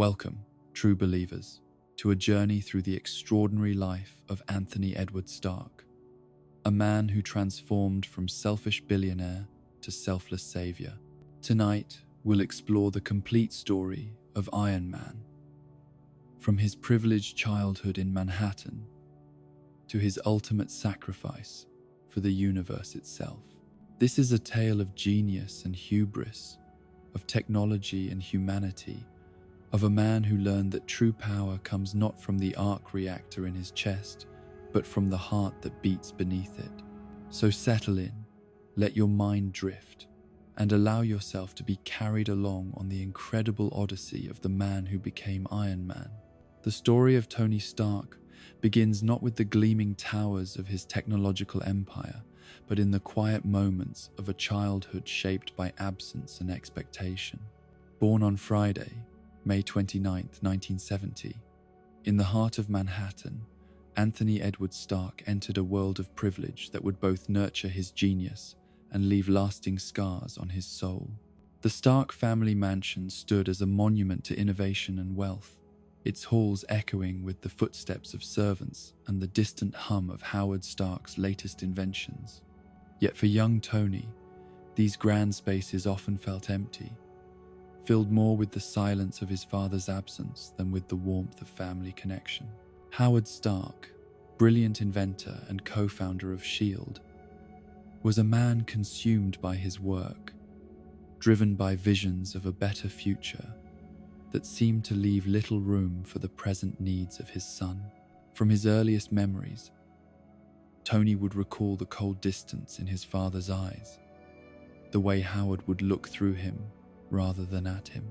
Welcome, true believers, to a journey through the extraordinary life of Anthony Edward Stark, a man who transformed from selfish billionaire to selfless savior. Tonight, we'll explore the complete story of Iron Man, from his privileged childhood in Manhattan to his ultimate sacrifice for the universe itself. This is a tale of genius and hubris, of technology and humanity, of a man who learned that true power comes not from the arc reactor in his chest, but from the heart that beats beneath it. So settle in, let your mind drift, and allow yourself to be carried along on the incredible odyssey of the man who became Iron Man. The story of Tony Stark begins not with the gleaming towers of his technological empire, but in the quiet moments of a childhood shaped by absence and expectation. Born on Friday, May 29, 1970, in the heart of Manhattan, Anthony Edward Stark entered a world of privilege that would both nurture his genius and leave lasting scars on his soul. The Stark family mansion stood as a monument to innovation and wealth, its halls echoing with the footsteps of servants and the distant hum of Howard Stark's latest inventions. Yet for young Tony, these grand spaces often felt empty, filled more with the silence of his father's absence than with the warmth of family connection. Howard Stark, brilliant inventor and co-founder of S.H.I.E.L.D., was a man consumed by his work, driven by visions of a better future that seemed to leave little room for the present needs of his son. From his earliest memories, Tony would recall the cold distance in his father's eyes, the way Howard would look through him rather than at him.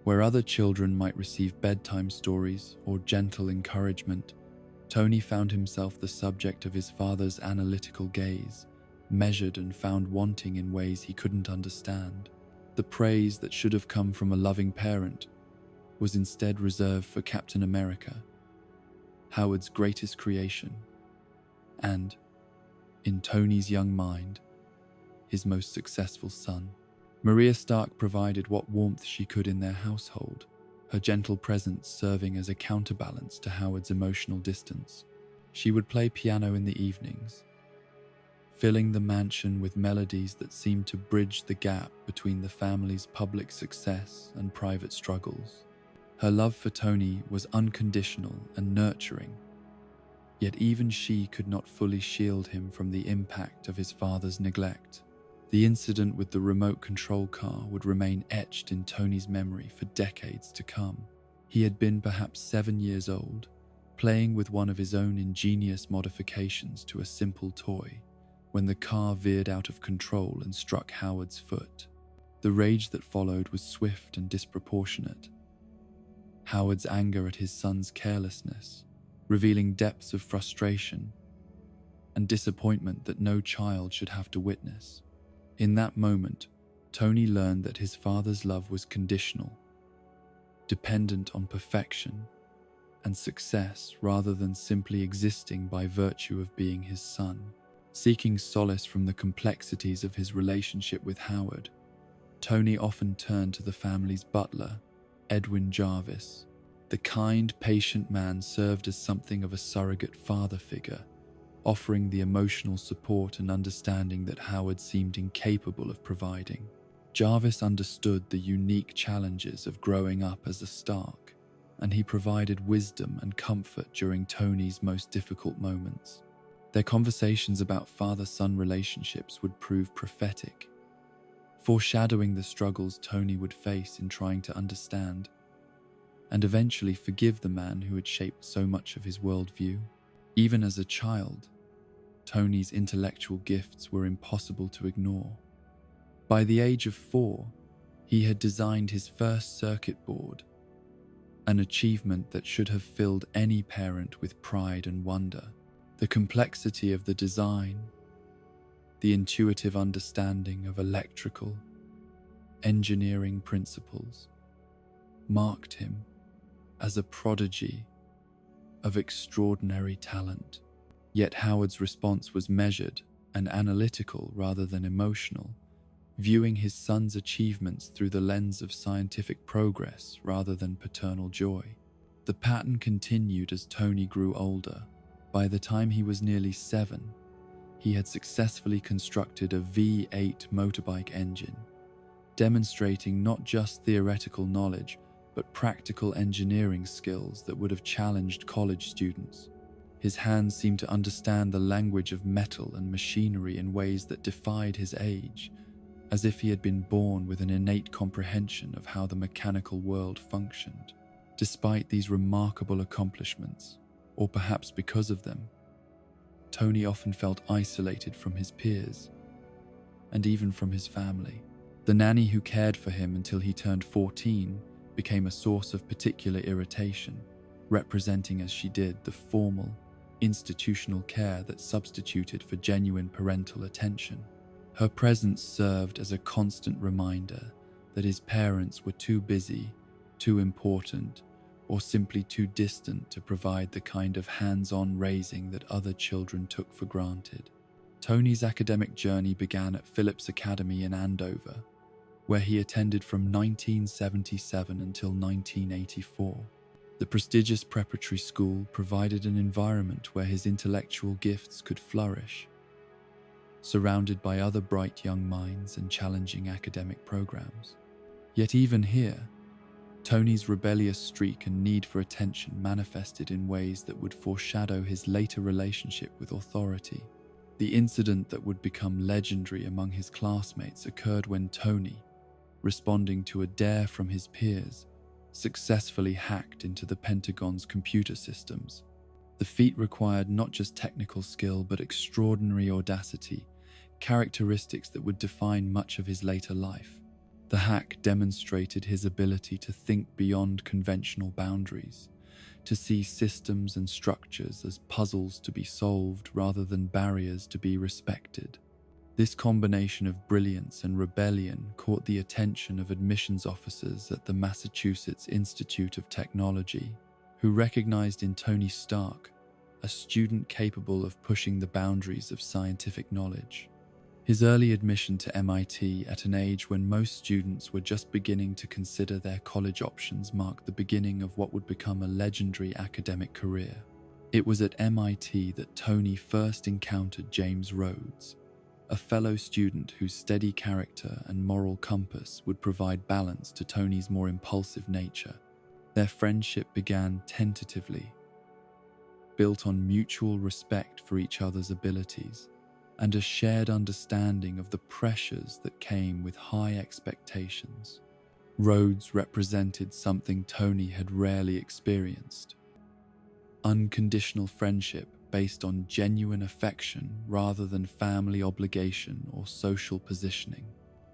Where other children might receive bedtime stories or gentle encouragement, Tony found himself the subject of his father's analytical gaze, measured and found wanting in ways he couldn't understand. The praise that should have come from a loving parent was instead reserved for Captain America, Howard's greatest creation, and, in Tony's young mind, his most successful son. Maria Stark provided what warmth she could in their household, her gentle presence serving as a counterbalance to Howard's emotional distance. She would play piano in the evenings, filling the mansion with melodies that seemed to bridge the gap between the family's public success and private struggles. Her love for Tony was unconditional and nurturing, yet even she could not fully shield him from the impact of his father's neglect. The incident with the remote control car would remain etched in Tony's memory for decades to come. He had been perhaps 7 years old, playing with one of his own ingenious modifications to a simple toy, when the car veered out of control and struck Howard's foot. The rage that followed was swift and disproportionate. Howard's anger at his son's carelessness, revealing depths of frustration and disappointment that no child should have to witness. In that moment, Tony learned that his father's love was conditional, dependent on perfection and success rather than simply existing by virtue of being his son. Seeking solace from the complexities of his relationship with Howard, Tony often turned to the family's butler, Edwin Jarvis. The kind, patient man served as something of a surrogate father figure, offering the emotional support and understanding that Howard seemed incapable of providing. Jarvis understood the unique challenges of growing up as a Stark, and he provided wisdom and comfort during Tony's most difficult moments. Their conversations about father-son relationships would prove prophetic, foreshadowing the struggles Tony would face in trying to understand and eventually forgive the man who had shaped so much of his worldview. Even as a child, Tony's intellectual gifts were impossible to ignore. By the age of 4, he had designed his first circuit board, an achievement that should have filled any parent with pride and wonder. The complexity of the design, the intuitive understanding of electrical, engineering principles, marked him as a prodigy of extraordinary talent. Yet Howard's response was measured and analytical rather than emotional, viewing his son's achievements through the lens of scientific progress rather than paternal joy. The pattern continued as Tony grew older. By the time he was nearly 7, he had successfully constructed a V8 motorbike engine, demonstrating not just theoretical knowledge, but practical engineering skills that would have challenged college students. His hands seemed to understand the language of metal and machinery in ways that defied his age, as if he had been born with an innate comprehension of how the mechanical world functioned. Despite these remarkable accomplishments, or perhaps because of them, Tony often felt isolated from his peers, and even from his family. The nanny who cared for him until he turned 14 became a source of particular irritation, representing as she did the formal, institutional care that substituted for genuine parental attention. Her presence served as a constant reminder that his parents were too busy, too important, or simply too distant to provide the kind of hands-on raising that other children took for granted. Tony's academic journey began at Phillips Academy in Andover, where he attended from 1977 until 1984. The prestigious preparatory school provided an environment where his intellectual gifts could flourish, surrounded by other bright young minds and challenging academic programs. Yet even here, Tony's rebellious streak and need for attention manifested in ways that would foreshadow his later relationship with authority. The incident that would become legendary among his classmates occurred when Tony, responding to a dare from his peers, successfully hacked into the Pentagon's computer systems. The feat required not just technical skill but extraordinary audacity, characteristics that would define much of his later life. The hack demonstrated his ability to think beyond conventional boundaries, to see systems and structures as puzzles to be solved rather than barriers to be respected. This combination of brilliance and rebellion caught the attention of admissions officers at the Massachusetts Institute of Technology, who recognized in Tony Stark a student capable of pushing the boundaries of scientific knowledge. His early admission to MIT at an age when most students were just beginning to consider their college options marked the beginning of what would become a legendary academic career. It was at MIT that Tony first encountered James Rhodes, a fellow student whose steady character and moral compass would provide balance to Tony's more impulsive nature. Their friendship began tentatively, built on mutual respect for each other's abilities, and a shared understanding of the pressures that came with high expectations. Rhodes represented something Tony had rarely experienced: unconditional friendship based on genuine affection rather than family obligation or social positioning.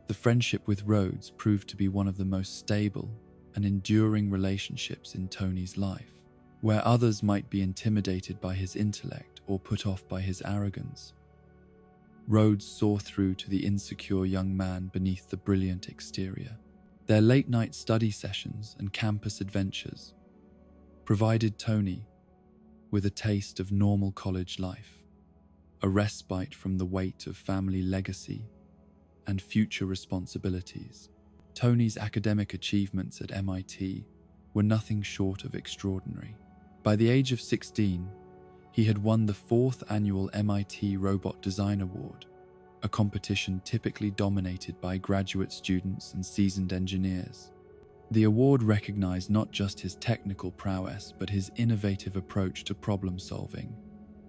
The friendship with Rhodes proved to be one of the most stable and enduring relationships in Tony's life. Where others might be intimidated by his intellect or put off by his arrogance, Rhodes saw through to the insecure young man beneath the brilliant exterior. Their late-night study sessions and campus adventures provided Tony with a taste of normal college life, a respite from the weight of family legacy and future responsibilities. Tony's academic achievements at MIT were nothing short of extraordinary. By the age of 16, he had won the 4th annual MIT Robot Design Award, a competition typically dominated by graduate students and seasoned engineers. The award recognized not just his technical prowess, but his innovative approach to problem solving,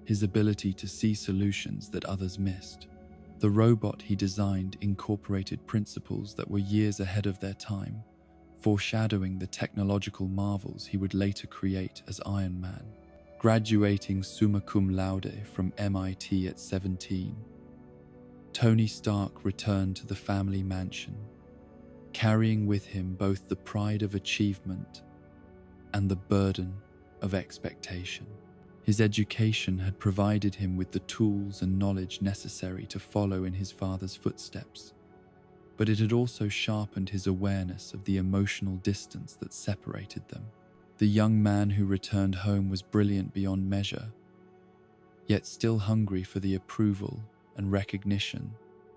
his ability to see solutions that others missed. The robot he designed incorporated principles that were years ahead of their time, foreshadowing the technological marvels he would later create as Iron Man. Graduating summa cum laude from MIT at 17, Tony Stark returned to the family mansion, carrying with him both the pride of achievement and the burden of expectation. His education had provided him with the tools and knowledge necessary to follow in his father's footsteps, but it had also sharpened his awareness of the emotional distance that separated them. The young man who returned home was brilliant beyond measure, yet still hungry for the approval and recognition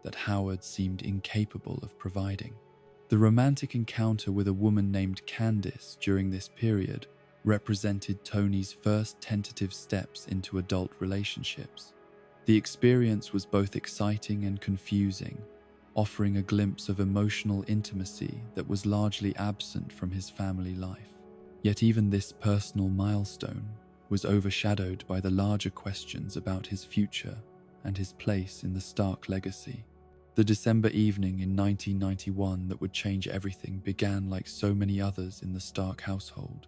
that Howard seemed incapable of providing. The romantic encounter with a woman named Candice during this period represented Tony's first tentative steps into adult relationships. The experience was both exciting and confusing, offering a glimpse of emotional intimacy that was largely absent from his family life. Yet even this personal milestone was overshadowed by the larger questions about his future and his place in the Stark legacy. The December evening in 1991 that would change everything began like so many others in the Stark household.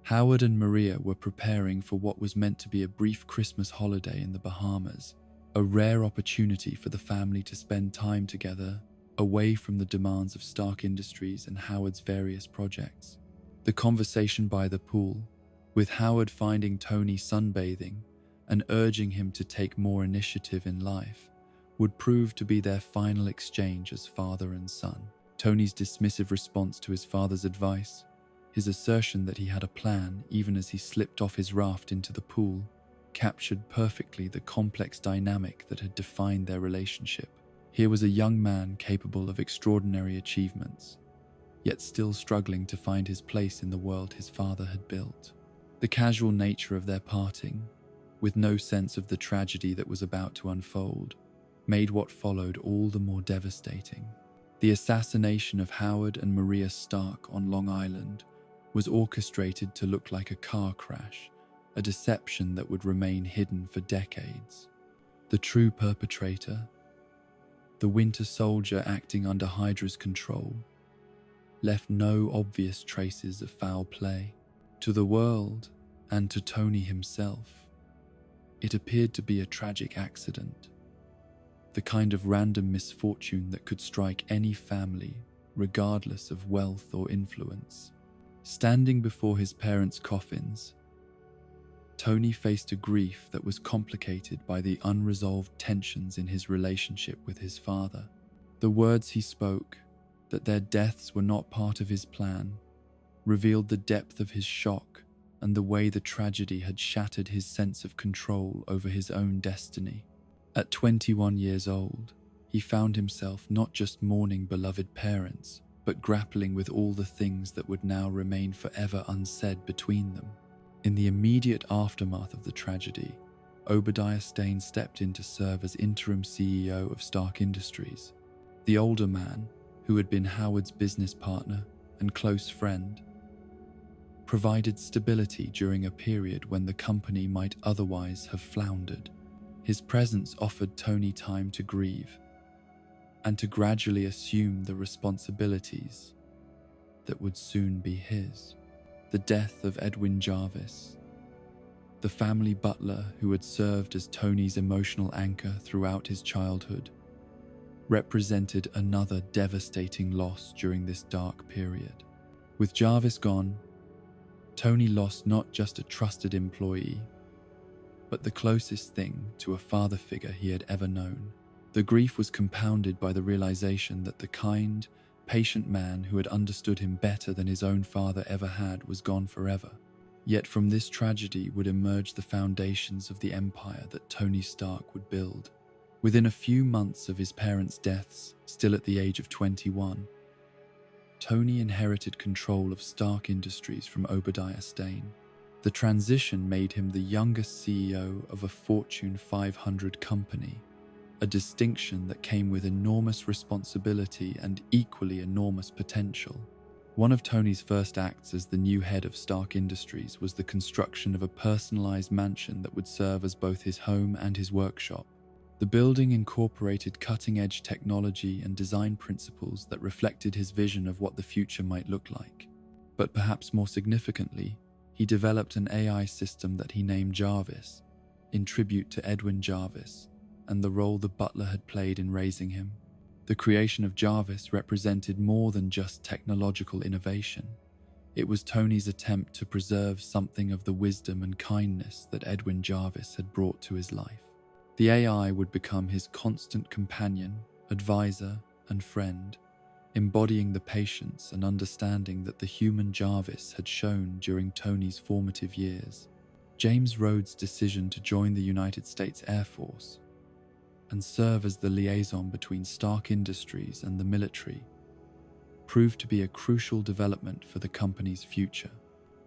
Howard and Maria were preparing for what was meant to be a brief Christmas holiday in the Bahamas, a rare opportunity for the family to spend time together, away from the demands of Stark Industries and Howard's various projects. The conversation by the pool, with Howard finding Tony sunbathing and urging him to take more initiative in life, would prove to be their final exchange as father and son. Tony's dismissive response to his father's advice, his assertion that he had a plan even as he slipped off his raft into the pool, captured perfectly the complex dynamic that had defined their relationship. Here was a young man capable of extraordinary achievements, yet still struggling to find his place in the world his father had built. The casual nature of their parting, with no sense of the tragedy that was about to unfold, made what followed all the more devastating. The assassination of Howard and Maria Stark on Long Island was orchestrated to look like a car crash, a deception that would remain hidden for decades. The true perpetrator, the Winter Soldier acting under Hydra's control, left no obvious traces of foul play. To the world, and to Tony himself, it appeared to be a tragic accident, the kind of random misfortune that could strike any family, regardless of wealth or influence. Standing before his parents' coffins, Tony faced a grief that was complicated by the unresolved tensions in his relationship with his father. The words he spoke, that their deaths were not part of his plan, revealed the depth of his shock and the way the tragedy had shattered his sense of control over his own destiny. At 21 years old, he found himself not just mourning beloved parents, but grappling with all the things that would now remain forever unsaid between them. In the immediate aftermath of the tragedy, Obadiah Stane stepped in to serve as interim CEO of Stark Industries. The older man, who had been Howard's business partner and close friend, provided stability during a period when the company might otherwise have floundered. His presence offered Tony time to grieve and to gradually assume the responsibilities that would soon be his. The death of Edwin Jarvis, the family butler who had served as Tony's emotional anchor throughout his childhood, represented another devastating loss during this dark period. With Jarvis gone, Tony lost not just a trusted employee, but the closest thing to a father figure he had ever known. The grief was compounded by the realization that the kind, patient man who had understood him better than his own father ever had was gone forever. Yet from this tragedy would emerge the foundations of the empire that Tony Stark would build. Within a few months of his parents' deaths, still at the age of 21, Tony inherited control of Stark Industries from Obadiah Stane. The transition made him the youngest CEO of a Fortune 500 company, a distinction that came with enormous responsibility and equally enormous potential. One of Tony's first acts as the new head of Stark Industries was the construction of a personalized mansion that would serve as both his home and his workshop. The building incorporated cutting-edge technology and design principles that reflected his vision of what the future might look like. But perhaps more significantly, he developed an AI system that he named Jarvis, in tribute to Edwin Jarvis and the role the butler had played in raising him. The creation of Jarvis represented more than just technological innovation. It was Tony's attempt to preserve something of the wisdom and kindness that Edwin Jarvis had brought to his life. The AI would become his constant companion, advisor, and friend, embodying the patience and understanding that the human Jarvis had shown during Tony's formative years. James Rhodes' decision to join the United States Air Force, and serve as the liaison between Stark Industries and the military, proved to be a crucial development for the company's future.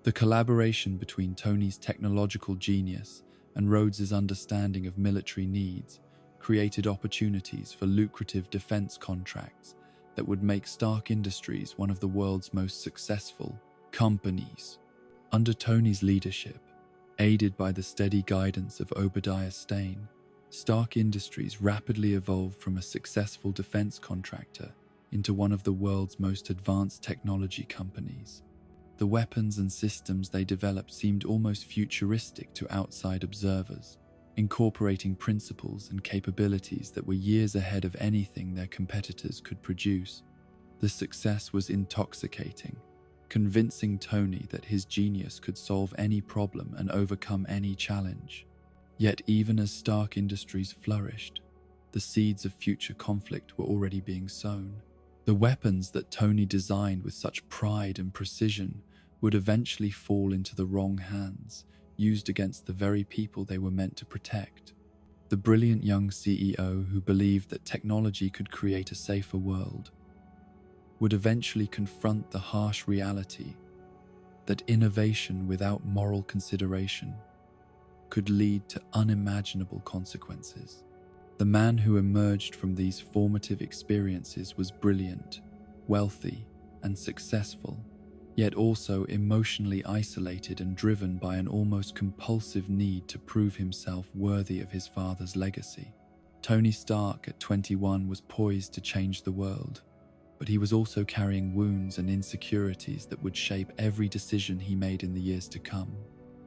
The collaboration between Tony's technological genius and Rhodes's understanding of military needs created opportunities for lucrative defense contracts that would make Stark Industries one of the world's most successful companies. Under Tony's leadership, aided by the steady guidance of Obadiah Stane, Stark Industries rapidly evolved from a successful defense contractor into one of the world's most advanced technology companies. The weapons and systems they developed seemed almost futuristic to outside observers, incorporating principles and capabilities that were years ahead of anything their competitors could produce. The success was intoxicating, convincing Tony that his genius could solve any problem and overcome any challenge. Yet even as Stark Industries flourished, the seeds of future conflict were already being sown. The weapons that Tony designed with such pride and precision would eventually fall into the wrong hands, used against the very people they were meant to protect. The brilliant young CEO who believed that technology could create a safer world would eventually confront the harsh reality that innovation without moral consideration could lead to unimaginable consequences. The man who emerged from these formative experiences was brilliant, wealthy, and successful, yet also emotionally isolated and driven by an almost compulsive need to prove himself worthy of his father's legacy. Tony Stark at 21 was poised to change the world, but he was also carrying wounds and insecurities that would shape every decision he made in the years to come.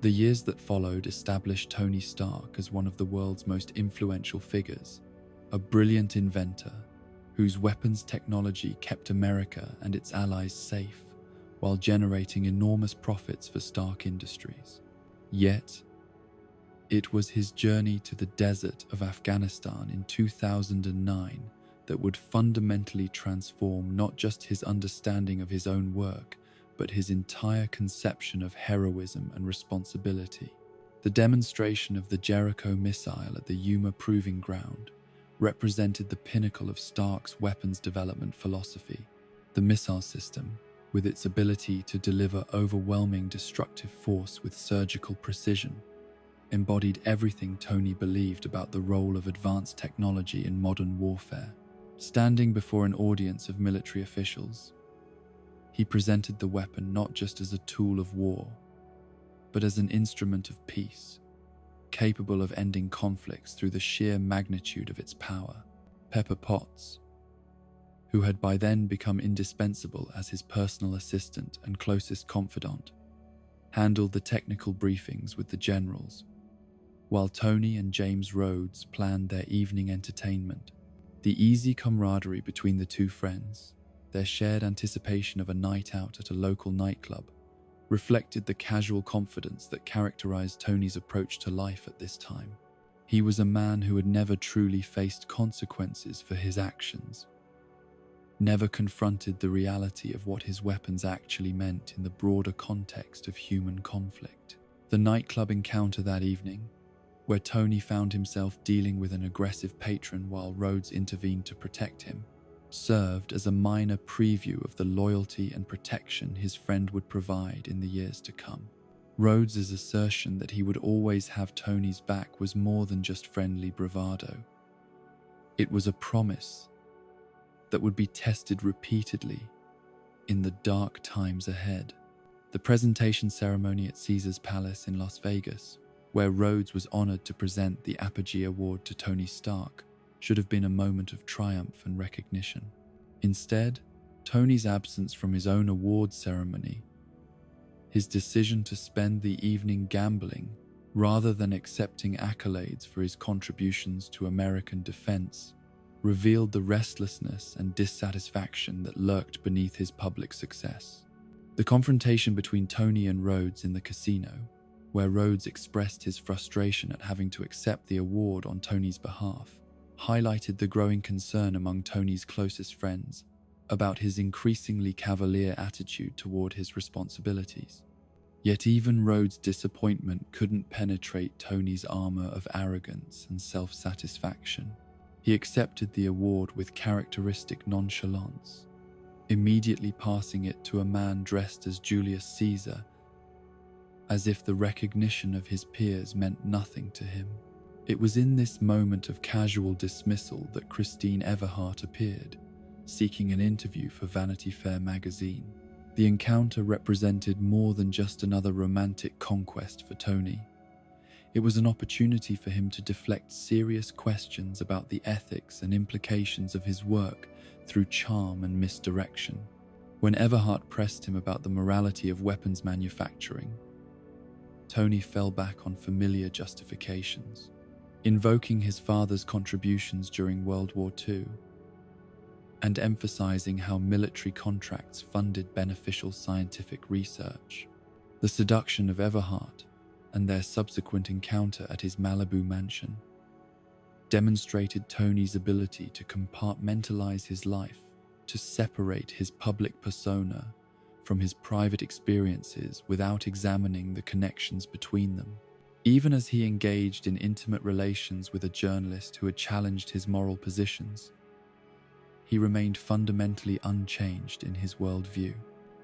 The years that followed established Tony Stark as one of the world's most influential figures, a brilliant inventor whose weapons technology kept America and its allies safe while generating enormous profits for Stark Industries. Yet, it was his journey to the desert of Afghanistan in 2009 that would fundamentally transform not just his understanding of his own work, but his entire conception of heroism and responsibility. The demonstration of the Jericho missile at the Yuma Proving Ground represented the pinnacle of Stark's weapons development philosophy. The missile system, with its ability to deliver overwhelming destructive force with surgical precision, embodied everything Tony believed about the role of advanced technology in modern warfare. Standing before an audience of military officials, he presented the weapon not just as a tool of war, but as an instrument of peace, capable of ending conflicts through the sheer magnitude of its power. Pepper Potts, who had by then become indispensable as his personal assistant and closest confidant, handled the technical briefings with the generals, while Tony and James Rhodes planned their evening entertainment. The easy camaraderie between the two friends, their shared anticipation of a night out at a local nightclub, reflected the casual confidence that characterized Tony's approach to life at this time. He was a man who had never truly faced consequences for his actions, never confronted the reality of what his weapons actually meant in the broader context of human conflict. The nightclub encounter that evening, where Tony found himself dealing with an aggressive patron while Rhodes intervened to protect him, served as a minor preview of the loyalty and protection his friend would provide in the years to come. Rhodes's assertion that he would always have Tony's back was more than just friendly bravado. It was a promise that would be tested repeatedly in the dark times ahead. The presentation ceremony at Caesar's Palace in Las Vegas, where Rhodes was honored to present the Apogee Award to Tony Stark, should have been a moment of triumph and recognition. Instead, Tony's absence from his own awards ceremony, his decision to spend the evening gambling rather than accepting accolades for his contributions to American defense, revealed the restlessness and dissatisfaction that lurked beneath his public success. The confrontation between Tony and Rhodes in the casino, where Rhodes expressed his frustration at having to accept the award on Tony's behalf, highlighted the growing concern among Tony's closest friends about his increasingly cavalier attitude toward his responsibilities. Yet even Rhodes' disappointment couldn't penetrate Tony's armor of arrogance and self-satisfaction. He accepted the award with characteristic nonchalance, immediately passing it to a man dressed as Julius Caesar, as if the recognition of his peers meant nothing to him. It was in this moment of casual dismissal that Christine Everhart appeared, seeking an interview for Vanity Fair magazine. The encounter represented more than just another romantic conquest for Tony. It was an opportunity for him to deflect serious questions about the ethics and implications of his work through charm and misdirection. When Everhart pressed him about the morality of weapons manufacturing, Tony fell back on familiar justifications, invoking his father's contributions during World War II and emphasizing how military contracts funded beneficial scientific research. The seduction of Everhart and their subsequent encounter at his Malibu mansion demonstrated Tony's ability to compartmentalize his life, to separate his public persona from his private experiences without examining the connections between them. Even as he engaged in intimate relations with a journalist who had challenged his moral positions, he remained fundamentally unchanged in his worldview.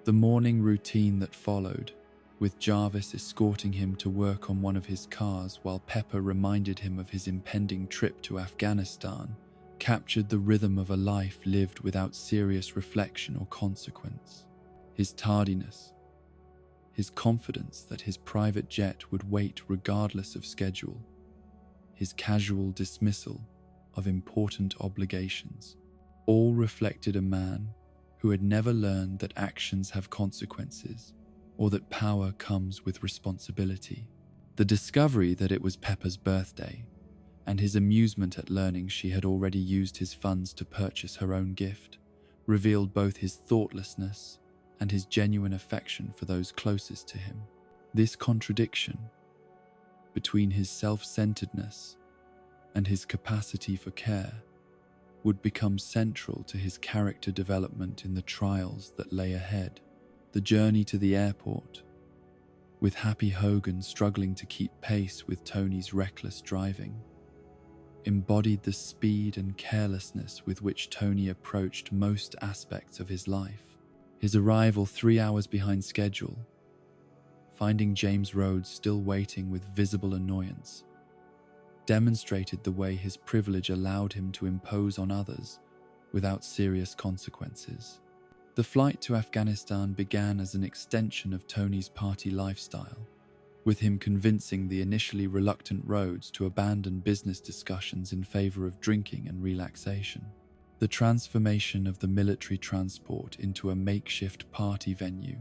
The morning routine that followed, with Jarvis escorting him to work on one of his cars while Pepper reminded him of his impending trip to Afghanistan, captured the rhythm of a life lived without serious reflection or consequence. His tardiness, his confidence that his private jet would wait regardless of schedule, his casual dismissal of important obligations, all reflected a man who had never learned that actions have consequences or that power comes with responsibility. The discovery that it was Pepper's birthday, and his amusement at learning she had already used his funds to purchase her own gift, revealed both his thoughtlessness and his genuine affection for those closest to him. This contradiction between his self-centeredness and his capacity for care would become central to his character development in the trials that lay ahead. The journey to the airport, with Happy Hogan struggling to keep pace with Tony's reckless driving, embodied the speed and carelessness with which Tony approached most aspects of his life. His arrival 3 hours behind schedule, finding James Rhodes still waiting with visible annoyance, demonstrated the way his privilege allowed him to impose on others without serious consequences. The flight to Afghanistan began as an extension of Tony's party lifestyle, with him convincing the initially reluctant Rhodes to abandon business discussions in favor of drinking and relaxation. The transformation of the military transport into a makeshift party venue,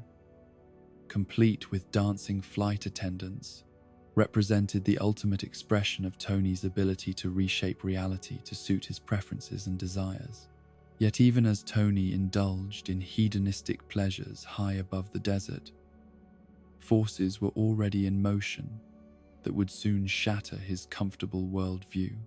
complete with dancing flight attendants, represented the ultimate expression of Tony's ability to reshape reality to suit his preferences and desires. Yet even as Tony indulged in hedonistic pleasures high above the desert, forces were already in motion that would soon shatter his comfortable worldview.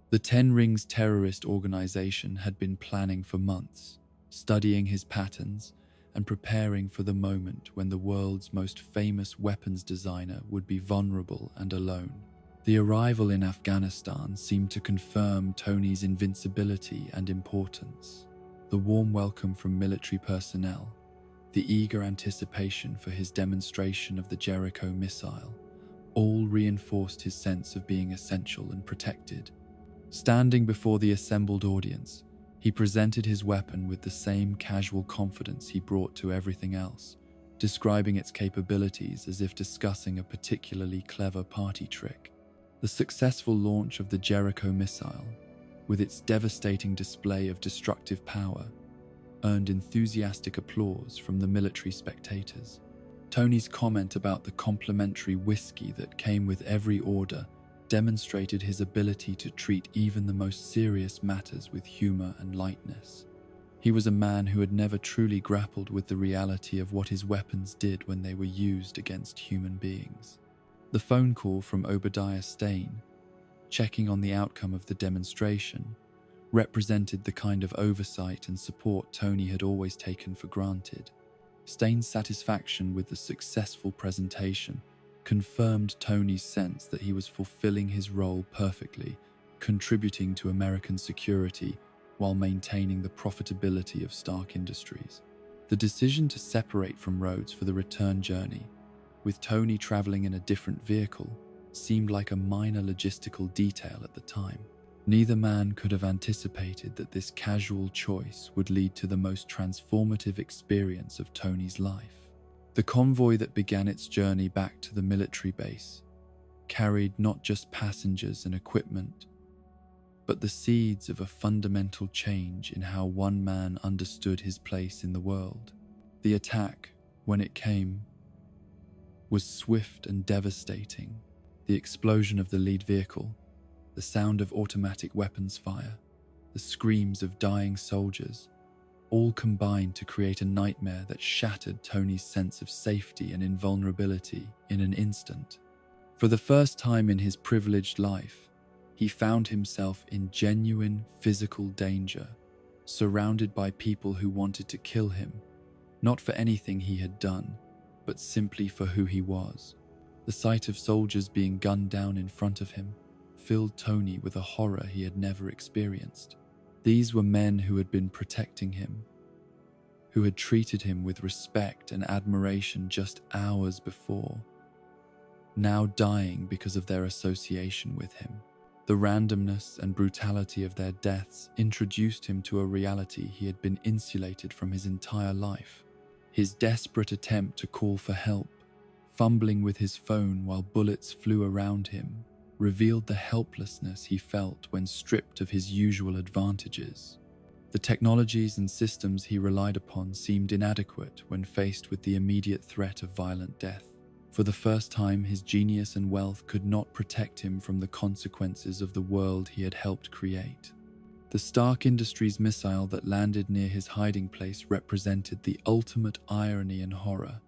The Ten Rings terrorist organization had been planning for months, studying his patterns and preparing for the moment when the world's most famous weapons designer would be vulnerable and alone. The arrival in Afghanistan seemed to confirm Tony's invincibility and importance. The warm welcome from military personnel, the eager anticipation for his demonstration of the Jericho missile, all reinforced his sense of being essential and protected. Standing before the assembled audience, he presented his weapon with the same casual confidence he brought to everything else, describing its capabilities as if discussing a particularly clever party trick. The successful launch of the Jericho missile, with its devastating display of destructive power, earned enthusiastic applause from the military spectators. Tony's comment about the complimentary whiskey that came with every order demonstrated his ability to treat even the most serious matters with humor and lightness. He was a man who had never truly grappled with the reality of what his weapons did when they were used against human beings. The phone call from Obadiah Stane, checking on the outcome of the demonstration, represented the kind of oversight and support Tony had always taken for granted. Stane's satisfaction with the successful presentation confirmed Tony's sense that he was fulfilling his role perfectly contributing to American security while maintaining the profitability of Stark Industries. The decision to separate from Rhodes for the return journey, with Tony traveling in a different vehicle, seemed like a minor logistical detail at the time. Neither man could have anticipated that this casual choice would lead to the most transformative experience of Tony's life. The convoy that began its journey back to the military base carried not just passengers and equipment, but the seeds of a fundamental change in how one man understood his place in the world. The attack, when it came, was swift and devastating. The explosion of the lead vehicle, the sound of automatic weapons fire, the screams of dying soldiers, all combined to create a nightmare that shattered Tony's sense of safety and invulnerability in an instant. For the first time in his privileged life, he found himself in genuine physical danger, surrounded by people who wanted to kill him, not for anything he had done, but simply for who he was. The sight of soldiers being gunned down in front of him filled Tony with a horror he had never experienced. These were men who had been protecting him, who had treated him with respect and admiration just hours before, now dying because of their association with him. The randomness and brutality of their deaths introduced him to a reality he had been insulated from his entire life. His desperate attempt to call for help, fumbling with his phone while bullets flew around him, revealed the helplessness he felt when stripped of his usual advantages. The technologies and systems he relied upon seemed inadequate when faced with the immediate threat of violent death. For the first time, his genius and wealth could not protect him from the consequences of the world he had helped create. The Stark Industries missile that landed near his hiding place represented the ultimate irony and horror.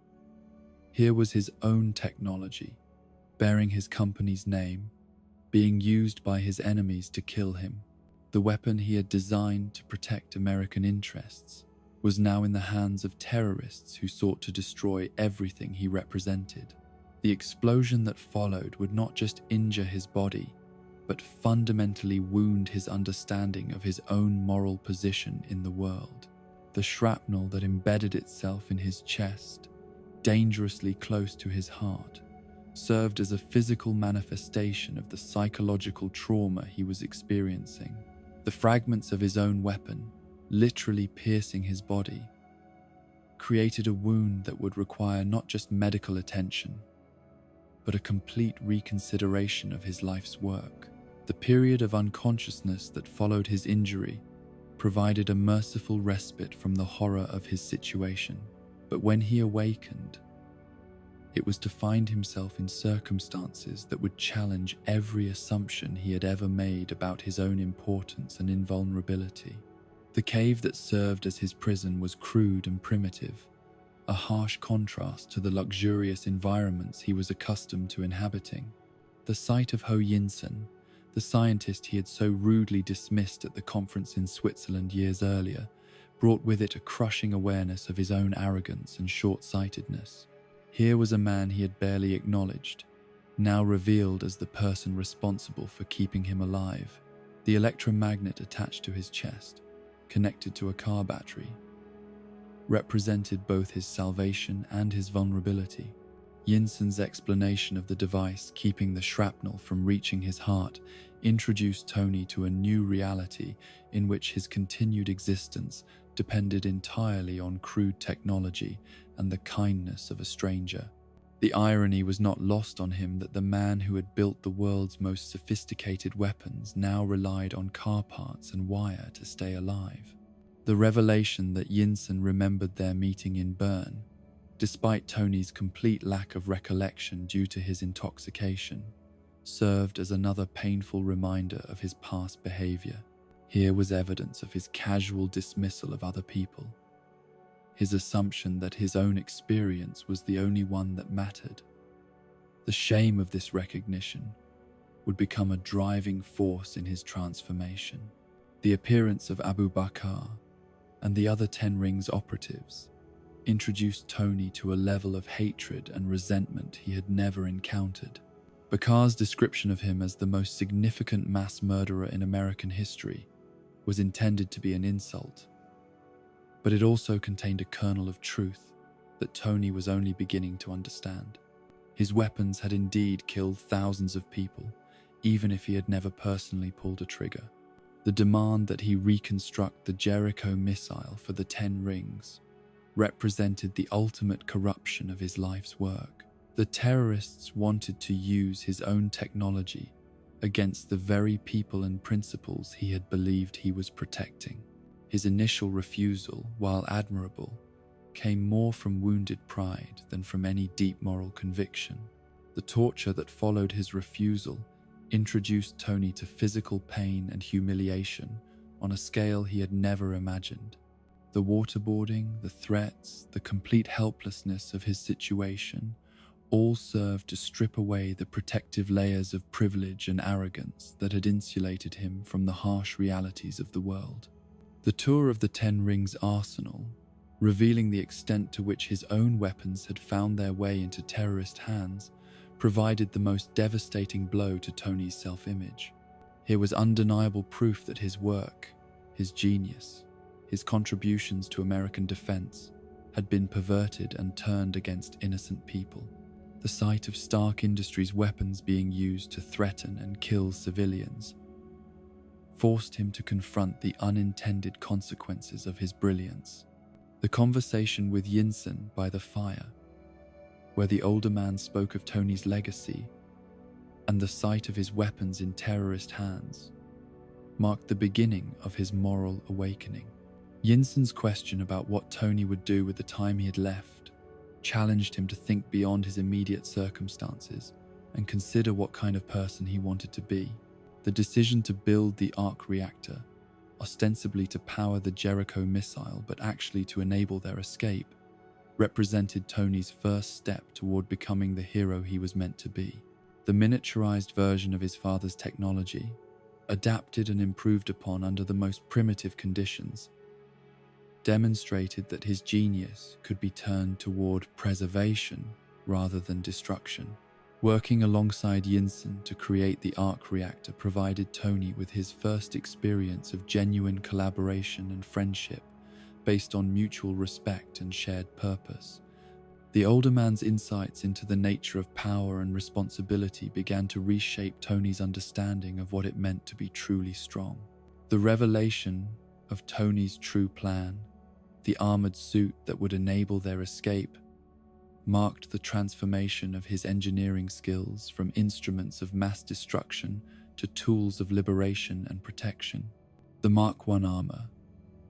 Here was his own technology, bearing his company's name, being used by his enemies to kill him. The weapon he had designed to protect American interests was now in the hands of terrorists who sought to destroy everything he represented. The explosion that followed would not just injure his body, but fundamentally wound his understanding of his own moral position in the world. The shrapnel that embedded itself in his chest, dangerously close to his heart, served as a physical manifestation of the psychological trauma he was experiencing. The fragments of his own weapon, literally piercing his body, created a wound that would require not just medical attention, but a complete reconsideration of his life's work. The period of unconsciousness that followed his injury provided a merciful respite from the horror of his situation. But when he awakened, it was to find himself in circumstances that would challenge every assumption he had ever made about his own importance and invulnerability. The cave that served as his prison was crude and primitive, a harsh contrast to the luxurious environments he was accustomed to inhabiting. The sight of Ho Yinsen, the scientist he had so rudely dismissed at the conference in Switzerland years earlier, brought with it a crushing awareness of his own arrogance and short-sightedness. Here was a man he had barely acknowledged, now revealed as the person responsible for keeping him alive. The electromagnet attached to his chest, connected to a car battery, represented both his salvation and his vulnerability. Yinsen's explanation of the device keeping the shrapnel from reaching his heart introduced Tony to a new reality in which his continued existence depended entirely on crude technology and the kindness of a stranger. The irony was not lost on him that the man who had built the world's most sophisticated weapons now relied on car parts and wire to stay alive. The revelation that Yinsen remembered their meeting in Bern, despite Tony's complete lack of recollection due to his intoxication, served as another painful reminder of his past behavior. Here was evidence of his casual dismissal of other people, his assumption that his own experience was the only one that mattered. The shame of this recognition would become a driving force in his transformation. The appearance of Abu Bakr and the other Ten Rings operatives introduced Tony to a level of hatred and resentment he had never encountered. Bakar's description of him as the most significant mass murderer in American history was intended to be an insult, but it also contained a kernel of truth that Tony was only beginning to understand. His weapons had indeed killed thousands of people, even if he had never personally pulled a trigger. The demand that he reconstruct the Jericho missile for the 10 rings represented the ultimate corruption of his life's work. The terrorists wanted to use his own technology against the very people and principles he had believed he was protecting. His initial refusal, while admirable, came more from wounded pride than from any deep moral conviction. The torture that followed his refusal introduced Tony to physical pain and humiliation on a scale he had never imagined. The waterboarding, the threats, the complete helplessness of his situation all served to strip away the protective layers of privilege and arrogance that had insulated him from the harsh realities of the world. The tour of the 10 Rings arsenal, revealing the extent to which his own weapons had found their way into terrorist hands, provided the most devastating blow to Tony's self-image. Here was undeniable proof that his work, his genius, his contributions to American defense had been perverted and turned against innocent people. The sight of Stark Industries' weapons being used to threaten and kill civilians forced him to confront the unintended consequences of his brilliance. The conversation with Yinsen by the fire, where the older man spoke of Tony's legacy, and the sight of his weapons in terrorist hands, marked the beginning of his moral awakening. Yinsen's question about what Tony would do with the time he had left challenged him to think beyond his immediate circumstances and consider what kind of person he wanted to be. The decision to build the arc reactor, ostensibly to power the Jericho missile but actually to enable their escape, represented Tony's first step toward becoming the hero he was meant to be. The miniaturized version of his father's technology, adapted and improved upon under the most primitive conditions, demonstrated that his genius could be turned toward preservation rather than destruction. Working alongside Yinsen to create the arc reactor provided Tony with his first experience of genuine collaboration and friendship based on mutual respect and shared purpose. The older man's insights into the nature of power and responsibility began to reshape Tony's understanding of what it meant to be truly strong. The revelation of Tony's true plan, the armored suit that would enable their escape, marked the transformation of his engineering skills from instruments of mass destruction to tools of liberation and protection. The Mark I armor,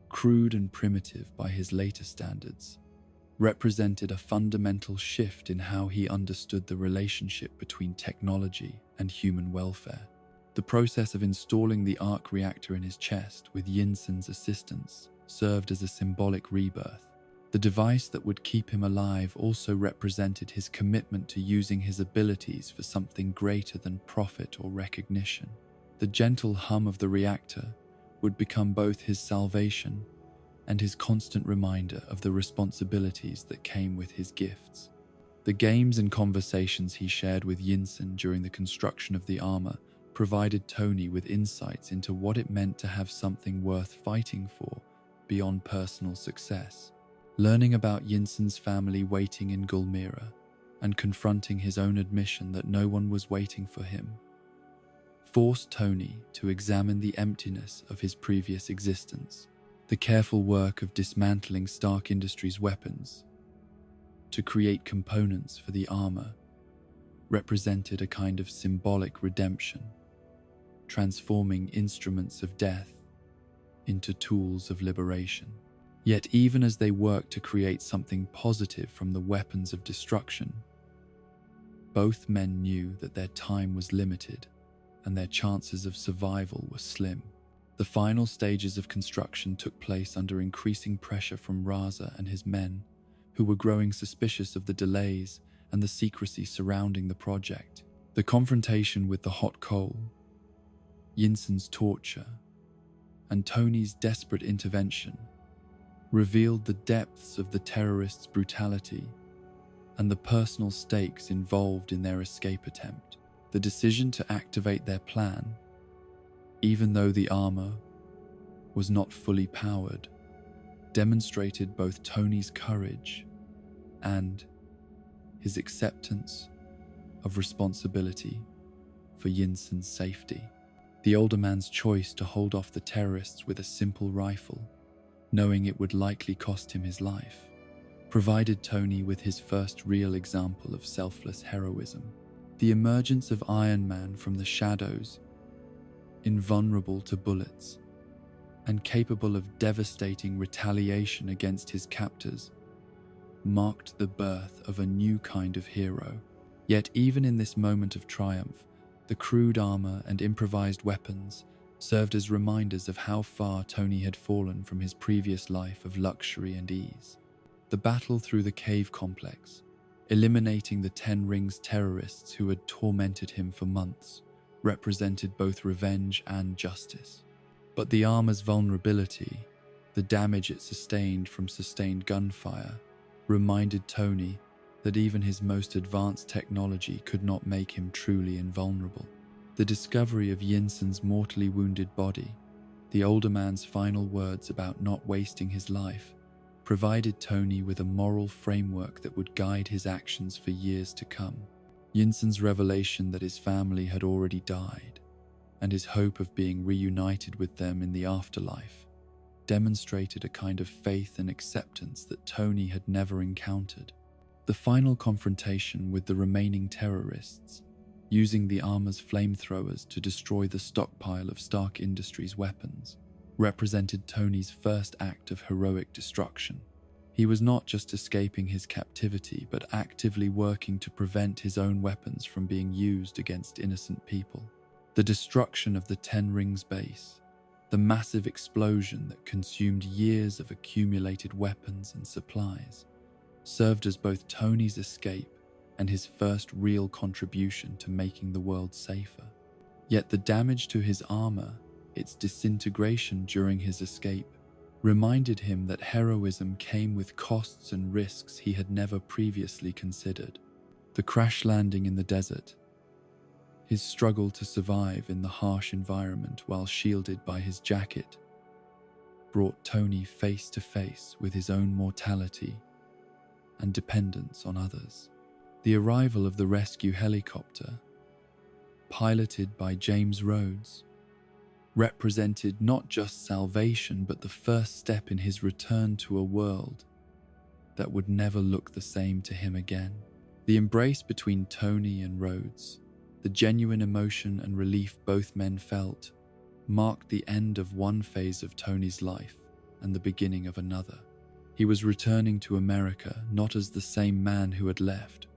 crude and primitive by his later standards, represented a fundamental shift in how he understood the relationship between technology and human welfare. The process of installing the arc reactor in his chest with Yinsen's assistance served as a symbolic rebirth. The device that would keep him alive also represented his commitment to using his abilities for something greater than profit or recognition. The gentle hum of the reactor would become both his salvation and his constant reminder of the responsibilities that came with his gifts. The games and conversations he shared with Yinsen during the construction of the armor provided Tony with insights into what it meant to have something worth fighting for beyond personal success. Learning about Yinsen's family waiting in Gulmira and confronting his own admission that no one was waiting for him forced Tony to examine the emptiness of his previous existence. The careful work of dismantling Stark Industries' weapons to create components for the armor represented a kind of symbolic redemption, transforming instruments of death into tools of liberation. Yet even as they worked to create something positive from the weapons of destruction, both men knew that their time was limited and their chances of survival were slim. The final stages of construction took place under increasing pressure from Raza and his men, who were growing suspicious of the delays and the secrecy surrounding the project. The confrontation with the hot coal, Yinsen's torture, and Tony's desperate intervention revealed the depths of the terrorists' brutality and the personal stakes involved in their escape attempt. The decision to activate their plan, even though the armor was not fully powered, demonstrated both Tony's courage and his acceptance of responsibility for Yinsen's safety. The older man's choice to hold off the terrorists with a simple rifle, knowing it would likely cost him his life, provided Tony with his first real example of selfless heroism. The emergence of Iron Man from the shadows, invulnerable to bullets, and capable of devastating retaliation against his captors, marked the birth of a new kind of hero. Yet even in this moment of triumph, the crude armor and improvised weapons served as reminders of how far Tony had fallen from his previous life of luxury and ease. The battle through the cave complex, eliminating the Ten Rings terrorists who had tormented him for months, represented both revenge and justice. But the armor's vulnerability, the damage it sustained from sustained gunfire, reminded Tony that even his most advanced technology could not make him truly invulnerable. The discovery of Yinsen's mortally wounded body, the older man's final words about not wasting his life, provided Tony with a moral framework that would guide his actions for years to come. Yinsen's revelation that his family had already died, and his hope of being reunited with them in the afterlife, demonstrated a kind of faith and acceptance that Tony had never encountered. The final confrontation with the remaining terrorists, using the armor's flamethrowers to destroy the stockpile of Stark Industries weapons, represented Tony's first act of heroic destruction. He was not just escaping his captivity, but actively working to prevent his own weapons from being used against innocent people. The destruction of the Ten Rings base, the massive explosion that consumed years of accumulated weapons and supplies, served as both Tony's escape and his first real contribution to making the world safer. Yet the damage to his armor, its disintegration during his escape, reminded him that heroism came with costs and risks he had never previously considered. The crash landing in the desert, his struggle to survive in the harsh environment while shielded by his jacket, brought Tony face to face with his own mortality and dependence on others. The arrival of the rescue helicopter, piloted by James Rhodes, represented not just salvation but the first step in his return to a world that would never look the same to him again. The embrace between Tony and Rhodes, the genuine emotion and relief both men felt, marked the end of one phase of Tony's life and the beginning of another. He was returning to America not as the same man who had left,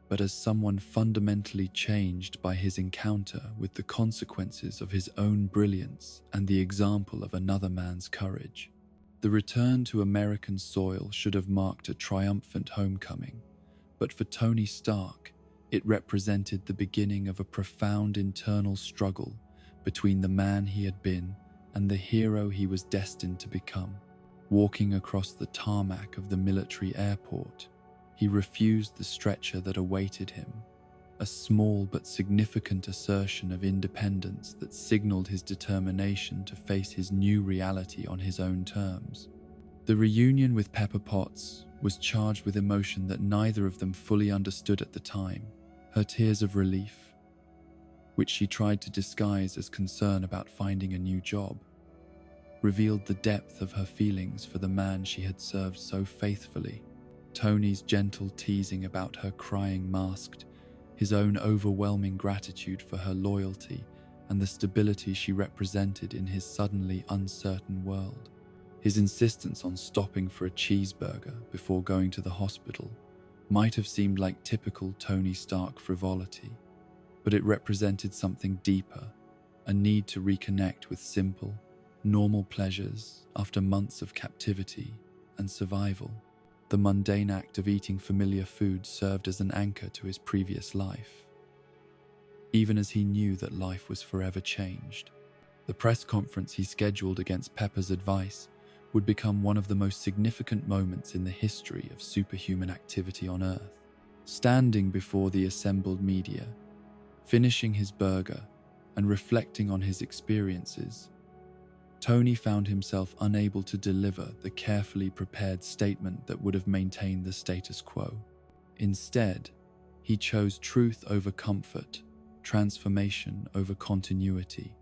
but as someone fundamentally changed by his encounter with the consequences of his own brilliance and the example of another man's courage. The return to American soil should have marked a triumphant homecoming, but for Tony Stark, it represented the beginning of a profound internal struggle between the man he had been and the hero he was destined to become. Walking across the tarmac of the military airport, he refused the stretcher that awaited him, a small but significant assertion of independence that signaled his determination to face his new reality on his own terms. The reunion with Pepper Potts was charged with emotion that neither of them fully understood at the time. Her tears of relief, which she tried to disguise as concern about finding a new job, revealed the depth of her feelings for the man she had served so faithfully. Tony's gentle teasing about her crying masked his own overwhelming gratitude for her loyalty and the stability she represented in his suddenly uncertain world. His insistence on stopping for a cheeseburger before going to the hospital might have seemed like typical Tony Stark frivolity, but it represented something deeper, a need to reconnect with simple, normal pleasures after months of captivity and survival. The mundane act of eating familiar food served as an anchor to his previous life, even as he knew that life was forever changed. The press conference he scheduled against Pepper's advice would become one of the most significant moments in the history of superhuman activity on Earth. Standing before the assembled media, Finishing his burger and reflecting on his experiences, Tony found himself unable to deliver the carefully prepared statement that would have maintained the status quo. Instead, he chose truth over comfort, transformation over continuity.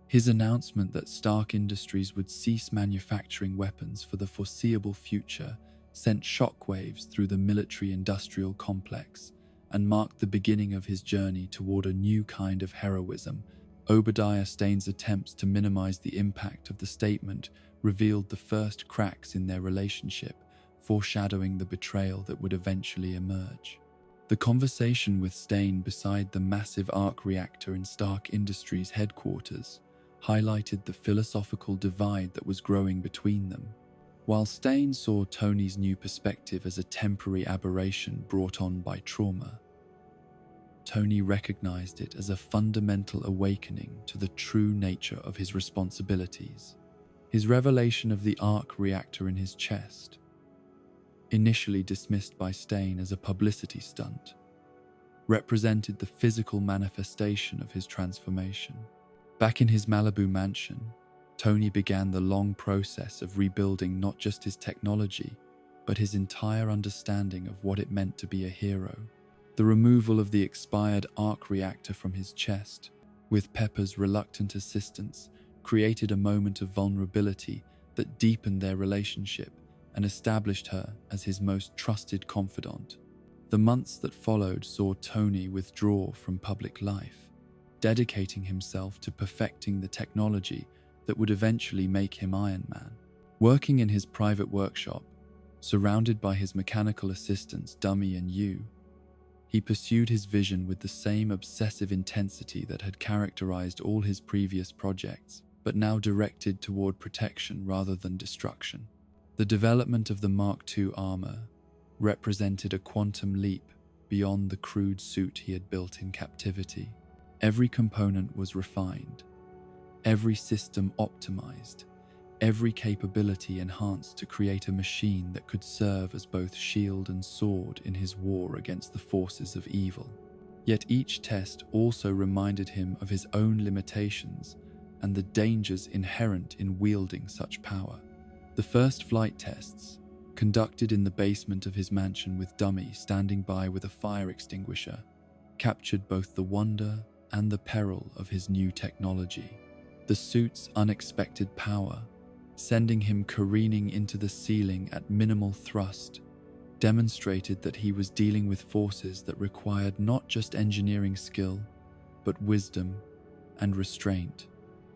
His announcement that Stark Industries would cease manufacturing weapons for the foreseeable future sent shockwaves through the military-industrial complex and marked the beginning of his journey toward a new kind of heroism. Obadiah Stane's attempts to minimize the impact of the statement revealed the first cracks in their relationship, foreshadowing the betrayal that would eventually emerge. The conversation with Stane beside the massive arc reactor in Stark Industries headquarters highlighted the philosophical divide that was growing between them. While Stane saw Tony's new perspective as a temporary aberration brought on by trauma, Tony recognized it as a fundamental awakening to the true nature of his responsibilities. His revelation of the arc reactor in his chest, initially dismissed by Stane as a publicity stunt, represented the physical manifestation of his transformation. Back in his Malibu mansion, Tony began the long process of rebuilding not just his technology, but his entire understanding of what it meant to be a hero. The removal of the expired arc reactor from his chest, with Pepper's reluctant assistance, created a moment of vulnerability that deepened their relationship and established her as his most trusted confidant. The months that followed saw Tony withdraw from public life, dedicating himself to perfecting the technology that would eventually make him Iron Man. Working in his private workshop, surrounded by his mechanical assistants Dummy and Yu, he pursued his vision with the same obsessive intensity that had characterized all his previous projects, but now directed toward protection rather than destruction. The development of the Mark II armor represented a quantum leap beyond the crude suit he had built in captivity. Every component was refined, every system optimized, every capability enhanced to create a machine that could serve as both shield and sword in his war against the forces of evil. Yet each test also reminded him of his own limitations and the dangers inherent in wielding such power. The first flight tests, conducted in the basement of his mansion with Dummy standing by with a fire extinguisher, captured both the wonder and the peril of his new technology. The suit's unexpected power, sending him careening into the ceiling at minimal thrust, demonstrated that he was dealing with forces that required not just engineering skill, but wisdom and restraint.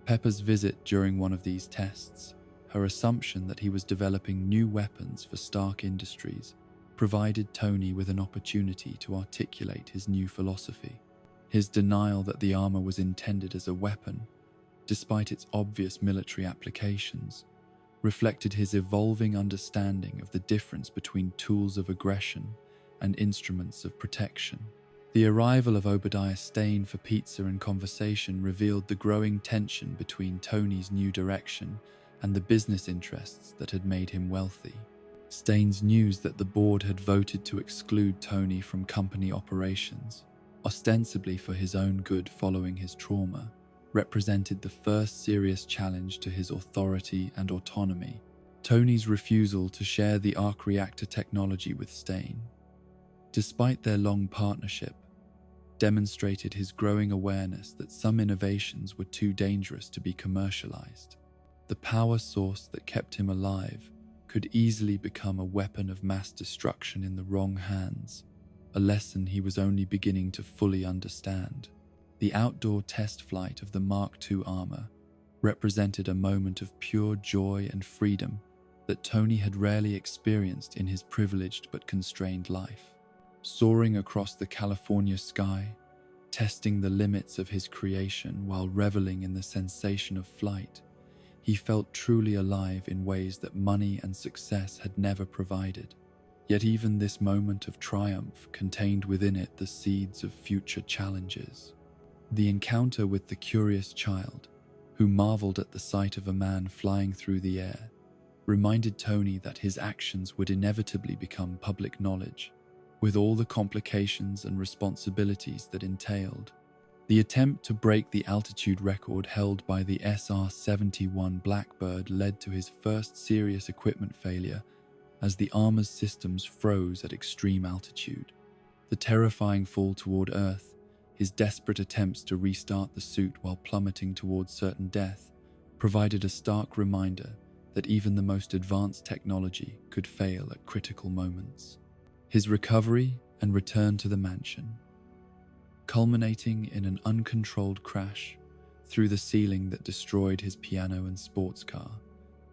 Pepper's visit during one of these tests, her assumption that he was developing new weapons for Stark Industries, provided Tony with an opportunity to articulate his new philosophy. His denial that the armor was intended as a weapon, despite its obvious military applications, reflected his evolving understanding of the difference between tools of aggression and instruments of protection. The arrival of Obadiah Stane for pizza and conversation revealed the growing tension between Tony's new direction and the business interests that had made him wealthy. Stane's news that the board had voted to exclude Tony from company operations, ostensibly for his own good following his trauma, represented the first serious challenge to his authority and autonomy. Tony's refusal to share the arc reactor technology with Stane, despite their long partnership, demonstrated his growing awareness that some innovations were too dangerous to be commercialized. The power source that kept him alive could easily become a weapon of mass destruction in the wrong hands, a lesson he was only beginning to fully understand. The outdoor test flight of the Mark II armor represented a moment of pure joy and freedom that Tony had rarely experienced in his privileged but constrained life. Soaring across the California sky, testing the limits of his creation while reveling in the sensation of flight, he felt truly alive in ways that money and success had never provided. Yet even this moment of triumph contained within it the seeds of future challenges. The encounter with the curious child, who marveled at the sight of a man flying through the air, reminded Tony that his actions would inevitably become public knowledge, with all the complications and responsibilities that entailed. The attempt to break the altitude record held by the SR-71 Blackbird led to his first serious equipment failure as the armor's systems froze at extreme altitude. The terrifying fall toward Earth, his desperate attempts to restart the suit while plummeting towards certain death, provided a stark reminder that even the most advanced technology could fail at critical moments. His recovery and return to the mansion, culminating in an uncontrolled crash through the ceiling that destroyed his piano and sports car,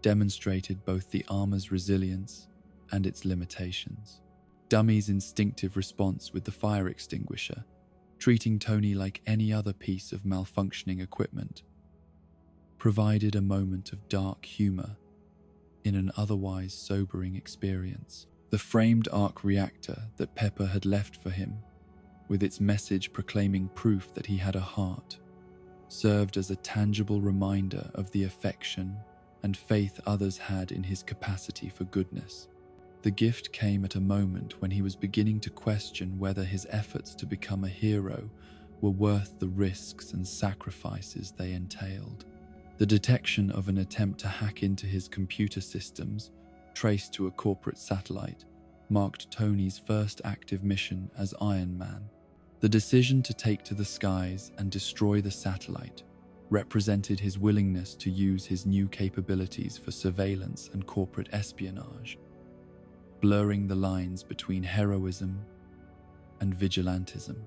demonstrated both the armor's resilience and its limitations. Dummy's instinctive response with the fire extinguisher, treating Tony like any other piece of malfunctioning equipment, provided a moment of dark humor in an otherwise sobering experience. The framed arc reactor that Pepper had left for him, with its message proclaiming proof that he had a heart, served as a tangible reminder of the affection and faith others had in his capacity for goodness. The gift came at a moment when he was beginning to question whether his efforts to become a hero were worth the risks and sacrifices they entailed. The detection of an attempt to hack into his computer systems, traced to a corporate satellite, marked Tony's first active mission as Iron Man. The decision to take to the skies and destroy the satellite represented his willingness to use his new capabilities for surveillance and corporate espionage, blurring the lines between heroism and vigilantism.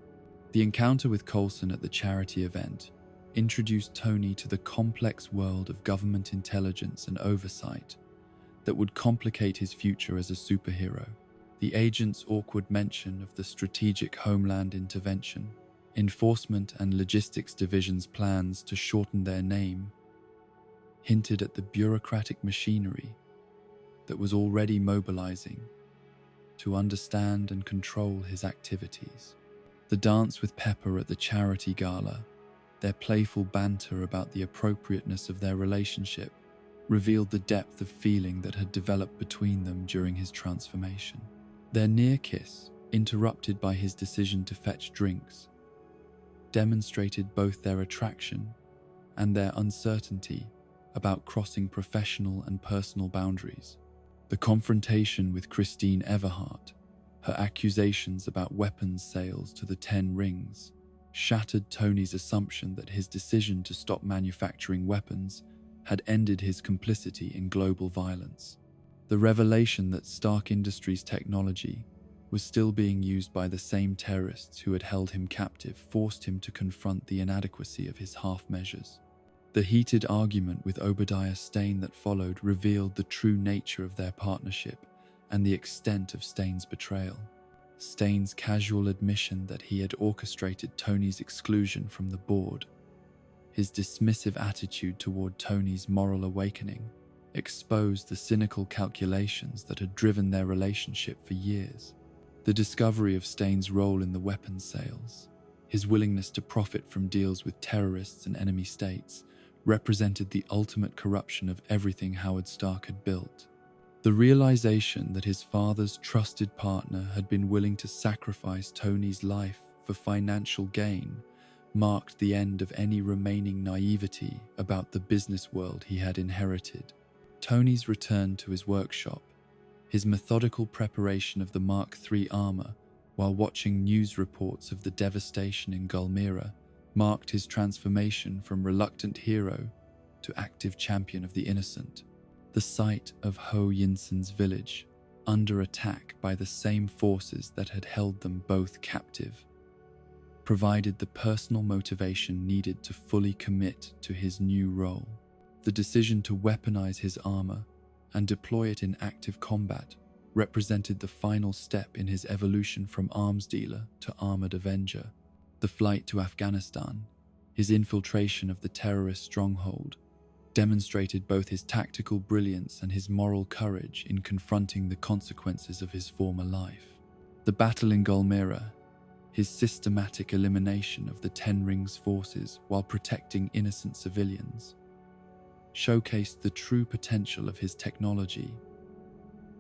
The encounter with Coulson at the charity event introduced Tony to the complex world of government intelligence and oversight that would complicate his future as a superhero. The agent's awkward mention of the Strategic Homeland Intervention, Enforcement and Logistics Division's plans to shorten their name hinted at the bureaucratic machinery that was already mobilizing to understand and control his activities. The dance with Pepper at the charity gala, their playful banter about the appropriateness of their relationship, revealed the depth of feeling that had developed between them during his transformation. Their near kiss, interrupted by his decision to fetch drinks, demonstrated both their attraction and their uncertainty about crossing professional and personal boundaries. The confrontation with Christine Everhart, her accusations about weapons sales to the 10 Rings, shattered Tony's assumption that his decision to stop manufacturing weapons had ended his complicity in global violence. The revelation that Stark Industries' technology was still being used by the same terrorists who had held him captive forced him to confront the inadequacy of his half-measures. The heated argument with Obadiah Stane that followed revealed the true nature of their partnership and the extent of Stane's betrayal. Stane's casual admission that he had orchestrated Tony's exclusion from the board, his dismissive attitude toward Tony's moral awakening, exposed the cynical calculations that had driven their relationship for years. The discovery of Stane's role in the weapons sales, his willingness to profit from deals with terrorists and enemy states, represented the ultimate corruption of everything Howard Stark had built. The realization that his father's trusted partner had been willing to sacrifice Tony's life for financial gain marked the end of any remaining naivety about the business world he had inherited. Tony's return to his workshop, his methodical preparation of the Mark III armor while watching news reports of the devastation in Gulmira, marked his transformation from reluctant hero to active champion of the innocent. The sight of Ho Yinson's village, under attack by the same forces that had held them both captive, provided the personal motivation needed to fully commit to his new role. The decision to weaponize his armor and deploy it in active combat represented the final step in his evolution from arms dealer to armored avenger. The flight to Afghanistan, his infiltration of the terrorist stronghold, demonstrated both his tactical brilliance and his moral courage in confronting the consequences of his former life. The battle in Gulmira, his systematic elimination of the 10 Rings forces while protecting innocent civilians, showcased the true potential of his technology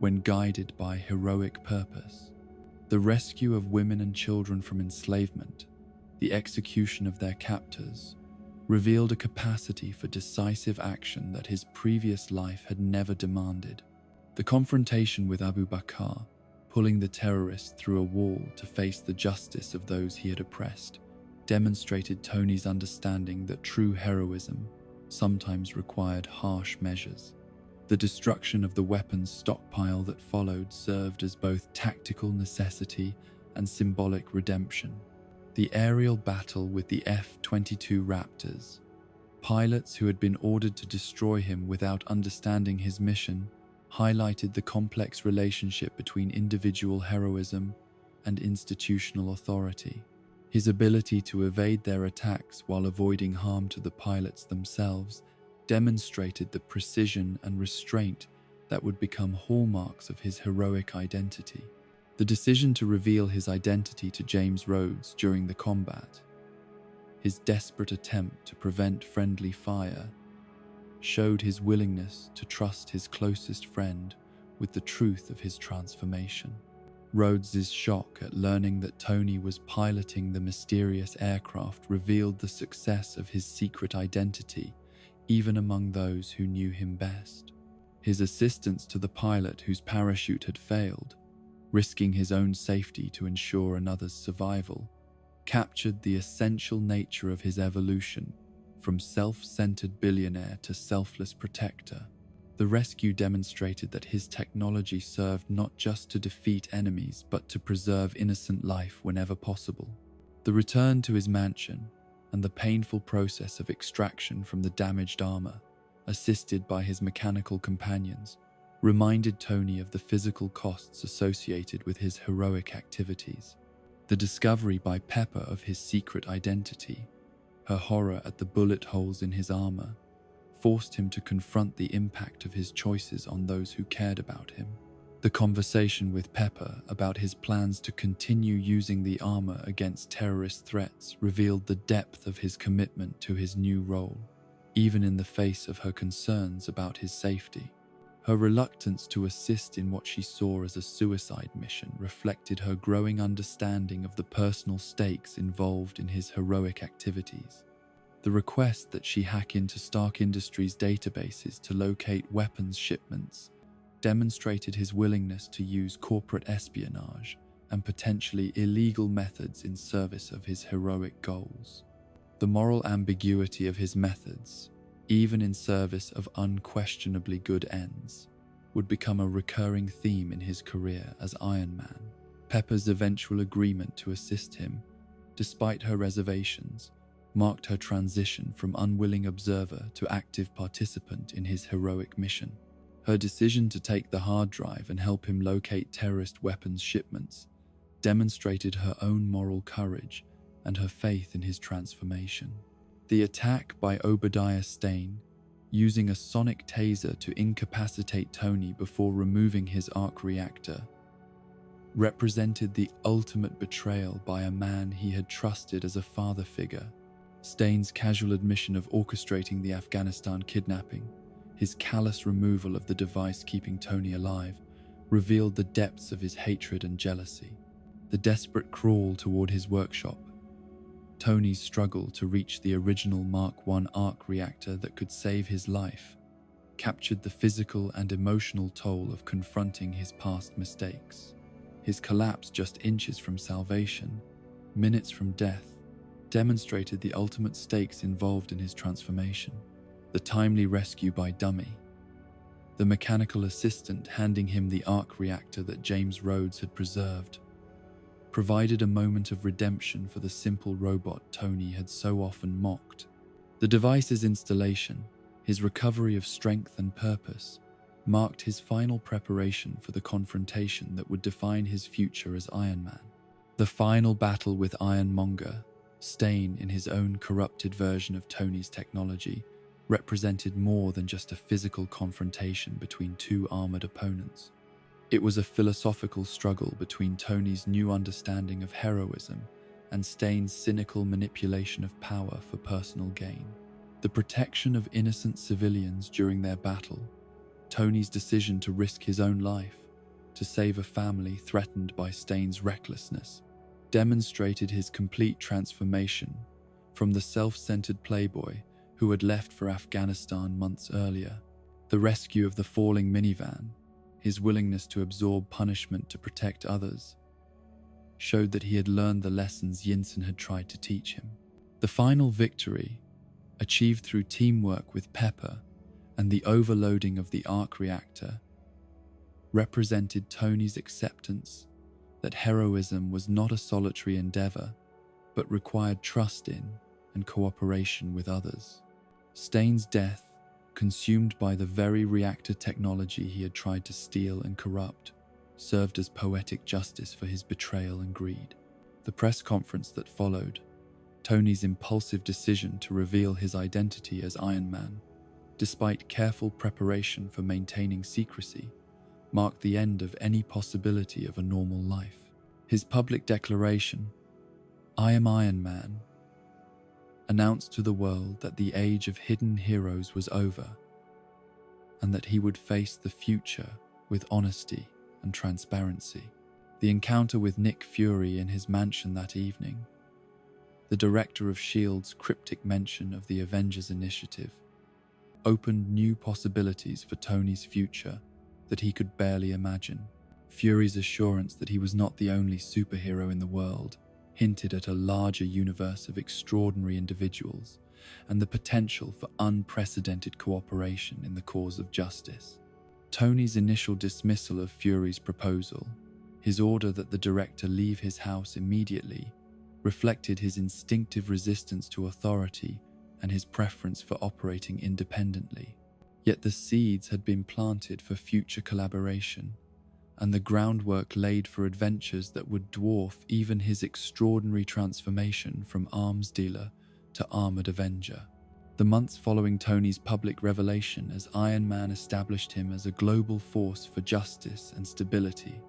when guided by heroic purpose. The rescue of women and children from enslavement, the execution of their captors, revealed a capacity for decisive action that his previous life had never demanded. The confrontation with Abu Bakr, pulling the terrorist through a wall to face the justice of those he had oppressed, demonstrated Tony's understanding that true heroism sometimes required harsh measures. The destruction of the weapons stockpile that followed served as both tactical necessity and symbolic redemption. The aerial battle with the F-22 Raptors, pilots who had been ordered to destroy him without understanding his mission, highlighted the complex relationship between individual heroism and institutional authority. His ability to evade their attacks while avoiding harm to the pilots themselves demonstrated the precision and restraint that would become hallmarks of his heroic identity. The decision to reveal his identity to James Rhodes during the combat, his desperate attempt to prevent friendly fire, showed his willingness to trust his closest friend with the truth of his transformation. Rhodes's shock at learning that Tony was piloting the mysterious aircraft revealed the success of his secret identity, even among those who knew him best. His assistance to the pilot whose parachute had failed, risking his own safety to ensure another's survival, captured the essential nature of his evolution from self-centered billionaire to selfless protector. The rescue demonstrated that his technology served not just to defeat enemies but to preserve innocent life whenever possible. The return to his mansion and the painful process of extraction from the damaged armor, assisted by his mechanical companions, reminded Tony of the physical costs associated with his heroic activities. The discovery by Pepper of his secret identity, her horror at the bullet holes in his armor, forced him to confront the impact of his choices on those who cared about him. The conversation with Pepper about his plans to continue using the armor against terrorist threats revealed the depth of his commitment to his new role, even in the face of her concerns about his safety. Her reluctance to assist in what she saw as a suicide mission reflected her growing understanding of the personal stakes involved in his heroic activities. The request that she hack into Stark Industries' databases to locate weapons shipments demonstrated his willingness to use corporate espionage and potentially illegal methods in service of his heroic goals. The moral ambiguity of his methods, even in service of unquestionably good ends, would become a recurring theme in his career as Iron Man. Pepper's eventual agreement to assist him, despite her reservations, marked her transition from unwilling observer to active participant in his heroic mission. Her decision to take the hard drive and help him locate terrorist weapons shipments demonstrated her own moral courage and her faith in his transformation. The attack by Obadiah Stane, using a sonic taser to incapacitate Tony before removing his arc reactor, represented the ultimate betrayal by a man he had trusted as a father figure. Stane's casual admission of orchestrating the Afghanistan kidnapping, his callous removal of the device keeping Tony alive, revealed the depths of his hatred and jealousy. The desperate crawl toward his workshop, Tony's struggle to reach the original Mark I arc reactor that could save his life, captured the physical and emotional toll of confronting his past mistakes. His collapse just inches from salvation, minutes from death, demonstrated the ultimate stakes involved in his transformation. The timely rescue by Dummy, the mechanical assistant handing him the arc reactor that James Rhodes had preserved, provided a moment of redemption for the simple robot Tony had so often mocked. The device's installation, his recovery of strength and purpose, marked his final preparation for the confrontation that would define his future as Iron Man. The final battle with Ironmonger, Stane in his own corrupted version of Tony's technology, represented more than just a physical confrontation between two armored opponents. It was a philosophical struggle between Tony's new understanding of heroism and Stane's cynical manipulation of power for personal gain. The protection of innocent civilians during their battle, Tony's decision to risk his own life to save a family threatened by Stane's recklessness, demonstrated his complete transformation from the self-centered playboy who had left for Afghanistan months earlier. The rescue of the falling minivan, his willingness to absorb punishment to protect others, showed that he had learned the lessons Yinsen had tried to teach him. The final victory, achieved through teamwork with Pepper and the overloading of the arc reactor, represented Tony's acceptance that heroism was not a solitary endeavor, but required trust in and cooperation with others. Stain's death, consumed by the very reactor technology he had tried to steal and corrupt, served as poetic justice for his betrayal and greed. The press conference that followed, Tony's impulsive decision to reveal his identity as Iron Man, despite careful preparation for maintaining secrecy, marked the end of any possibility of a normal life. His public declaration, "I am Iron Man," announced to the world that the age of hidden heroes was over, and that he would face the future with honesty and transparency. The encounter with Nick Fury in his mansion that evening, the director of S.H.I.E.L.'s cryptic mention of the Avengers Initiative, opened new possibilities for Tony's future that he could barely imagine. Fury's assurance that he was not the only superhero in the world hinted at a larger universe of extraordinary individuals and the potential for unprecedented cooperation in the cause of justice. Tony's initial dismissal of Fury's proposal, his order that the director leave his house immediately, reflected his instinctive resistance to authority and his preference for operating independently. Yet the seeds had been planted for future collaboration, and the groundwork laid for adventures that would dwarf even his extraordinary transformation from arms dealer to armored avenger. The months following Tony's public revelation as Iron Man established him as a global force for justice and stability,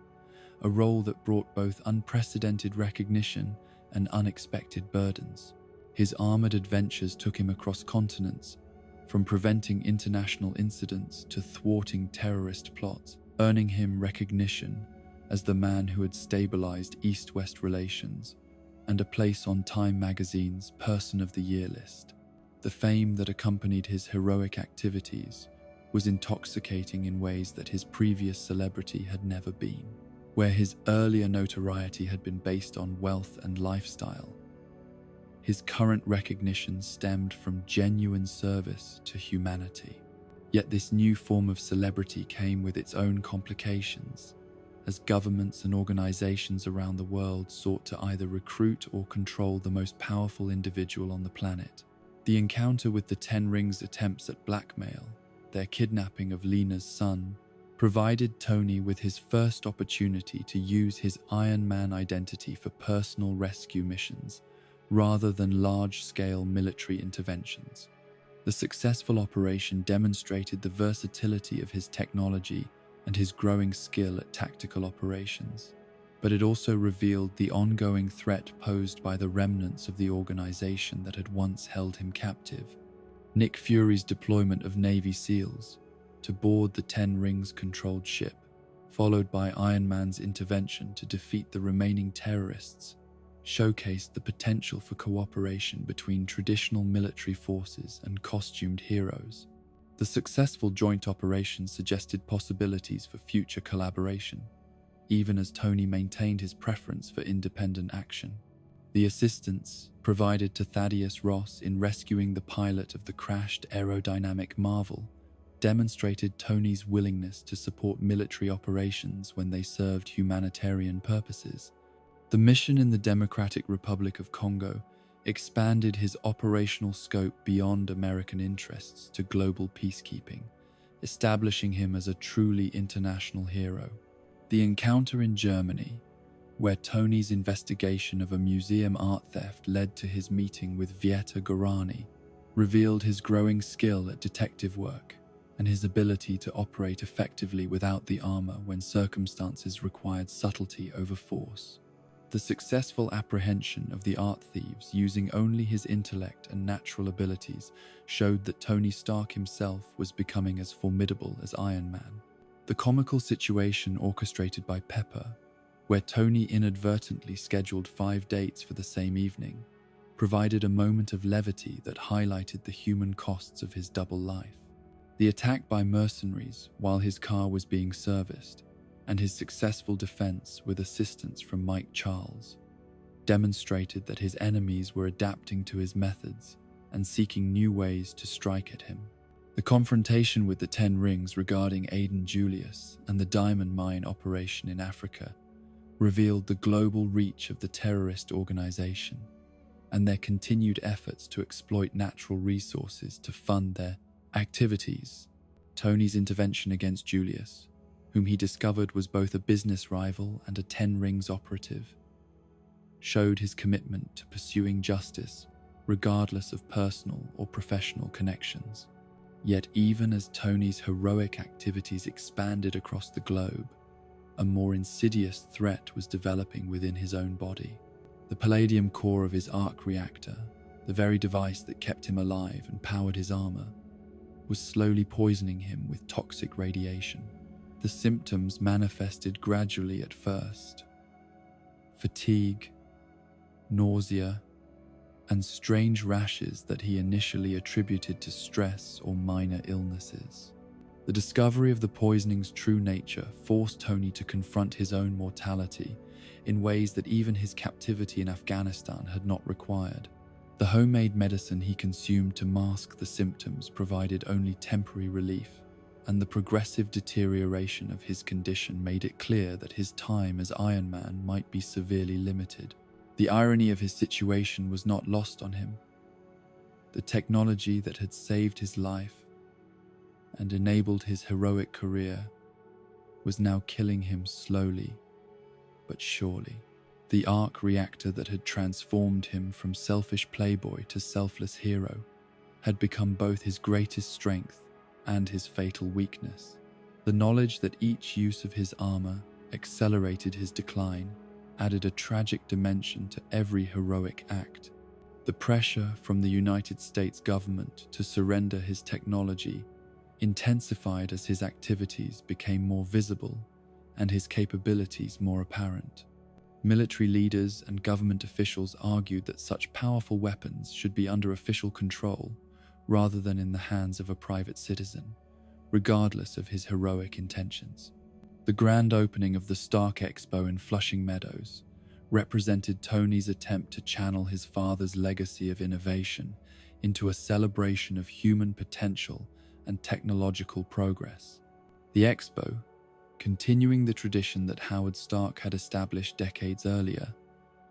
a role that brought both unprecedented recognition and unexpected burdens. His armored adventures took him across continents, from preventing international incidents to thwarting terrorist plots, earning him recognition as the man who had stabilized East-West relations and a place on Time magazine's Person of the Year list. The fame that accompanied his heroic activities was intoxicating in ways that his previous celebrity had never been. Where his earlier notoriety had been based on wealth and lifestyle, his current recognition stemmed from genuine service to humanity. Yet this new form of celebrity came with its own complications, as governments and organizations around the world sought to either recruit or control the most powerful individual on the planet. The encounter with the Ten Rings' attempts at blackmail, their kidnapping of Lena's son, provided Tony with his first opportunity to use his Iron Man identity for personal rescue missions rather than large-scale military interventions. The successful operation demonstrated the versatility of his technology and his growing skill at tactical operations, but it also revealed the ongoing threat posed by the remnants of the organization that had once held him captive. Nick Fury's deployment of Navy SEALs to board the Ten Rings-controlled ship, followed by Iron Man's intervention to defeat the remaining terrorists, showcased the potential for cooperation between traditional military forces and costumed heroes. The successful joint operation suggested possibilities for future collaboration, even as Tony maintained his preference for independent action. The assistance provided to Thaddeus Ross in rescuing the pilot of the crashed aerodynamic Marvel demonstrated Tony's willingness to support military operations when they served humanitarian purposes. The mission in the Democratic Republic of Congo expanded his operational scope beyond American interests to global peacekeeping, establishing him as a truly international hero. The encounter in Germany, where Tony's investigation of a museum art theft led to his meeting with Vieta Gorani, revealed his growing skill at detective work and his ability to operate effectively without the armor when circumstances required subtlety over force. The successful apprehension of the art thieves using only his intellect and natural abilities showed that Tony Stark himself was becoming as formidable as Iron Man. The comical situation orchestrated by Pepper, where Tony inadvertently scheduled 5 dates for the same evening, provided a moment of levity that highlighted the human costs of his double life. The attack by mercenaries while his car was being serviced, and his successful defense with assistance from Mike Charles, demonstrated that his enemies were adapting to his methods and seeking new ways to strike at him. The confrontation with the 10 rings regarding Aiden Julius and the diamond mine operation in Africa revealed the global reach of the terrorist organization and their continued efforts to exploit natural resources to fund their activities. Tony's intervention against Julius, whom he discovered was both a business rival and a 10 rings operative, showed his commitment to pursuing justice regardless of personal or professional connections. Yet even as Tony's heroic activities expanded across the globe, a more insidious threat was developing within his own body. The palladium core of his arc reactor, the very device that kept him alive and powered his armor, was slowly poisoning him with toxic radiation. The symptoms manifested gradually at first: fatigue, nausea, and strange rashes that he initially attributed to stress or minor illnesses. The discovery of the poisoning's true nature forced Tony to confront his own mortality in ways that even his captivity in Afghanistan had not required. The homemade medicine he consumed to mask the symptoms provided only temporary relief, and the progressive deterioration of his condition made it clear that his time as Iron Man might be severely limited. The irony of his situation was not lost on him. The technology that had saved his life and enabled his heroic career was now killing him slowly but surely. The arc reactor that had transformed him from selfish playboy to selfless hero had become both his greatest strength and his fatal weakness. The knowledge that each use of his armor accelerated his decline added a tragic dimension to every heroic act. The pressure from the United States government to surrender his technology intensified as his activities became more visible and his capabilities more apparent. Military leaders and government officials argued that such powerful weapons should be under official control rather than in the hands of a private citizen, regardless of his heroic intentions. The grand opening of the Stark Expo in Flushing Meadows represented Tony's attempt to channel his father's legacy of innovation into a celebration of human potential and technological progress. The expo, continuing the tradition that Howard Stark had established decades earlier,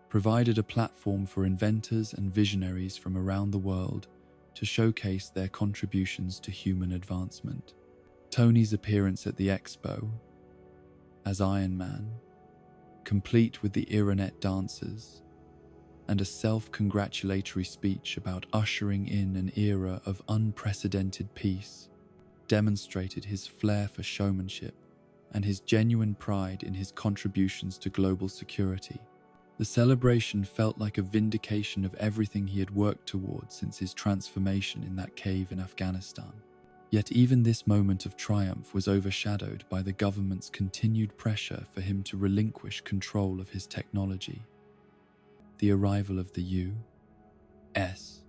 provided a platform for inventors and visionaries from around the world to showcase their contributions to human advancement. Tony's appearance at the expo as Iron Man, complete with the Ironet dancers, and a self-congratulatory speech about ushering in an era of unprecedented peace, demonstrated his flair for showmanship and his genuine pride in his contributions to global security. The celebration felt like a vindication of everything he had worked towards since his transformation in that cave in Afghanistan. Yet even this moment of triumph was overshadowed by the government's continued pressure for him to relinquish control of his technology. The arrival of the U.S.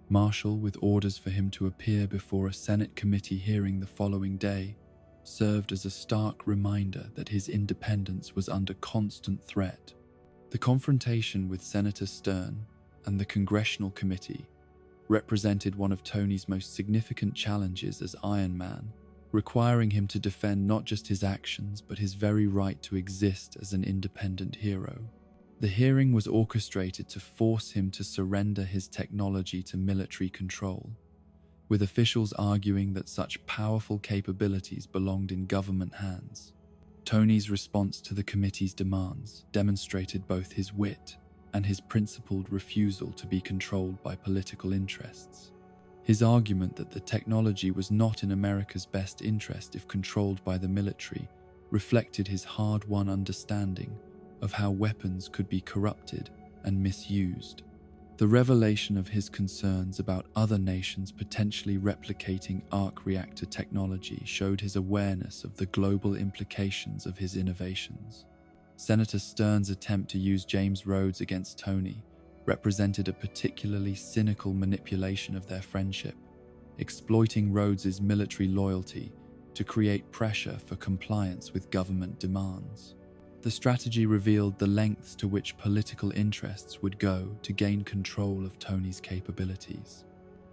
Marshal, with orders for him to appear before a Senate committee hearing the following day, served as a stark reminder that his independence was under constant threat. The confrontation with Senator Stern and the Congressional Committee represented one of Tony's most significant challenges as Iron Man, requiring him to defend not just his actions but his very right to exist as an independent hero. The hearing was orchestrated to force him to surrender his technology to military control, with officials arguing that such powerful capabilities belonged in government hands. Tony's response to the committee's demands demonstrated both his wit and his principled refusal to be controlled by political interests. His argument that the technology was not in America's best interest if controlled by the military reflected his hard-won understanding of how weapons could be corrupted and misused. The revelation of his concerns about other nations potentially replicating arc reactor technology showed his awareness of the global implications of his innovations. Senator Stern's attempt to use James Rhodes against Tony represented a particularly cynical manipulation of their friendship, exploiting Rhodes's military loyalty to create pressure for compliance with government demands. The strategy revealed the lengths to which political interests would go to gain control of Tony's capabilities.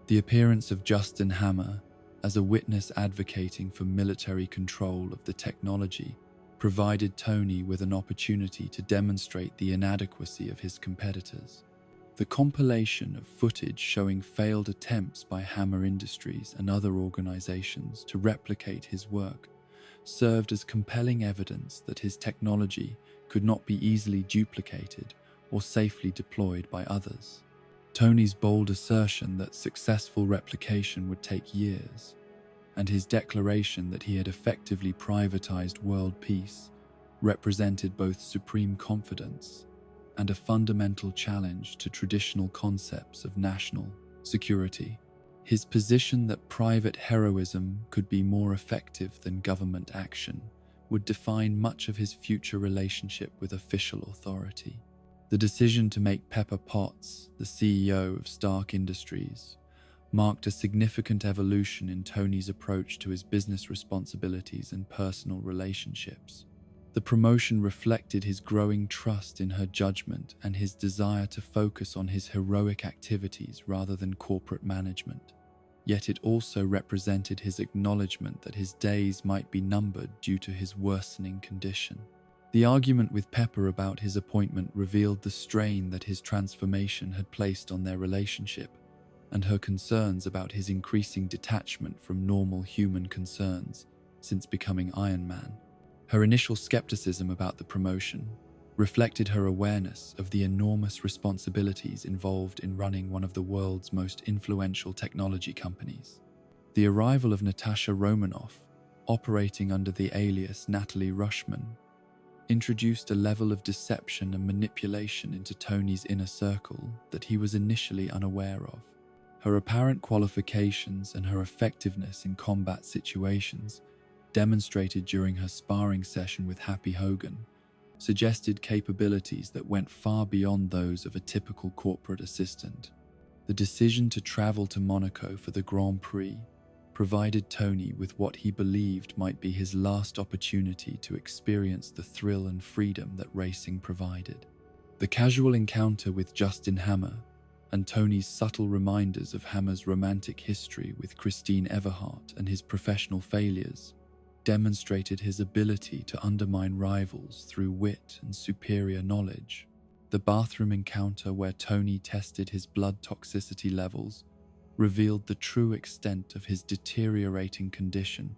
The appearance of Justin Hammer as a witness advocating for military control of the technology provided Tony with an opportunity to demonstrate the inadequacy of his competitors. The compilation of footage showing failed attempts by Hammer Industries and other organizations to replicate his work served as compelling evidence that his technology could not be easily duplicated or safely deployed by others. Tony's bold assertion that successful replication would take years, and his declaration that he had effectively privatized world peace, represented both supreme confidence and a fundamental challenge to traditional concepts of national security. His position that private heroism could be more effective than government action would define much of his future relationship with official authority. The decision to make Pepper Potts the CEO of Stark Industries marked a significant evolution in Tony's approach to his business responsibilities and personal relationships. The promotion reflected his growing trust in her judgment and his desire to focus on his heroic activities rather than corporate management. Yet it also represented his acknowledgement that his days might be numbered due to his worsening condition. The argument with Pepper about his appointment revealed the strain that his transformation had placed on their relationship, and her concerns about his increasing detachment from normal human concerns since becoming Iron Man. Her initial skepticism about the promotion reflected her awareness of the enormous responsibilities involved in running one of the world's most influential technology companies. The arrival of Natasha Romanoff, operating under the alias Natalie Rushman, introduced a level of deception and manipulation into Tony's inner circle that he was initially unaware of. Her apparent qualifications and her effectiveness in combat situations, demonstrated during her sparring session with Happy Hogan, suggested capabilities that went far beyond those of a typical corporate assistant. The decision to travel to Monaco for the Grand Prix provided Tony with what he believed might be his last opportunity to experience the thrill and freedom that racing provided. The casual encounter with Justin Hammer and Tony's subtle reminders of Hammer's romantic history with Christine Everhart and his professional failures demonstrated his ability to undermine rivals through wit and superior knowledge. The bathroom encounter where Tony tested his blood toxicity levels revealed the true extent of his deteriorating condition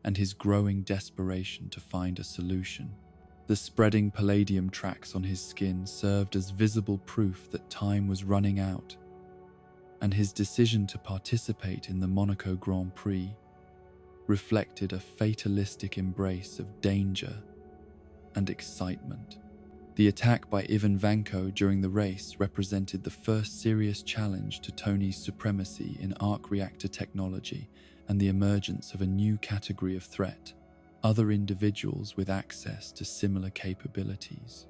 and his growing desperation to find a solution. The spreading palladium tracks on his skin served as visible proof that time was running out, and his decision to participate in the Monaco Grand Prix reflected a fatalistic embrace of danger and excitement. The attack by Ivan Vanko during the race represented the first serious challenge to Tony's supremacy in arc reactor technology and the emergence of a new category of threat: other individuals with access to similar capabilities.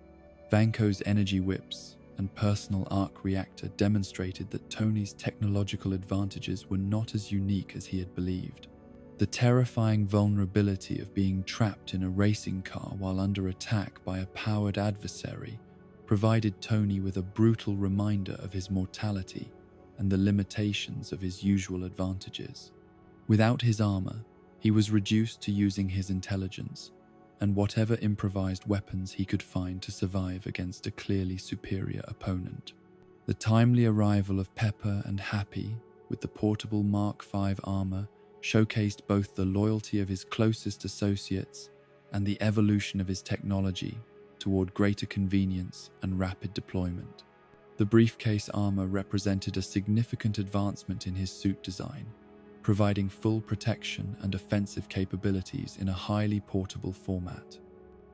Vanko's energy whips and personal arc reactor demonstrated that Tony's technological advantages were not as unique as he had believed. The terrifying vulnerability of being trapped in a racing car while under attack by a powered adversary provided Tony with a brutal reminder of his mortality and the limitations of his usual advantages. Without his armor, he was reduced to using his intelligence and whatever improvised weapons he could find to survive against a clearly superior opponent. The timely arrival of Pepper and Happy with the portable Mark V armor showcased both the loyalty of his closest associates and the evolution of his technology toward greater convenience and rapid deployment. The briefcase armor represented a significant advancement in his suit design, providing full protection and offensive capabilities in a highly portable format.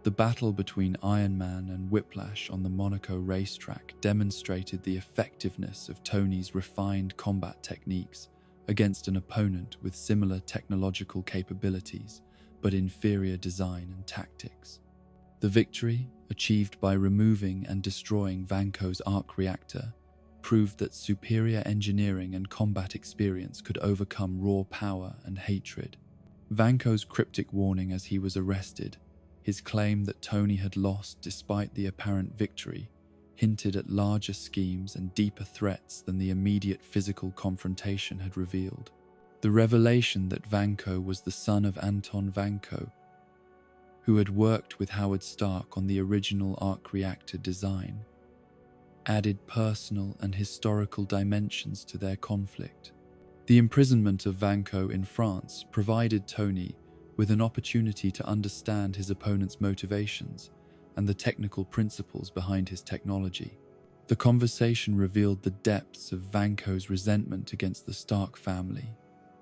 The battle between Iron Man and Whiplash on the Monaco racetrack demonstrated the effectiveness of Tony's refined combat techniques against an opponent with similar technological capabilities but inferior design and tactics. The victory, achieved by removing and destroying Vanko's arc reactor, proved that superior engineering and combat experience could overcome raw power and hatred. Vanko's cryptic warning as he was arrested, his claim that Tony had lost despite the apparent victory, hinted at larger schemes and deeper threats than the immediate physical confrontation had revealed. The revelation that Vanko was the son of Anton Vanko, who had worked with Howard Stark on the original arc reactor design, added personal and historical dimensions to their conflict. The imprisonment of Vanko in France provided Tony with an opportunity to understand his opponent's motivations and the technical principles behind his technology. The conversation revealed the depths of Vanko's resentment against the Stark family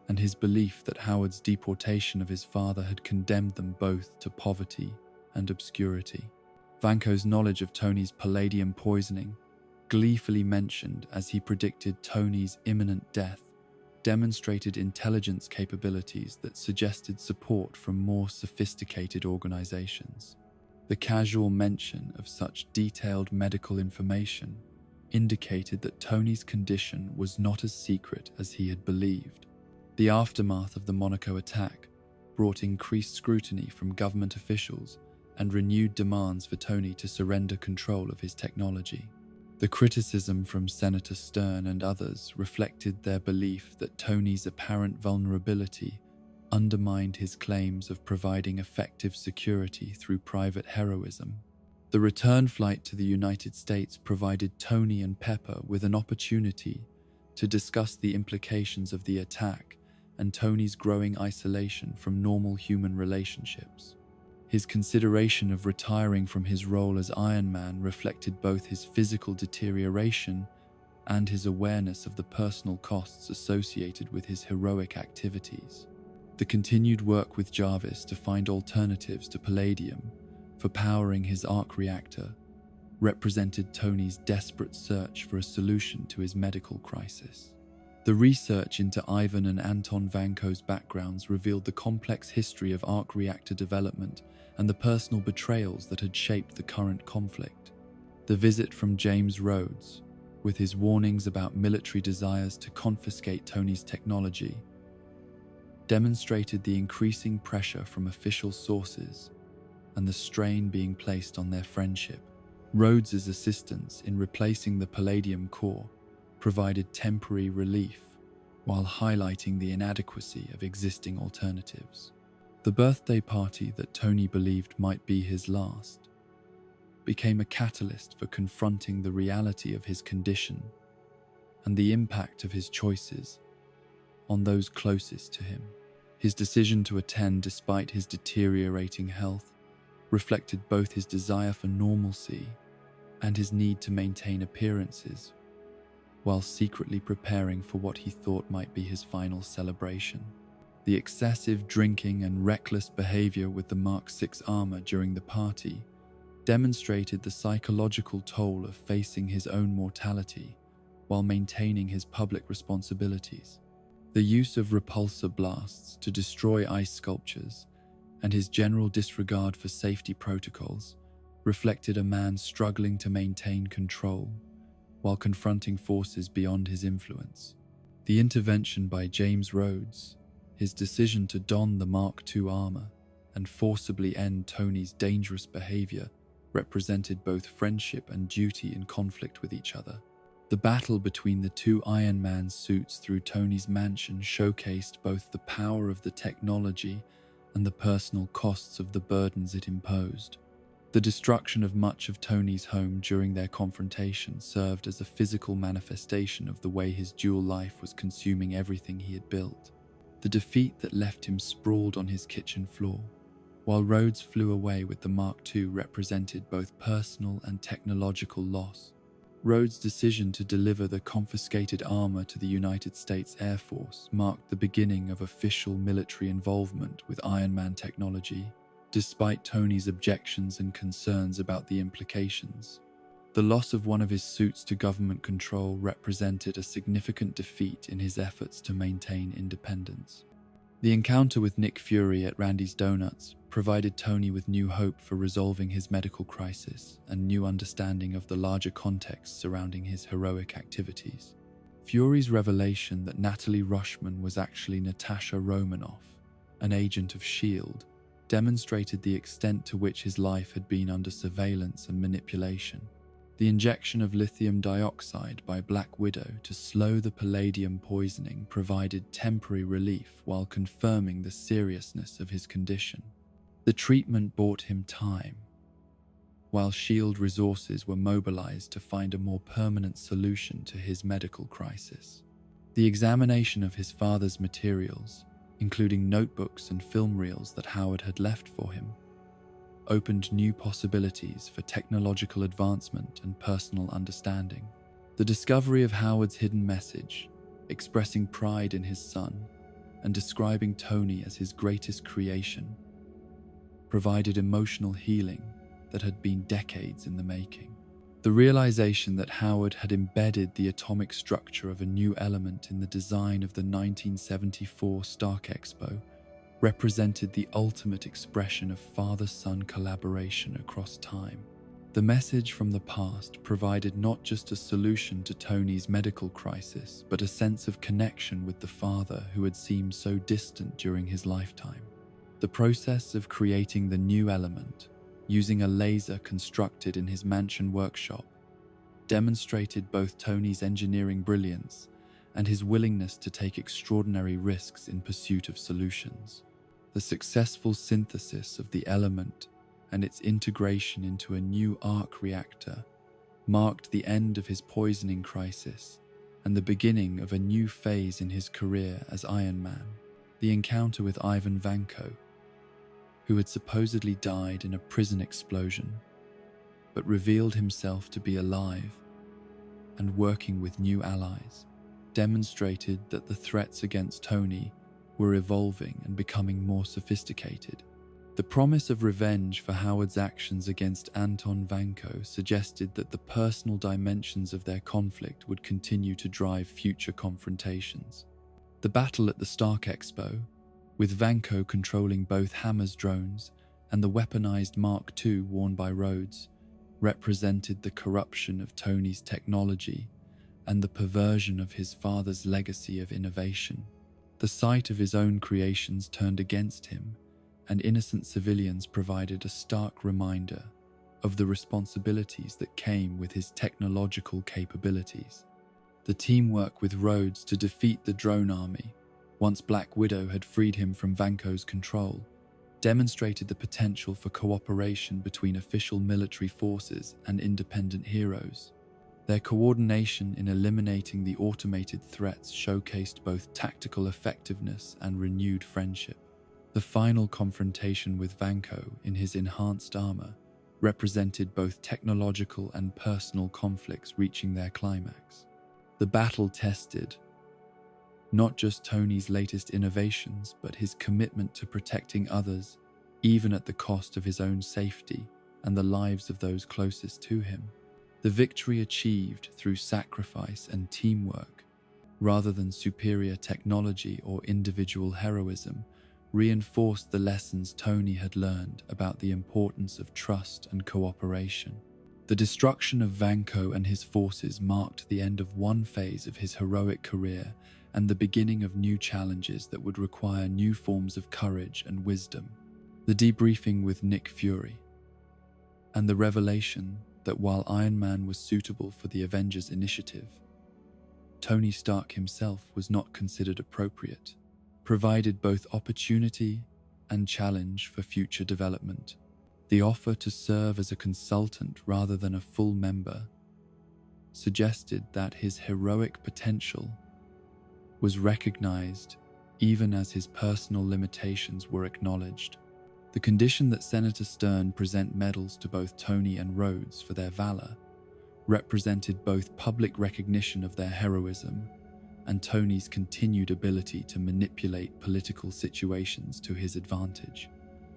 and his belief that Howard's deportation of his father had condemned them both to poverty and obscurity. Vanko's knowledge of Tony's palladium poisoning, gleefully mentioned as he predicted Tony's imminent death, demonstrated intelligence capabilities that suggested support from more sophisticated organizations. The casual mention of such detailed medical information indicated that Tony's condition was not as secret as he had believed. The aftermath of the Monaco attack brought increased scrutiny from government officials and renewed demands for Tony to surrender control of his technology. The criticism from Senator Stern and others reflected their belief that Tony's apparent vulnerability undermined his claims of providing effective security through private heroism. The return flight to the United States provided Tony and Pepper with an opportunity to discuss the implications of the attack and Tony's growing isolation from normal human relationships. His consideration of retiring from his role as Iron Man reflected both his physical deterioration and his awareness of the personal costs associated with his heroic activities. The continued work with Jarvis to find alternatives to palladium for powering his arc reactor represented Tony's desperate search for a solution to his medical crisis. The research into Ivan and Anton Vanko's backgrounds revealed the complex history of arc reactor development and the personal betrayals that had shaped the current conflict. The visit from James Rhodes, with his warnings about military desires to confiscate Tony's technology, demonstrated the increasing pressure from official sources and the strain being placed on their friendship. Rhodes's assistance in replacing the palladium core provided temporary relief while highlighting the inadequacy of existing alternatives. The birthday party that Tony believed might be his last became a catalyst for confronting the reality of his condition and the impact of his choices on those closest to him. His decision to attend despite his deteriorating health reflected both his desire for normalcy and his need to maintain appearances, while secretly preparing for what he thought might be his final celebration. The excessive drinking and reckless behavior with the Mark VI armor during the party demonstrated the psychological toll of facing his own mortality while maintaining his public responsibilities. The use of repulsor blasts to destroy ice sculptures and his general disregard for safety protocols reflected a man struggling to maintain control while confronting forces beyond his influence. The intervention by James Rhodes, his decision to don the Mark II armor and forcibly end Tony's dangerous behavior, represented both friendship and duty in conflict with each other. The battle between the two Iron Man suits through Tony's mansion showcased both the power of the technology and the personal costs of the burdens it imposed. The destruction of much of Tony's home during their confrontation served as a physical manifestation of the way his dual life was consuming everything he had built. The defeat that left him sprawled on his kitchen floor, while Rhodes flew away with the Mark II represented both personal and technological loss. Rhodes' decision to deliver the confiscated armor to the United States Air Force marked the beginning of official military involvement with Iron Man technology, despite Tony's objections and concerns about the implications. The loss of one of his suits to government control represented a significant defeat in his efforts to maintain independence. The encounter with Nick Fury at Randy's Donuts provided Tony with new hope for resolving his medical crisis and new understanding of the larger context surrounding his heroic activities. Fury's revelation that Natalie Rushman was actually Natasha Romanoff, an agent of S.H.I.E.L.D., demonstrated the extent to which his life had been under surveillance and manipulation. The injection of lithium dioxide by Black Widow to slow the palladium poisoning provided temporary relief while confirming the seriousness of his condition. The treatment bought him time, while S.H.I.E.L.D. resources were mobilized to find a more permanent solution to his medical crisis. The examination of his father's materials, including notebooks and film reels that Howard had left for him, opened new possibilities for technological advancement and personal understanding. The discovery of Howard's hidden message, expressing pride in his son and describing Tony as his greatest creation, provided emotional healing that had been decades in the making. The realization that Howard had embedded the atomic structure of a new element in the design of the 1974 Stark Expo represented the ultimate expression of father-son collaboration across time. The message from the past provided not just a solution to Tony's medical crisis, but a sense of connection with the father who had seemed so distant during his lifetime. The process of creating the new element, using a laser constructed in his mansion workshop, demonstrated both Tony's engineering brilliance and his willingness to take extraordinary risks in pursuit of solutions. The successful synthesis of the element and its integration into a new arc reactor marked the end of his poisoning crisis and the beginning of a new phase in his career as Iron Man. The encounter with Ivan Vanko, who had supposedly died in a prison explosion, but revealed himself to be alive and working with new allies, demonstrated that the threats against Tony were evolving and becoming more sophisticated. The promise of revenge for Howard's actions against Anton Vanko suggested that the personal dimensions of their conflict would continue to drive future confrontations. The battle at the Stark Expo, with Vanko controlling both Hammer's drones and the weaponized Mark II worn by Rhodes, represented the corruption of Tony's technology and the perversion of his father's legacy of innovation. The sight of his own creations turned against him, and innocent civilians provided a stark reminder of the responsibilities that came with his technological capabilities. The teamwork with Rhodes to defeat the drone army, once Black Widow had freed him from Vanko's control, demonstrated the potential for cooperation between official military forces and independent heroes. Their coordination in eliminating the automated threats showcased both tactical effectiveness and renewed friendship. The final confrontation with Vanko in his enhanced armor represented both technological and personal conflicts reaching their climax. The battle tested not just Tony's latest innovations, but his commitment to protecting others, even at the cost of his own safety and the lives of those closest to him. The victory achieved through sacrifice and teamwork, rather than superior technology or individual heroism, reinforced the lessons Tony had learned about the importance of trust and cooperation. The destruction of Vanko and his forces marked the end of one phase of his heroic career and the beginning of new challenges that would require new forms of courage and wisdom. The debriefing with Nick Fury, and the revelation that while Iron Man was suitable for the Avengers Initiative, Tony Stark himself was not considered appropriate, provided both opportunity and challenge for future development. The offer to serve as a consultant rather than a full member suggested that his heroic potential was recognized even as his personal limitations were acknowledged. The condition that Senator Stern present medals to both Tony and Rhodes for their valor represented both public recognition of their heroism and Tony's continued ability to manipulate political situations to his advantage.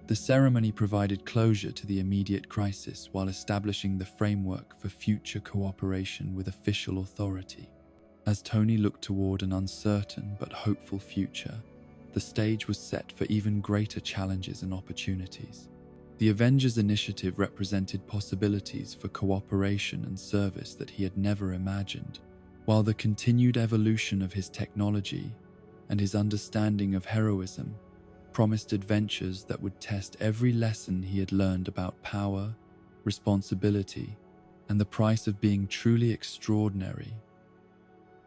The ceremony provided closure to the immediate crisis while establishing the framework for future cooperation with official authority. As Tony looked toward an uncertain but hopeful future, the stage was set for even greater challenges and opportunities. The Avengers Initiative represented possibilities for cooperation and service that he had never imagined, while the continued evolution of his technology and his understanding of heroism promised adventures that would test every lesson he had learned about power, responsibility, and the price of being truly extraordinary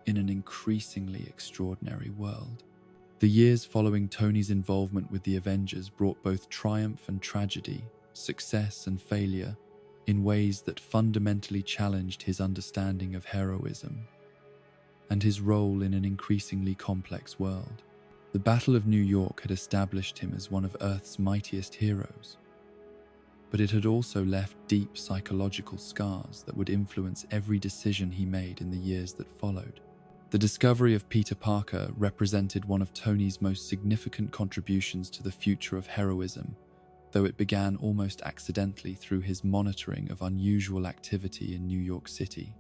in an increasingly extraordinary world. The years following Tony's involvement with the Avengers brought both triumph and tragedy, success and failure, in ways that fundamentally challenged his understanding of heroism and his role in an increasingly complex world. The Battle of New York had established him as one of Earth's mightiest heroes, but it had also left deep psychological scars that would influence every decision he made in the years that followed. The discovery of Peter Parker represented one of Tony's most significant contributions to the future of heroism, though it began almost accidentally through his monitoring of unusual activity in New York City.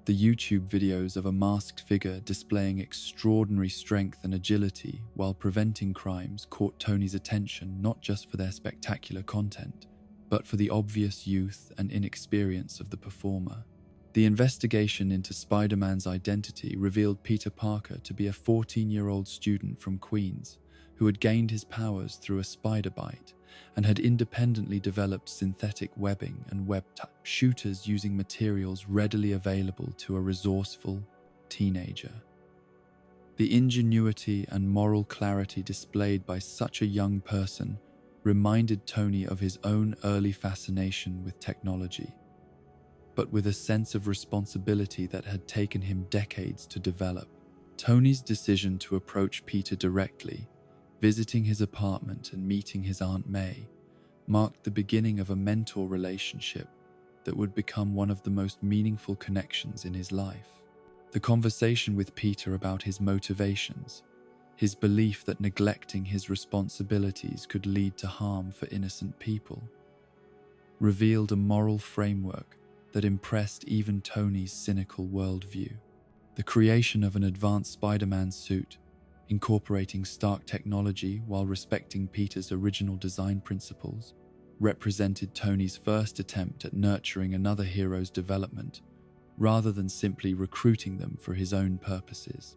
The YouTube videos of a masked figure displaying extraordinary strength and agility while preventing crimes caught Tony's attention not just for their spectacular content, but for the obvious youth and inexperience of the performer. The investigation into Spider-Man's identity revealed Peter Parker to be a 14-year-old student from Queens who had gained his powers through a spider bite and had independently developed synthetic webbing and web shooters using materials readily available to a resourceful teenager. The ingenuity and moral clarity displayed by such a young person reminded Tony of his own early fascination with technology, but with a sense of responsibility that had taken him decades to develop. Tony's decision to approach Peter directly, visiting his apartment and meeting his Aunt May, marked the beginning of a mentor relationship that would become one of the most meaningful connections in his life. The conversation with Peter about his motivations, his belief that neglecting his responsibilities could lead to harm for innocent people, revealed a moral framework that impressed even Tony's cynical worldview. The creation of an advanced Spider-Man suit, incorporating Stark technology while respecting Peter's original design principles, represented Tony's first attempt at nurturing another hero's development, rather than simply recruiting them for his own purposes.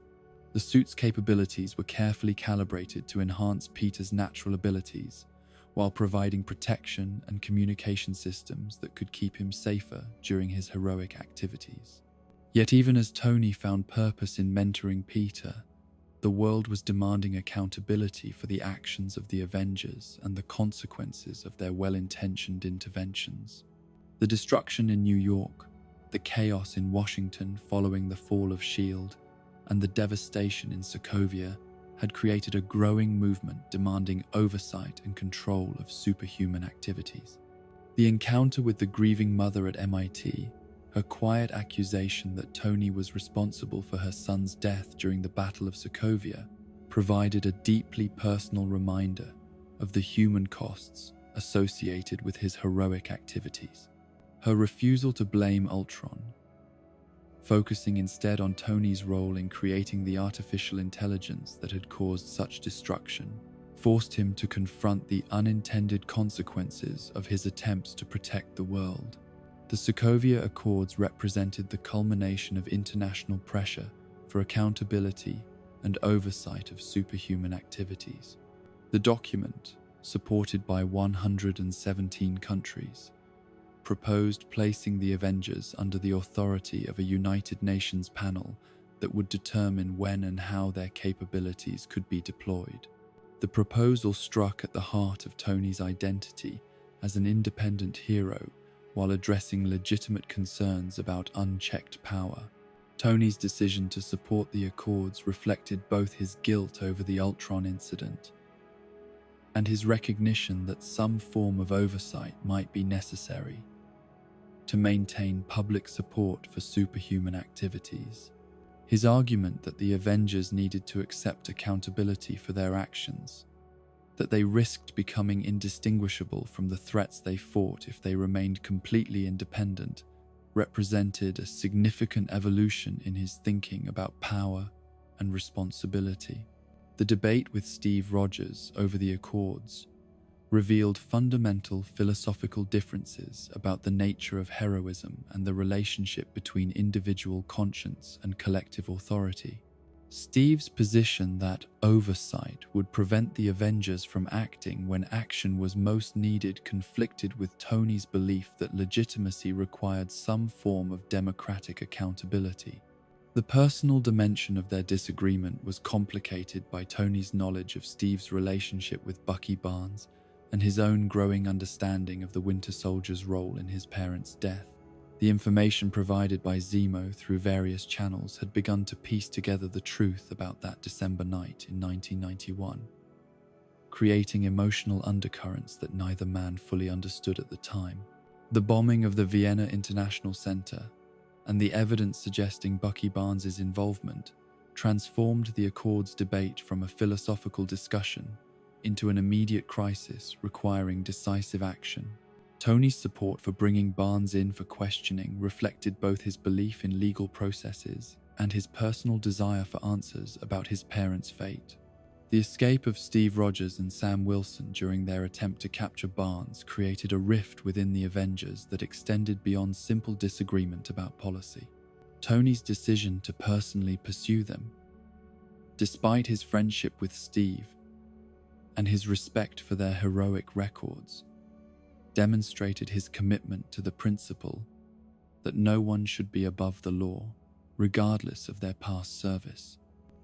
The suit's capabilities were carefully calibrated to enhance Peter's natural abilities, while providing protection and communication systems that could keep him safer during his heroic activities. Yet even as Tony found purpose in mentoring Peter, the world was demanding accountability for the actions of the Avengers and the consequences of their well-intentioned interventions. The destruction in New York, the chaos in Washington following the fall of S.H.I.E.L.D., and the devastation in Sokovia had created a growing movement demanding oversight and control of superhuman activities. The encounter with the grieving mother at MIT, her quiet accusation that Tony was responsible for her son's death during the Battle of Sokovia, provided a deeply personal reminder of the human costs associated with his heroic activities. Her refusal to blame Ultron, focusing instead on Tony's role in creating the artificial intelligence that had caused such destruction, forced him to confront the unintended consequences of his attempts to protect the world. The Sokovia Accords represented the culmination of international pressure for accountability and oversight of superhuman activities. The document, supported by 117 countries, proposed placing the Avengers under the authority of a United Nations panel that would determine when and how their capabilities could be deployed. The proposal struck at the heart of Tony's identity as an independent hero while addressing legitimate concerns about unchecked power. Tony's decision to support the Accords reflected both his guilt over the Ultron incident and his recognition that some form of oversight might be necessary to maintain public support for superhuman activities. His argument that the Avengers needed to accept accountability for their actions, that they risked becoming indistinguishable from the threats they fought if they remained completely independent, represented a significant evolution in his thinking about power and responsibility. The debate with Steve Rogers over the Accords revealed fundamental philosophical differences about the nature of heroism and the relationship between individual conscience and collective authority. Steve's position that oversight would prevent the Avengers from acting when action was most needed conflicted with Tony's belief that legitimacy required some form of democratic accountability. The personal dimension of their disagreement was complicated by Tony's knowledge of Steve's relationship with Bucky Barnes and his own growing understanding of the Winter Soldier's role in his parents' death. The information provided by Zemo through various channels had begun to piece together the truth about that December night in 1991, creating emotional undercurrents that neither man fully understood at the time. The bombing of the Vienna International Center and the evidence suggesting Bucky Barnes' involvement transformed the Accords debate from a philosophical discussion into an immediate crisis requiring decisive action. Tony's support for bringing Barnes in for questioning reflected both his belief in legal processes and his personal desire for answers about his parents' fate. The escape of Steve Rogers and Sam Wilson during their attempt to capture Barnes created a rift within the Avengers that extended beyond simple disagreement about policy. Tony's decision to personally pursue them, despite his friendship with Steve and his respect for their heroic records, demonstrated his commitment to the principle that no one should be above the law, regardless of their past service.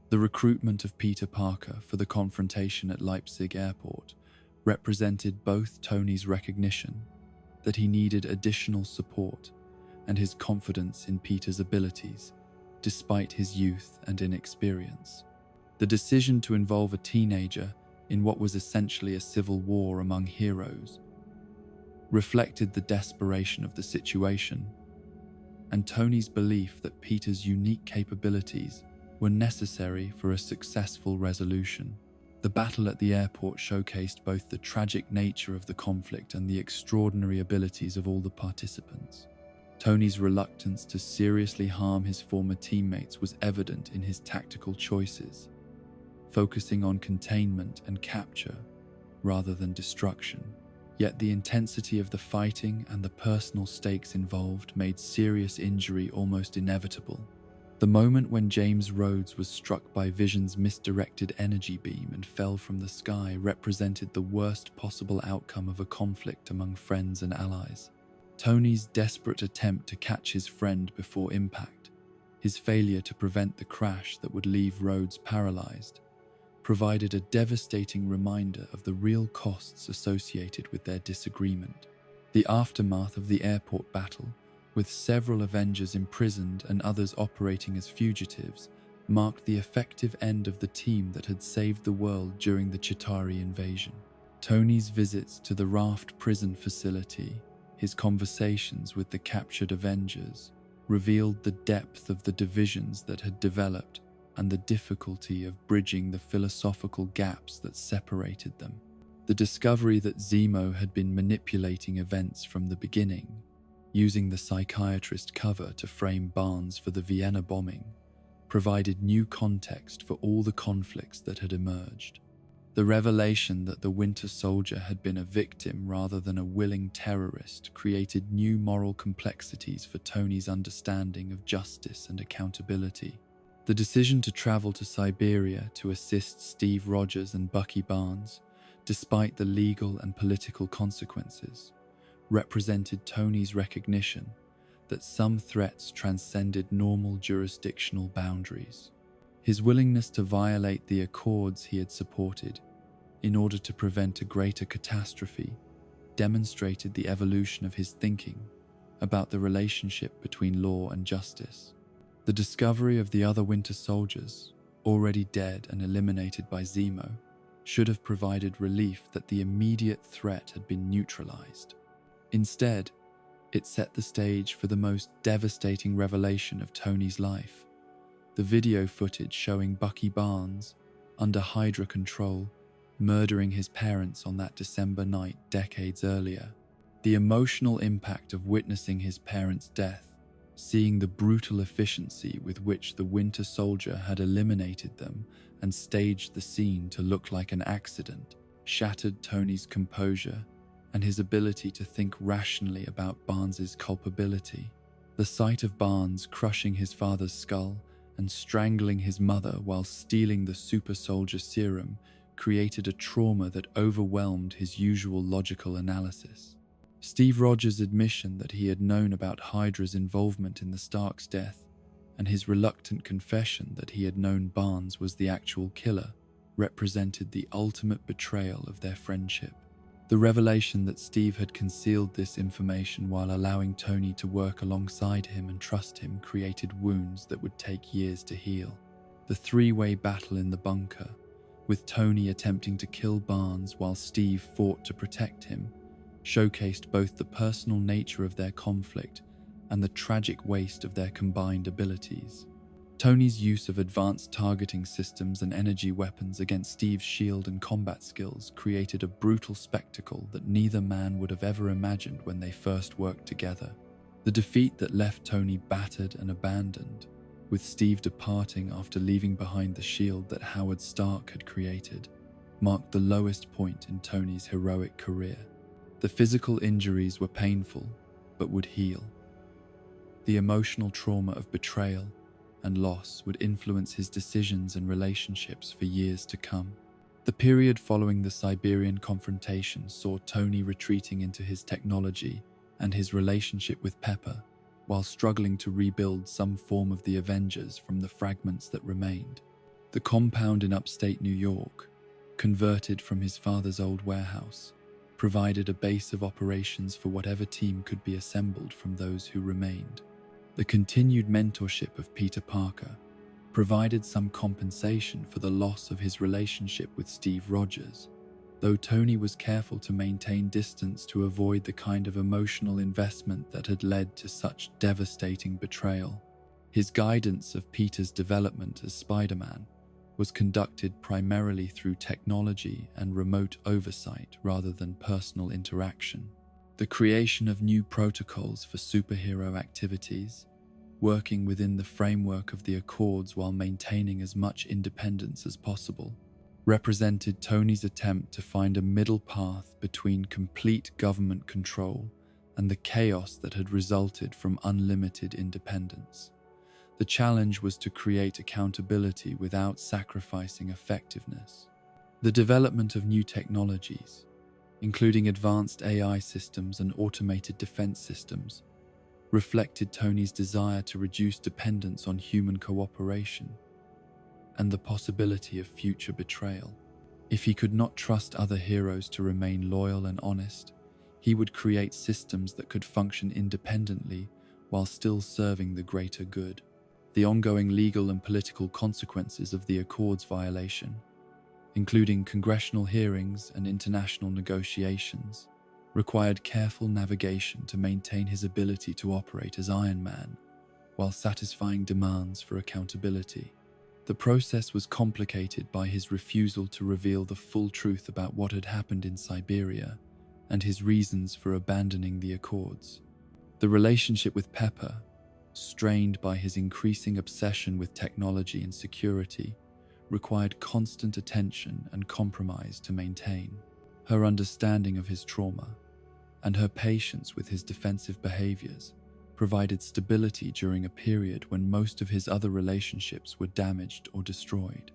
The recruitment of Peter Parker for the confrontation at Leipzig Airport represented both Tony's recognition that he needed additional support and his confidence in Peter's abilities, despite his youth and inexperience. The decision to involve a teenager in what was essentially a civil war among heroes reflected the desperation of the situation and Tony's belief that Peter's unique capabilities were necessary for a successful resolution. The battle at the airport showcased both the tragic nature of the conflict and the extraordinary abilities of all the participants. Tony's reluctance to seriously harm his former teammates was evident in his tactical choices, focusing on containment and capture rather than destruction. Yet the intensity of the fighting and the personal stakes involved made serious injury almost inevitable. The moment when James Rhodes was struck by Vision's misdirected energy beam and fell from the sky represented the worst possible outcome of a conflict among friends and allies. Tony's desperate attempt to catch his friend before impact, his failure to prevent the crash that would leave Rhodes paralyzed, provided a devastating reminder of the real costs associated with their disagreement. The aftermath of the airport battle, with several Avengers imprisoned and others operating as fugitives, marked the effective end of the team that had saved the world during the Chitauri invasion. Tony's visits to the Raft prison facility, his conversations with the captured Avengers, revealed the depth of the divisions that had developed and the difficulty of bridging the philosophical gaps that separated them. The discovery that Zemo had been manipulating events from the beginning, using the psychiatrist cover to frame Barnes for the Vienna bombing, provided new context for all the conflicts that had emerged. The revelation that the Winter Soldier had been a victim rather than a willing terrorist created new moral complexities for Tony's understanding of justice and accountability. The decision to travel to Siberia to assist Steve Rogers and Bucky Barnes, despite the legal and political consequences, represented Tony's recognition that some threats transcended normal jurisdictional boundaries. His willingness to violate the accords he had supported in order to prevent a greater catastrophe demonstrated the evolution of his thinking about the relationship between law and justice. The discovery of the other Winter Soldiers, already dead and eliminated by Zemo, should have provided relief that the immediate threat had been neutralized. Instead, it set the stage for the most devastating revelation of Tony's life. The video footage showing Bucky Barnes, under Hydra control, murdering his parents on that December night decades earlier. The emotional impact of witnessing his parents' death seeing the brutal efficiency with which the Winter Soldier had eliminated them and staged the scene to look like an accident, shattered Tony's composure and his ability to think rationally about Barnes's culpability. The sight of Barnes crushing his father's skull and strangling his mother while stealing the super soldier serum created a trauma that overwhelmed his usual logical analysis. Steve Rogers' admission that he had known about Hydra's involvement in the Stark's death and his reluctant confession that he had known Barnes was the actual killer represented the ultimate betrayal of their friendship. The revelation that Steve had concealed this information while allowing Tony to work alongside him and trust him created wounds that would take years to heal. The three-way battle in the bunker, with Tony attempting to kill Barnes while Steve fought to protect him, showcased both the personal nature of their conflict and the tragic waste of their combined abilities. Tony's use of advanced targeting systems and energy weapons against Steve's shield and combat skills created a brutal spectacle that neither man would have ever imagined when they first worked together. The defeat that left Tony battered and abandoned, with Steve departing after leaving behind the shield that Howard Stark had created, marked the lowest point in Tony's heroic career. The physical injuries were painful, but would heal. The emotional trauma of betrayal and loss would influence his decisions and relationships for years to come. The period following the Siberian confrontation saw Tony retreating into his technology and his relationship with Pepper, while struggling to rebuild some form of the Avengers from the fragments that remained. The compound in upstate New York, converted from his father's old warehouse, provided a base of operations for whatever team could be assembled from those who remained. The continued mentorship of Peter Parker provided some compensation for the loss of his relationship with Steve Rogers, though Tony was careful to maintain distance to avoid the kind of emotional investment that had led to such devastating betrayal. His guidance of Peter's development as Spider-Man was conducted primarily through technology and remote oversight rather than personal interaction. The creation of new protocols for superhero activities, working within the framework of the Accords while maintaining as much independence as possible, represented Tony's attempt to find a middle path between complete government control and the chaos that had resulted from unlimited independence. The challenge was to create accountability without sacrificing effectiveness. The development of new technologies, including advanced AI systems and automated defense systems, reflected Tony's desire to reduce dependence on human cooperation and the possibility of future betrayal. If he could not trust other heroes to remain loyal and honest, he would create systems that could function independently while still serving the greater good. The ongoing legal and political consequences of the Accords violation, including congressional hearings and international negotiations, required careful navigation to maintain his ability to operate as Iron Man while satisfying demands for accountability. The process was complicated by his refusal to reveal the full truth about what had happened in Siberia and his reasons for abandoning the Accords. The relationship with Pepper, strained by his increasing obsession with technology and security, required constant attention and compromise to maintain. Her understanding of his trauma and her patience with his defensive behaviors provided stability during a period when most of his other relationships were damaged or destroyed.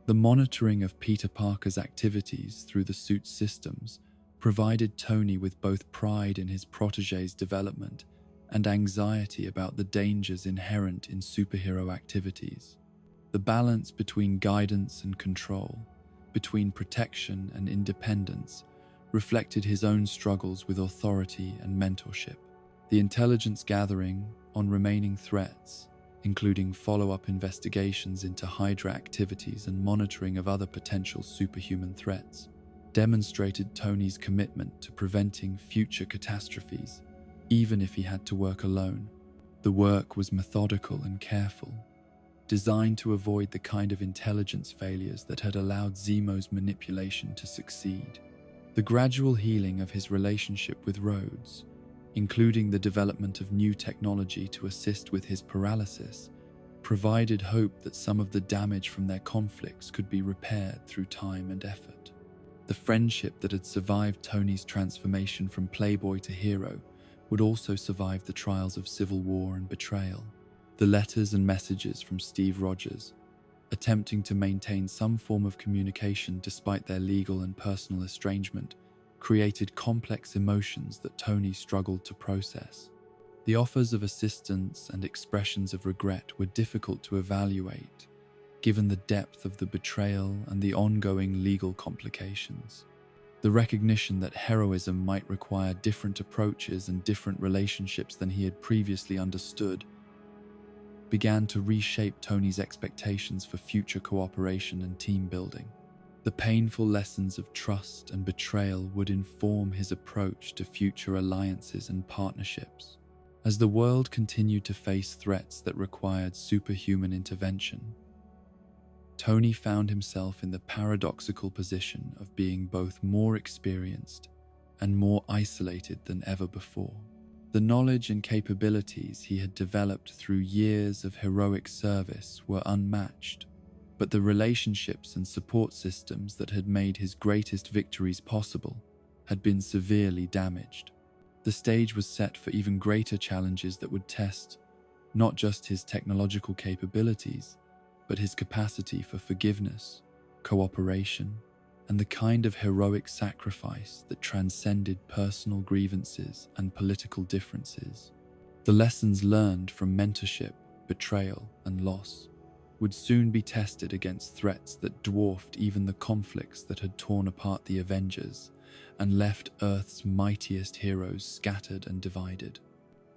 The monitoring of Peter Parker's activities through the suit's systems provided Tony with both pride in his protégé's development and anxiety about the dangers inherent in superhero activities. The balance between guidance and control, between protection and independence, reflected his own struggles with authority and mentorship. The intelligence gathering on remaining threats, including follow-up investigations into Hydra activities and monitoring of other potential superhuman threats, demonstrated Tony's commitment to preventing future catastrophes, even if he had to work alone. The work was methodical and careful, designed to avoid the kind of intelligence failures that had allowed Zemo's manipulation to succeed. The gradual healing of his relationship with Rhodes, including the development of new technology to assist with his paralysis, provided hope that some of the damage from their conflicts could be repaired through time and effort. The friendship that had survived Tony's transformation from playboy to hero would also survive the trials of civil war and betrayal. The letters and messages from Steve Rogers, attempting to maintain some form of communication despite their legal and personal estrangement, created complex emotions that Tony struggled to process. The offers of assistance and expressions of regret were difficult to evaluate, given the depth of the betrayal and the ongoing legal complications. The recognition that heroism might require different approaches and different relationships than he had previously understood began to reshape Tony's expectations for future cooperation and team building. The painful lessons of trust and betrayal would inform his approach to future alliances and partnerships. As the world continued to face threats that required superhuman intervention, Tony found himself in the paradoxical position of being both more experienced and more isolated than ever before. The knowledge and capabilities he had developed through years of heroic service were unmatched, but the relationships and support systems that had made his greatest victories possible had been severely damaged. The stage was set for even greater challenges that would test not just his technological capabilities, but his capacity for forgiveness, cooperation, and the kind of heroic sacrifice that transcended personal grievances and political differences. The lessons learned from mentorship, betrayal, and loss would soon be tested against threats that dwarfed even the conflicts that had torn apart the Avengers and left Earth's mightiest heroes scattered and divided.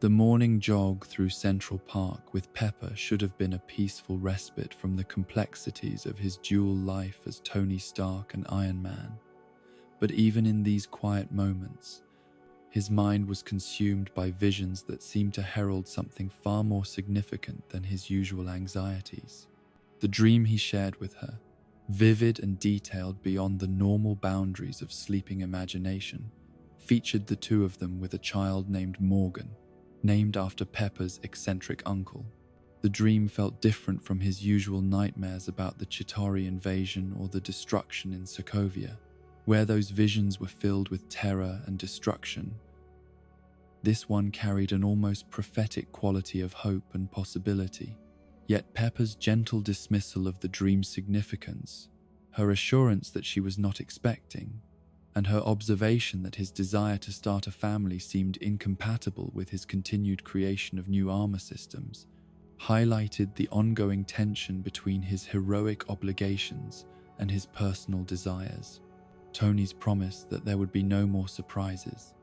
The morning jog through Central Park with Pepper should have been a peaceful respite from the complexities of his dual life as Tony Stark and Iron Man. But even in these quiet moments, his mind was consumed by visions that seemed to herald something far more significant than his usual anxieties. The dream he shared with her, vivid and detailed beyond the normal boundaries of sleeping imagination, featured the two of them with a child named Morgan, named after Pepper's eccentric uncle. The dream felt different from his usual nightmares about the Chitauri invasion or the destruction in Sokovia, where those visions were filled with terror and destruction. This one carried an almost prophetic quality of hope and possibility. Yet Pepper's gentle dismissal of the dream's significance, her assurance that she was not expecting, and her observation that his desire to start a family seemed incompatible with his continued creation of new armor systems, highlighted the ongoing tension between his heroic obligations and his personal desires. Tony's promise that there would be no more surprises,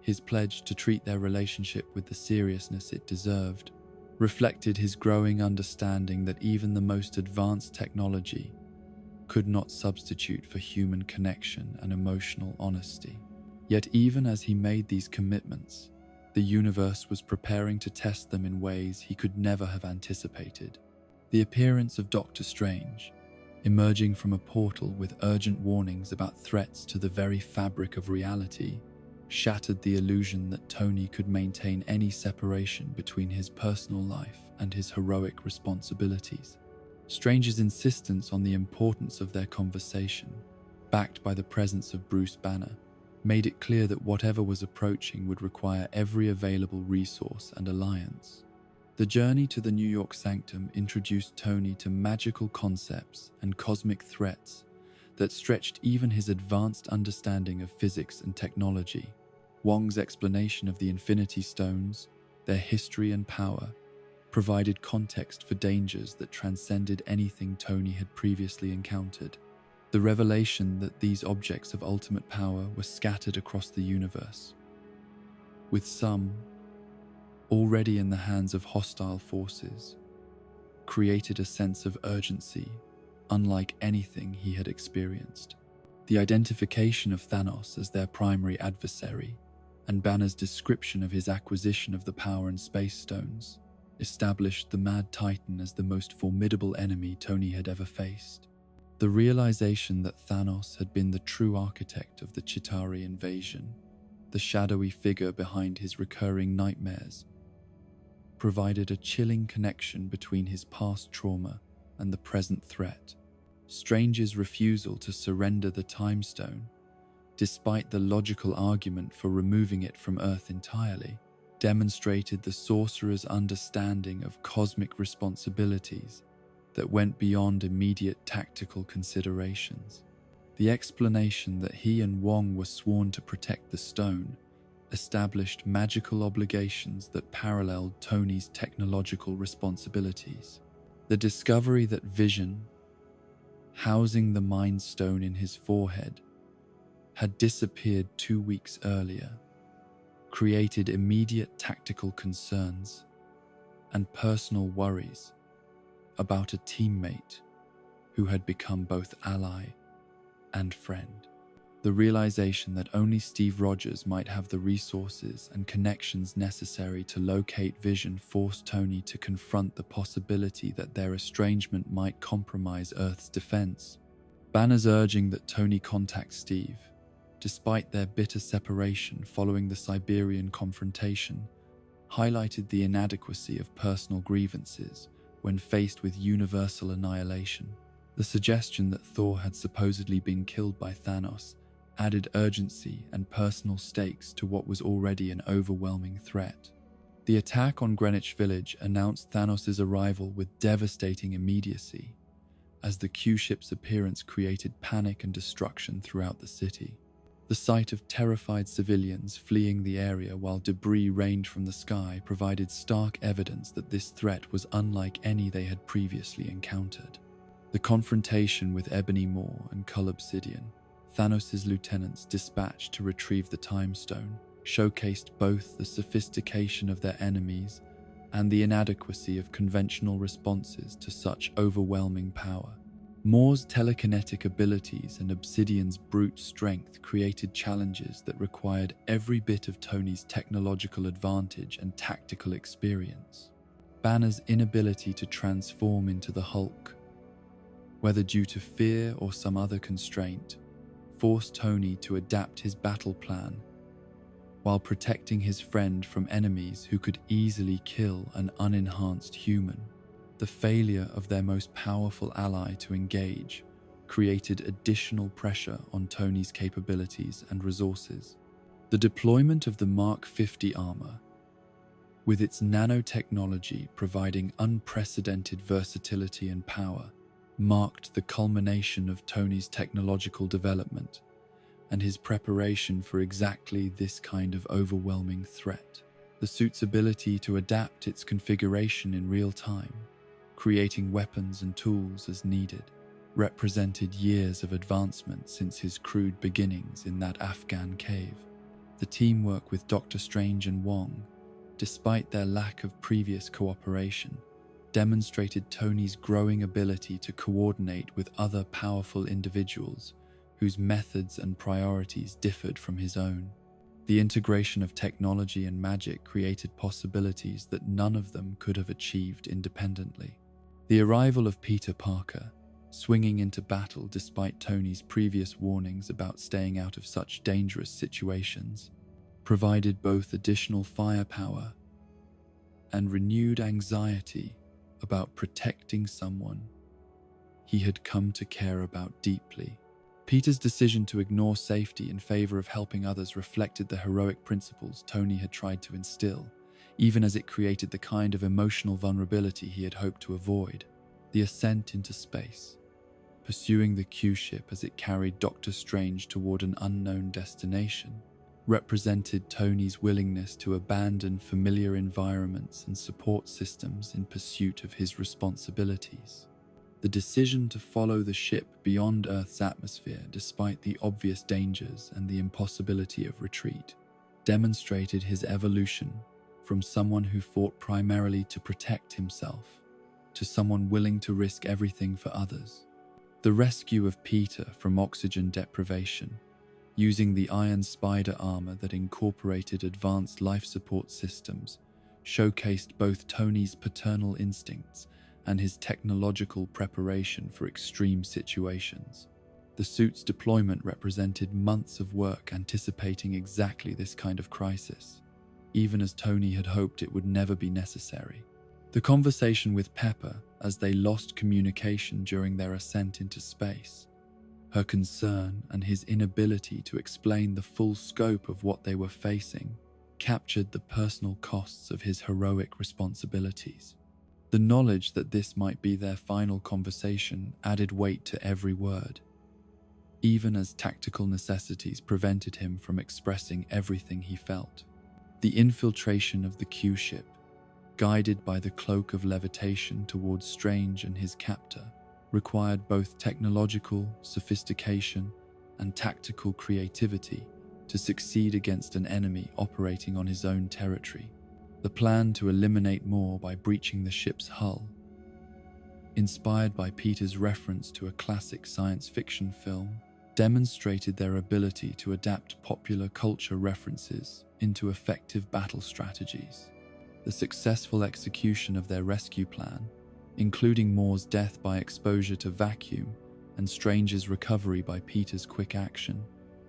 his pledge to treat their relationship with the seriousness it deserved, reflected his growing understanding that even the most advanced technology could not substitute for human connection and emotional honesty. Yet even as he made these commitments, the universe was preparing to test them in ways he could never have anticipated. The appearance of Doctor Strange, emerging from a portal with urgent warnings about threats to the very fabric of reality, shattered the illusion that Tony could maintain any separation between his personal life and his heroic responsibilities. Strange's insistence on the importance of their conversation, backed by the presence of Bruce Banner, made it clear that whatever was approaching would require every available resource and alliance. The journey to the New York sanctum introduced Tony to magical concepts and cosmic threats that stretched even his advanced understanding of physics and technology. Wong's explanation of the Infinity Stones, their history and power, provided context for dangers that transcended anything Tony had previously encountered. The revelation that these objects of ultimate power were scattered across the universe, with some already in the hands of hostile forces, created a sense of urgency unlike anything he had experienced. The identification of Thanos as their primary adversary, and Banner's description of his acquisition of the Power and Space Stones, established the Mad Titan as the most formidable enemy Tony had ever faced. The realization that Thanos had been the true architect of the Chitauri invasion, the shadowy figure behind his recurring nightmares, provided a chilling connection between his past trauma and the present threat. Strange's refusal to surrender the Time Stone, despite the logical argument for removing it from Earth entirely, demonstrated the sorcerer's understanding of cosmic responsibilities that went beyond immediate tactical considerations. The explanation that he and Wong were sworn to protect the stone established magical obligations that paralleled Tony's technological responsibilities. The discovery that Vision, housing the Mind Stone in his forehead, had disappeared 2 weeks earlier, created immediate tactical concerns and personal worries about a teammate who had become both ally and friend. The realization that only Steve Rogers might have the resources and connections necessary to locate Vision forced Tony to confront the possibility that their estrangement might compromise Earth's defense. Banner's urging that Tony contact Steve, despite their bitter separation following the Siberian confrontation, highlighted the inadequacy of personal grievances when faced with universal annihilation. The suggestion that Thor had supposedly been killed by Thanos added urgency and personal stakes to what was already an overwhelming threat. The attack on Greenwich Village announced Thanos' arrival with devastating immediacy, as the Q-ship's appearance created panic and destruction throughout the city. The sight of terrified civilians fleeing the area while debris rained from the sky provided stark evidence that this threat was unlike any they had previously encountered. The confrontation with Ebony Maw and Cull Obsidian, Thanos' lieutenants dispatched to retrieve the Time Stone, showcased both the sophistication of their enemies and the inadequacy of conventional responses to such overwhelming power. Maw's telekinetic abilities and Obsidian's brute strength created challenges that required every bit of Tony's technological advantage and tactical experience. Banner's inability to transform into the Hulk, whether due to fear or some other constraint, forced Tony to adapt his battle plan while protecting his friend from enemies who could easily kill an unenhanced human. The failure of their most powerful ally to engage created additional pressure on Tony's capabilities and resources. The deployment of the Mark 50 armor, with its nanotechnology providing unprecedented versatility and power, marked the culmination of Tony's technological development and his preparation for exactly this kind of overwhelming threat. The suit's ability to adapt its configuration in real time, creating weapons and tools as needed, represented years of advancement since his crude beginnings in that Afghan cave. The teamwork with Doctor Strange and Wong, despite their lack of previous cooperation, demonstrated Tony's growing ability to coordinate with other powerful individuals whose methods and priorities differed from his own. The integration of technology and magic created possibilities that none of them could have achieved independently. The arrival of Peter Parker, swinging into battle despite Tony's previous warnings about staying out of such dangerous situations, provided both additional firepower and renewed anxiety about protecting someone he had come to care about deeply. Peter's decision to ignore safety in favor of helping others reflected the heroic principles Tony had tried to instill, even as it created the kind of emotional vulnerability he had hoped to avoid. The ascent into space, pursuing the Q-ship as it carried Doctor Strange toward an unknown destination, represented Tony's willingness to abandon familiar environments and support systems in pursuit of his responsibilities. The decision to follow the ship beyond Earth's atmosphere despite the obvious dangers and the impossibility of retreat demonstrated his evolution from someone who fought primarily to protect himself to someone willing to risk everything for others. The rescue of Peter from oxygen deprivation, using the Iron Spider armor that incorporated advanced life support systems, showcased both Tony's paternal instincts and his technological preparation for extreme situations. The suit's deployment represented months of work anticipating exactly this kind of crisis, even as Tony had hoped it would never be necessary. The conversation with Pepper as they lost communication during their ascent into space, her concern and his inability to explain the full scope of what they were facing, captured the personal costs of his heroic responsibilities. The knowledge that this might be their final conversation added weight to every word, even as tactical necessities prevented him from expressing everything he felt. The infiltration of the Q ship, guided by the cloak of levitation towards Strange and his captor, required both technological sophistication and tactical creativity to succeed against an enemy operating on his own territory. The plan to eliminate more by breaching the ship's hull, inspired by Peter's reference to a classic science fiction film, demonstrated their ability to adapt popular culture references into effective battle strategies. The successful execution of their rescue plan, including Moore's death by exposure to vacuum and Strange's recovery by Peter's quick action,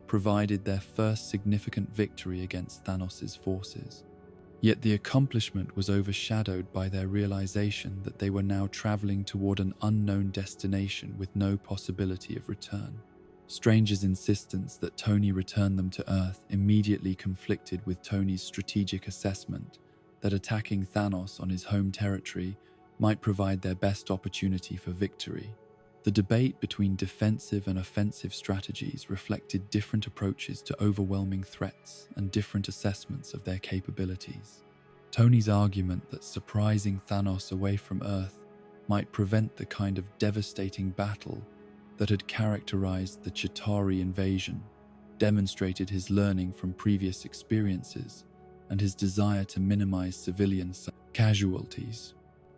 provided their first significant victory against Thanos' forces. Yet the accomplishment was overshadowed by their realization that they were now traveling toward an unknown destination with no possibility of return. Strange's insistence that Tony return them to Earth immediately conflicted with Tony's strategic assessment that attacking Thanos on his home territory might provide their best opportunity for victory. The debate between defensive and offensive strategies reflected different approaches to overwhelming threats and different assessments of their capabilities. Tony's argument that surprising Thanos away from Earth might prevent the kind of devastating battle that had characterized the Chitauri invasion demonstrated his learning from previous experiences and his desire to minimize civilian casualties.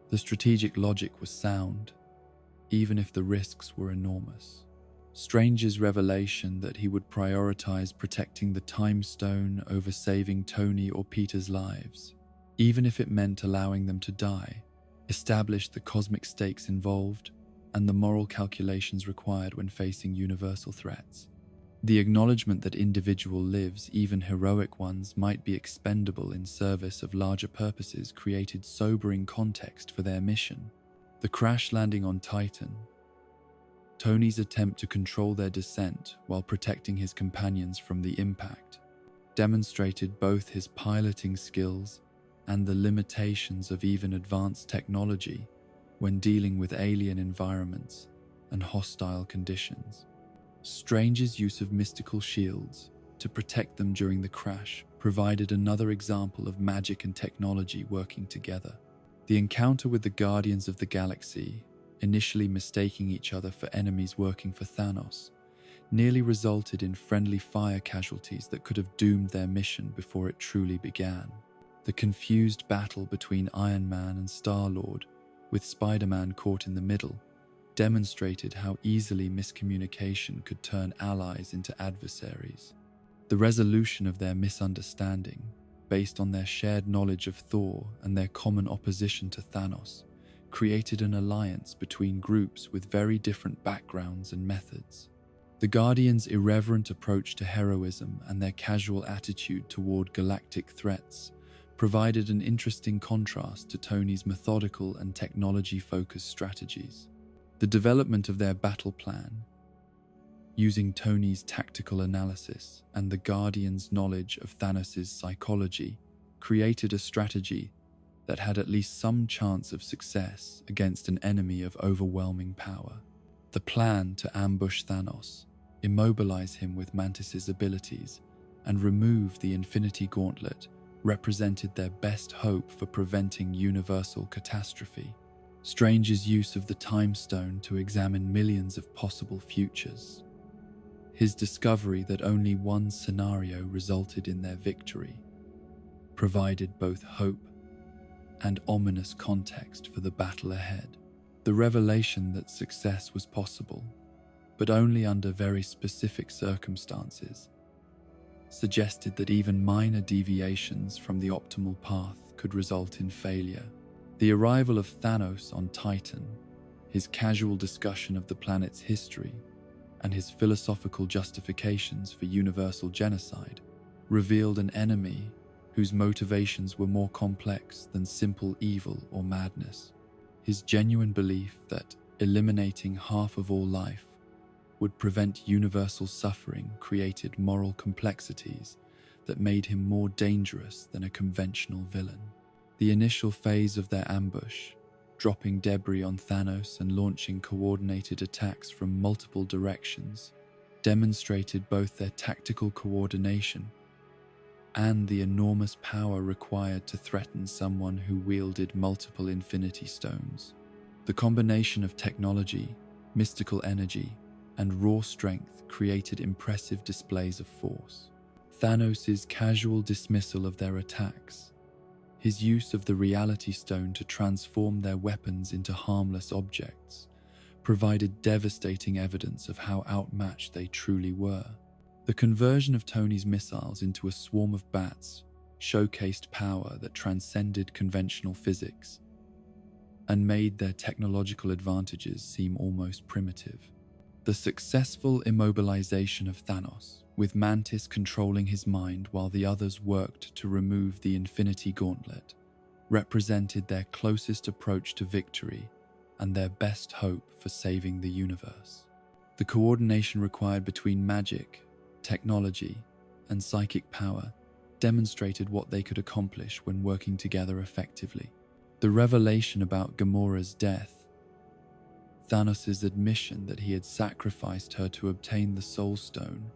The strategic logic was sound, even if the risks were enormous. Strange's revelation that he would prioritize protecting the Time Stone over saving Tony or Peter's lives, even if it meant allowing them to die, established the cosmic stakes involved and the moral calculations required when facing universal threats. The acknowledgement that individual lives, even heroic ones, might be expendable in service of larger purposes created sobering context for their mission. The crash landing on Titan, Tony's attempt to control their descent while protecting his companions from the impact, demonstrated both his piloting skills and the limitations of even advanced technology when dealing with alien environments and hostile conditions. Strange's use of mystical shields to protect them during the crash provided another example of magic and technology working together. The encounter with the Guardians of the Galaxy, initially mistaking each other for enemies working for Thanos, nearly resulted in friendly fire casualties that could have doomed their mission before it truly began. The confused battle between Iron Man and Star-Lord, with Spider-Man caught in the middle, demonstrated how easily miscommunication could turn allies into adversaries. The resolution of their misunderstanding, based on their shared knowledge of Thor and their common opposition to Thanos, created an alliance between groups with very different backgrounds and methods. The Guardians' irreverent approach to heroism and their casual attitude toward galactic threats provided an interesting contrast to Tony's methodical and technology-focused strategies. The development of their battle plan, using Tony's tactical analysis and the Guardians' knowledge of Thanos' psychology, created a strategy that had at least some chance of success against an enemy of overwhelming power. The plan to ambush Thanos, immobilize him with Mantis's abilities, and remove the Infinity Gauntlet represented their best hope for preventing universal catastrophe. Strange's use of the Time Stone to examine millions of possible futures. His discovery that only one scenario resulted in their victory provided both hope and ominous context for the battle ahead. The revelation that success was possible, but only under very specific circumstances, suggested that even minor deviations from the optimal path could result in failure. The arrival of Thanos on Titan, his casual discussion of the planet's history, and his philosophical justifications for universal genocide revealed an enemy whose motivations were more complex than simple evil or madness. His genuine belief that eliminating half of all life would prevent universal suffering created moral complexities that made him more dangerous than a conventional villain. The initial phase of their ambush, dropping debris on Thanos and launching coordinated attacks from multiple directions, demonstrated both their tactical coordination and the enormous power required to threaten someone who wielded multiple Infinity Stones. The combination of technology, mystical energy, and raw strength created impressive displays of force. Thanos' casual dismissal of their attacks, his use of the Reality Stone to transform their weapons into harmless objects, provided devastating evidence of how outmatched they truly were. The conversion of Tony's missiles into a swarm of bats showcased power that transcended conventional physics and made their technological advantages seem almost primitive. The successful immobilization of Thanos, with Mantis controlling his mind while the others worked to remove the Infinity Gauntlet, represented their closest approach to victory and their best hope for saving the universe. The coordination required between magic, technology, and psychic power demonstrated what they could accomplish when working together effectively. The revelation about Gamora's death, Thanos' admission that he had sacrificed her to obtain the Soul Stone,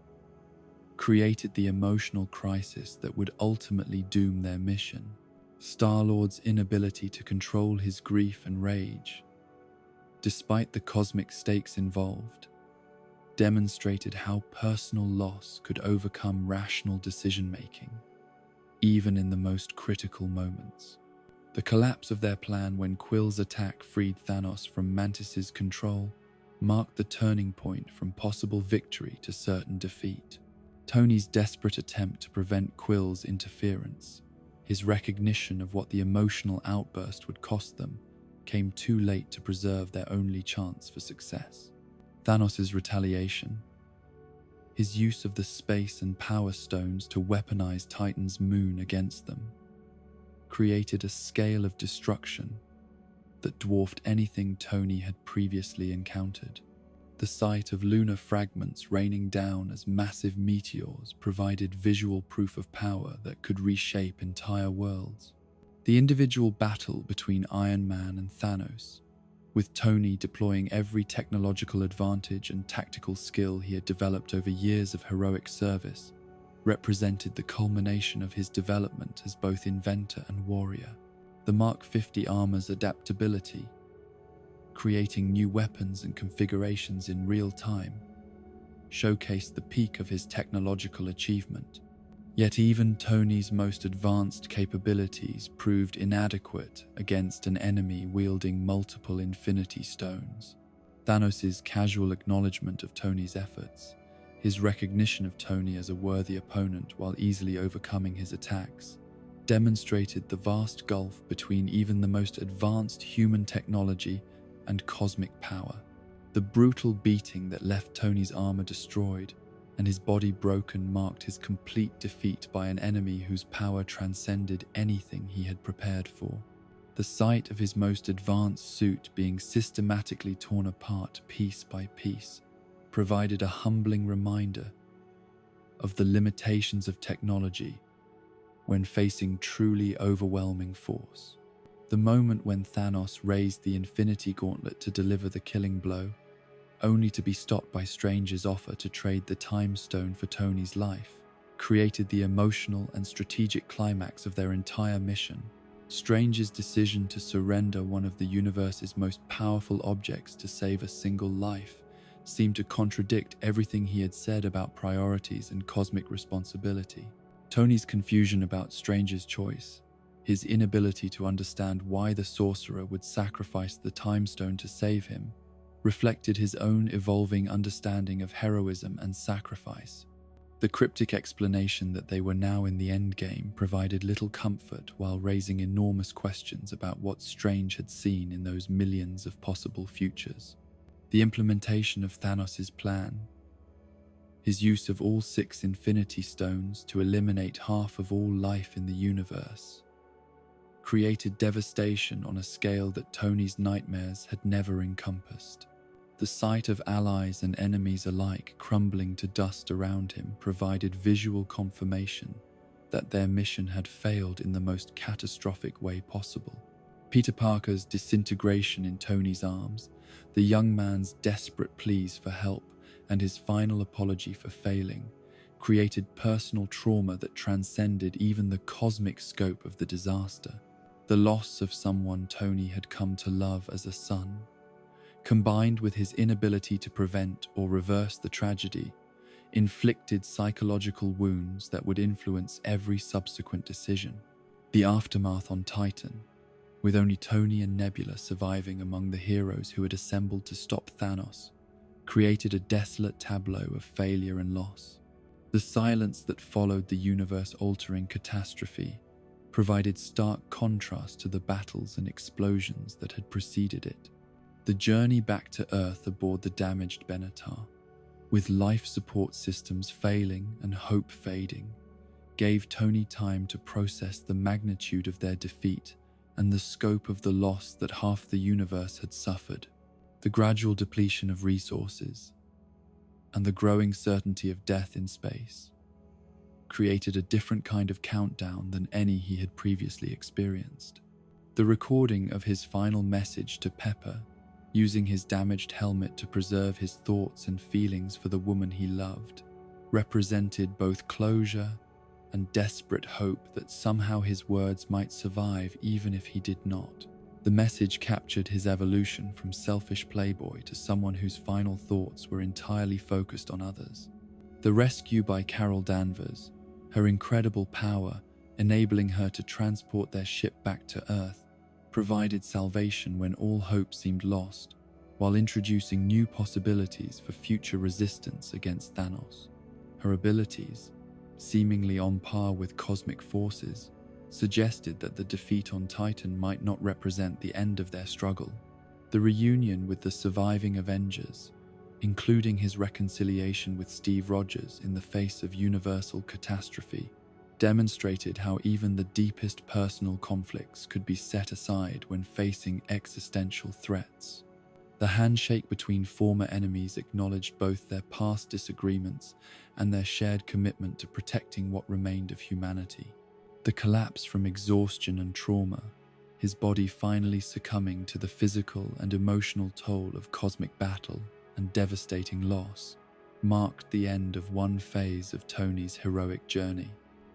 created the emotional crisis that would ultimately doom their mission. Star-Lord's inability to control his grief and rage, despite the cosmic stakes involved, demonstrated how personal loss could overcome rational decision-making, even in the most critical moments. The collapse of their plan when Quill's attack freed Thanos from Mantis' control marked the turning point from possible victory to certain defeat. Tony's desperate attempt to prevent Quill's interference, his recognition of what the emotional outburst would cost them, came too late to preserve their only chance for success. Thanos' retaliation, his use of the space and power stones to weaponize Titan's moon against them, created a scale of destruction that dwarfed anything Tony had previously encountered. The sight of lunar fragments raining down as massive meteors provided visual proof of power that could reshape entire worlds. The individual battle between Iron Man and Thanos, with Tony deploying every technological advantage and tactical skill he had developed over years of heroic service, represented the culmination of his development as both inventor and warrior. The Mark 50 armor's adaptability, creating new weapons and configurations in real time, showcased the peak of his technological achievement. Yet even Tony's most advanced capabilities proved inadequate against an enemy wielding multiple Infinity Stones. Thanos' casual acknowledgement of Tony's efforts, his recognition of Tony as a worthy opponent while easily overcoming his attacks, demonstrated the vast gulf between even the most advanced human technology and cosmic power. The brutal beating that left Tony's armor destroyed and his body broken marked his complete defeat by an enemy whose power transcended anything he had prepared for. The sight of his most advanced suit being systematically torn apart piece by piece provided a humbling reminder of the limitations of technology when facing truly overwhelming force. The moment when Thanos raised the Infinity Gauntlet to deliver the killing blow, only to be stopped by Strange's offer to trade the Time Stone for Tony's life, created the emotional and strategic climax of their entire mission. Strange's decision to surrender one of the universe's most powerful objects to save a single life seemed to contradict everything he had said about priorities and cosmic responsibility. Tony's confusion about Strange's choice, his inability to understand why the sorcerer would sacrifice the Time Stone to save him, reflected his own evolving understanding of heroism and sacrifice. The cryptic explanation that they were now in the endgame provided little comfort while raising enormous questions about what Strange had seen in those millions of possible futures. The implementation of Thanos' plan, His use of all 6 Infinity Stones to eliminate half of all life in the universe created devastation on a scale that Tony's nightmares had never encompassed. The sight of allies and enemies alike crumbling to dust around him provided visual confirmation that their mission had failed in the most catastrophic way possible. Peter Parker's disintegration in Tony's arms, the young man's desperate pleas for help, and his final apology for failing created personal trauma that transcended even the cosmic scope of the disaster. The loss of someone Tony had come to love as a son, combined with his inability to prevent or reverse the tragedy, inflicted psychological wounds that would influence every subsequent decision. The aftermath on Titan, with only Tony and Nebula surviving among the heroes who had assembled to stop Thanos, created a desolate tableau of failure and loss. The silence that followed the universe-altering catastrophe provided stark contrast to the battles and explosions that had preceded it. The journey back to Earth aboard the damaged Benatar, with life support systems failing and hope fading, gave Tony time to process the magnitude of their defeat and the scope of the loss that half the universe had suffered. The gradual depletion of resources and the growing certainty of death in space created a different kind of countdown than any he had previously experienced. The recording of his final message to Pepper, using his damaged helmet to preserve his thoughts and feelings for the woman he loved, represented both closure and desperate hope that somehow his words might survive even if he did not. The message captured his evolution from selfish playboy to someone whose final thoughts were entirely focused on others. The rescue by Carol Danvers, her incredible power enabling her to transport their ship back to Earth, provided salvation when all hope seemed lost, while introducing new possibilities for future resistance against Thanos. Her abilities, seemingly on par with cosmic forces, suggested that the defeat on Titan might not represent the end of their struggle. The reunion with the surviving Avengers, including his reconciliation with Steve Rogers in the face of universal catastrophe, demonstrated how even the deepest personal conflicts could be set aside when facing existential threats. The handshake between former enemies acknowledged both their past disagreements and their shared commitment to protecting what remained of humanity. The collapse from exhaustion and trauma, his body finally succumbing to the physical and emotional toll of cosmic battle and devastating loss, marked the end of one phase of Tony's heroic journey.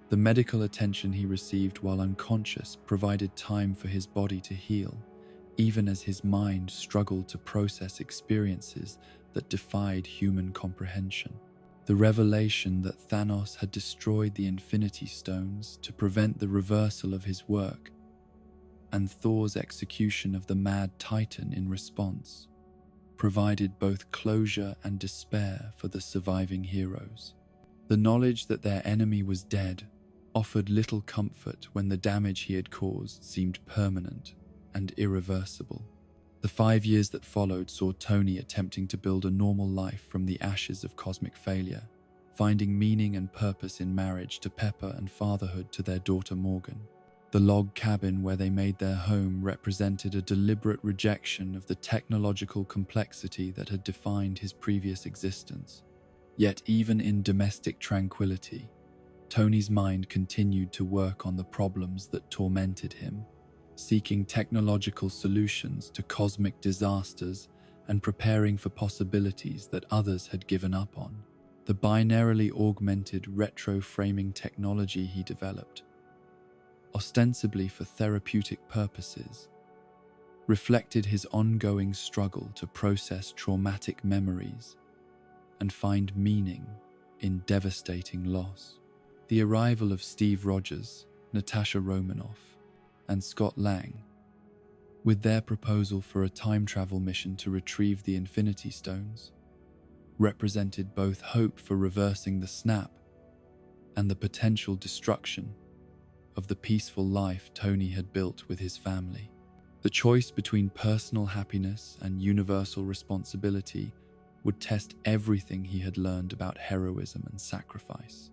The medical attention he received while unconscious provided time for his body to heal, even as his mind struggled to process experiences that defied human comprehension. The revelation that Thanos had destroyed the Infinity Stones to prevent the reversal of his work, and Thor's execution of the Mad Titan in response, provided both closure and despair for the surviving heroes. The knowledge that their enemy was dead offered little comfort when the damage he had caused seemed permanent and irreversible. The 5 years that followed saw Tony attempting to build a normal life from the ashes of cosmic failure, finding meaning and purpose in marriage to Pepper and fatherhood to their daughter Morgan. The log cabin where they made their home represented a deliberate rejection of the technological complexity that had defined his previous existence. Yet even in domestic tranquility, Tony's mind continued to work on the problems that tormented him, seeking technological solutions to cosmic disasters and preparing for possibilities that others had given up on. The binarily augmented retro-framing technology he developed, ostensibly for therapeutic purposes, reflected his ongoing struggle to process traumatic memories and find meaning in devastating loss. The arrival of Steve Rogers, Natasha Romanoff, and Scott Lang, with their proposal for a time travel mission to retrieve the Infinity Stones, represented both hope for reversing the snap and the potential destruction of the peaceful life Tony had built with his family. The choice between personal happiness and universal responsibility would test everything he had learned about heroism and sacrifice.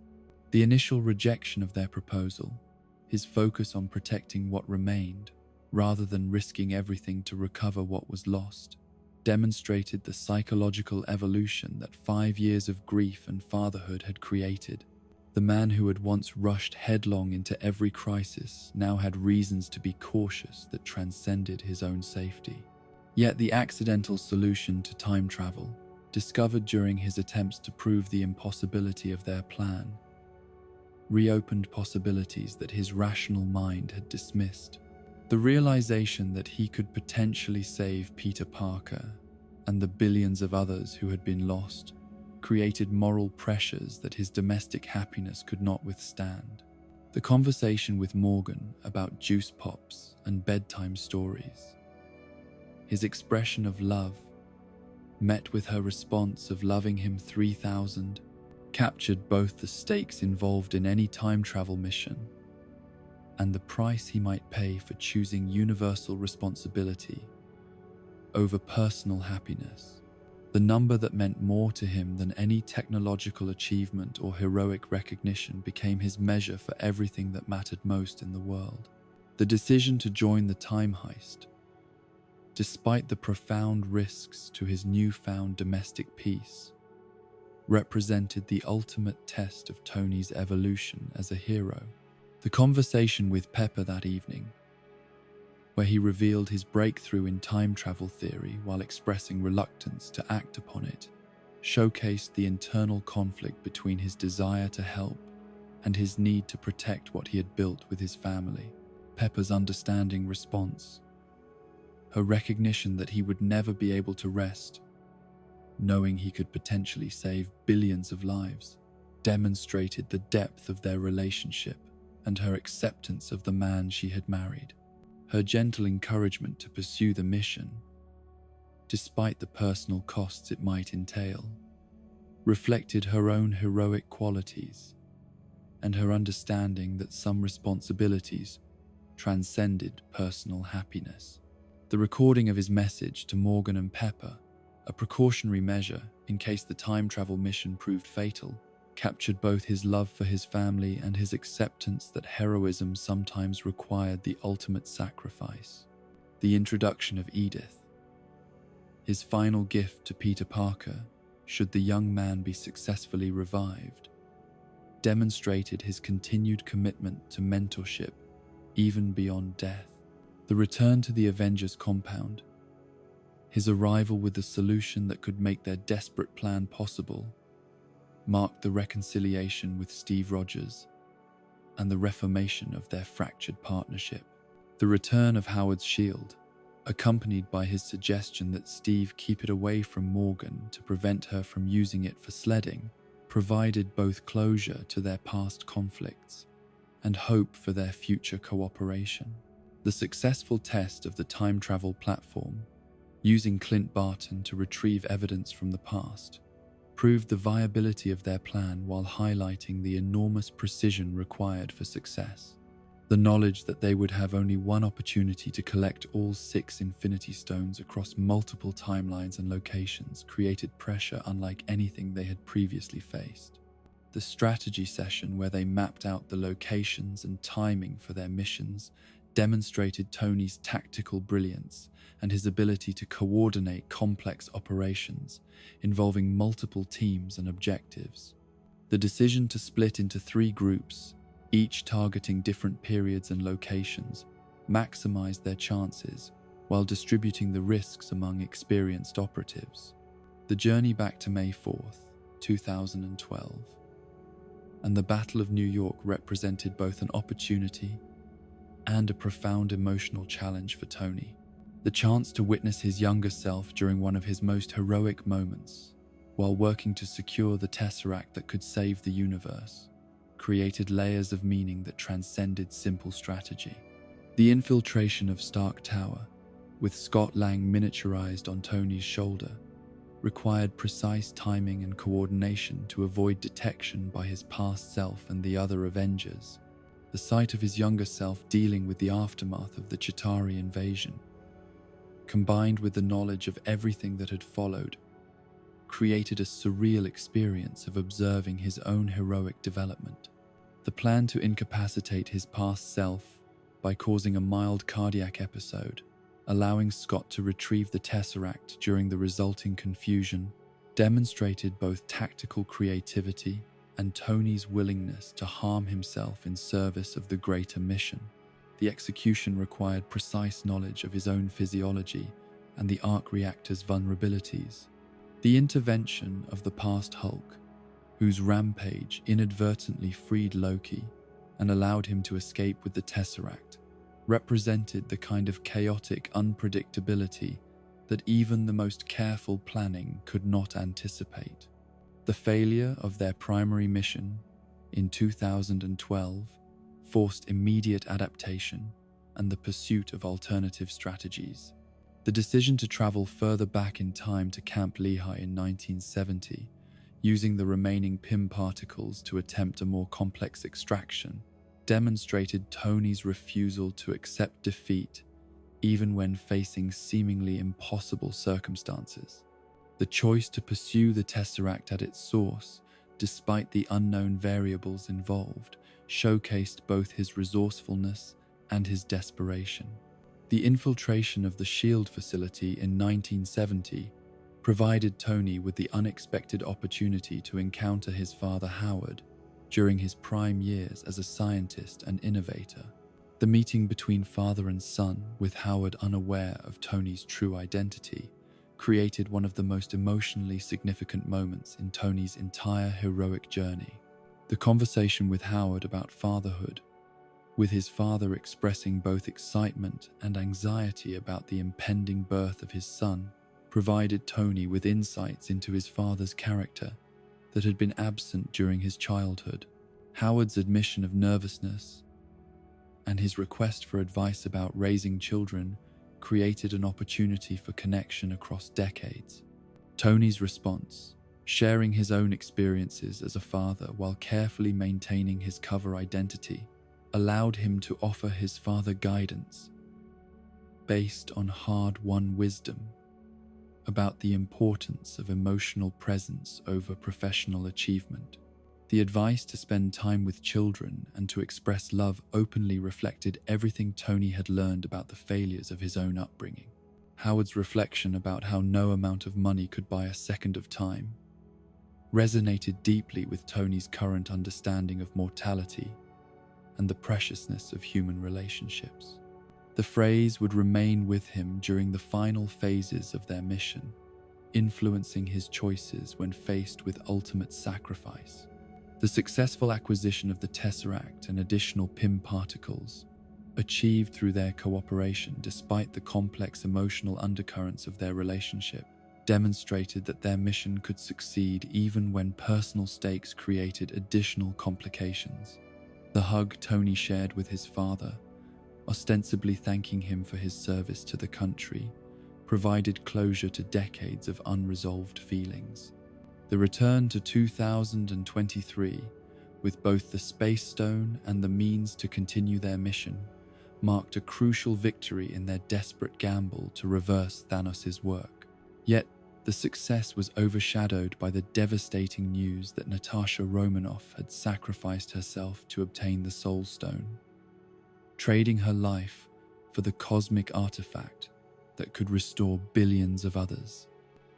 The initial rejection of their proposal, his focus on protecting what remained rather than risking everything to recover what was lost, demonstrated the psychological evolution that 5 years of grief and fatherhood had created. The man who had once rushed headlong into every crisis now had reasons to be cautious that transcended his own safety. Yet the accidental solution to time travel, discovered during his attempts to prove the impossibility of their plan, reopened possibilities that his rational mind had dismissed. The realization that he could potentially save Peter Parker and the billions of others who had been lost created moral pressures that his domestic happiness could not withstand. The conversation with Morgan about juice pops and bedtime stories, his expression of love, met with her response of loving him 3,000, captured both the stakes involved in any time travel mission and the price he might pay for choosing universal responsibility over personal happiness. The number that meant more to him than any technological achievement or heroic recognition became his measure for everything that mattered most in the world. The decision to join the time heist, despite the profound risks to his newfound domestic peace, represented the ultimate test of Tony's evolution as a hero. The conversation with Pepper that evening, where he revealed his breakthrough in time travel theory while expressing reluctance to act upon it, showcased the internal conflict between his desire to help and his need to protect what he had built with his family. Pepper's understanding response, her recognition that he would never be able to rest, knowing he could potentially save billions of lives, demonstrated the depth of their relationship and her acceptance of the man she had married. Her gentle encouragement to pursue the mission, despite the personal costs it might entail, reflected her own heroic qualities and her understanding that some responsibilities transcended personal happiness. The recording of his message to Morgan and Pepper, a precautionary measure in case the time travel mission proved fatal, captured both his love for his family and his acceptance that heroism sometimes required the ultimate sacrifice. The introduction of Edith, his final gift to Peter Parker, should the young man be successfully revived, demonstrated his continued commitment to mentorship even beyond death. The return to the Avengers compound, his arrival with the solution that could make their desperate plan possible, marked the reconciliation with Steve Rogers and the reformation of their fractured partnership. The return of Howard's shield, accompanied by his suggestion that Steve keep it away from Morgan to prevent her from using it for sledding, provided both closure to their past conflicts and hope for their future cooperation. The successful test of the time travel platform, using Clint Barton to retrieve evidence from the past, proved the viability of their plan while highlighting the enormous precision required for success. The knowledge that they would have only one opportunity to collect all 6 Infinity Stones across multiple timelines and locations created pressure unlike anything they had previously faced. The strategy session where they mapped out the locations and timing for their missions demonstrated Tony's tactical brilliance and his ability to coordinate complex operations involving multiple teams and objectives. The decision to split into 3 groups, each targeting different periods and locations, maximized their chances while distributing the risks among experienced operatives. The journey back to May 4th, 2012, and the Battle of New York represented both an opportunity and a profound emotional challenge for Tony. The chance to witness his younger self during one of his most heroic moments, while working to secure the Tesseract that could save the universe, created layers of meaning that transcended simple strategy. The infiltration of Stark Tower, with Scott Lang miniaturized on Tony's shoulder, required precise timing and coordination to avoid detection by his past self and the other Avengers. The sight of his younger self dealing with the aftermath of the Chitauri invasion, combined with the knowledge of everything that had followed, created a surreal experience of observing his own heroic development. The plan to incapacitate his past self by causing a mild cardiac episode, allowing Scott to retrieve the Tesseract during the resulting confusion, demonstrated both tactical creativity and Tony's willingness to harm himself in service of the greater mission. The execution required precise knowledge of his own physiology and the arc reactor's vulnerabilities. The intervention of the past Hulk, whose rampage inadvertently freed Loki and allowed him to escape with the Tesseract, represented the kind of chaotic unpredictability that even the most careful planning could not anticipate. The failure of their primary mission in 2012 forced immediate adaptation and the pursuit of alternative strategies. The decision to travel further back in time to Camp Lehigh in 1970, using the remaining PIM particles to attempt a more complex extraction, demonstrated Tony's refusal to accept defeat even when facing seemingly impossible circumstances. The choice to pursue the Tesseract at its source, despite the unknown variables involved, showcased both his resourcefulness and his desperation. The infiltration of the SHIELD facility in 1970 provided Tony with the unexpected opportunity to encounter his father Howard during his prime years as a scientist and innovator. The meeting between father and son, with Howard unaware of Tony's true identity, created one of the most emotionally significant moments in Tony's entire heroic journey. The conversation with Howard about fatherhood, with his father expressing both excitement and anxiety about the impending birth of his son, provided Tony with insights into his father's character that had been absent during his childhood. Howard's admission of nervousness and his request for advice about raising children created an opportunity for connection across decades. Tony's response, sharing his own experiences as a father while carefully maintaining his cover identity, allowed him to offer his father guidance based on hard-won wisdom about the importance of emotional presence over professional achievement. The advice to spend time with children and to express love openly reflected everything Tony had learned about the failures of his own upbringing. Howard's reflection about how no amount of money could buy a second of time resonated deeply with Tony's current understanding of mortality and the preciousness of human relationships. The phrase would remain with him during the final phases of their mission, influencing his choices when faced with ultimate sacrifice. The successful acquisition of the Tesseract and additional PIM particles, achieved through their cooperation despite the complex emotional undercurrents of their relationship, demonstrated that their mission could succeed even when personal stakes created additional complications. The hug Tony shared with his father, ostensibly thanking him for his service to the country, provided closure to decades of unresolved feelings. The return to 2023, with both the Space Stone and the means to continue their mission, marked a crucial victory in their desperate gamble to reverse Thanos' work. Yet, the success was overshadowed by the devastating news that Natasha Romanoff had sacrificed herself to obtain the Soul Stone, trading her life for the cosmic artifact that could restore billions of others.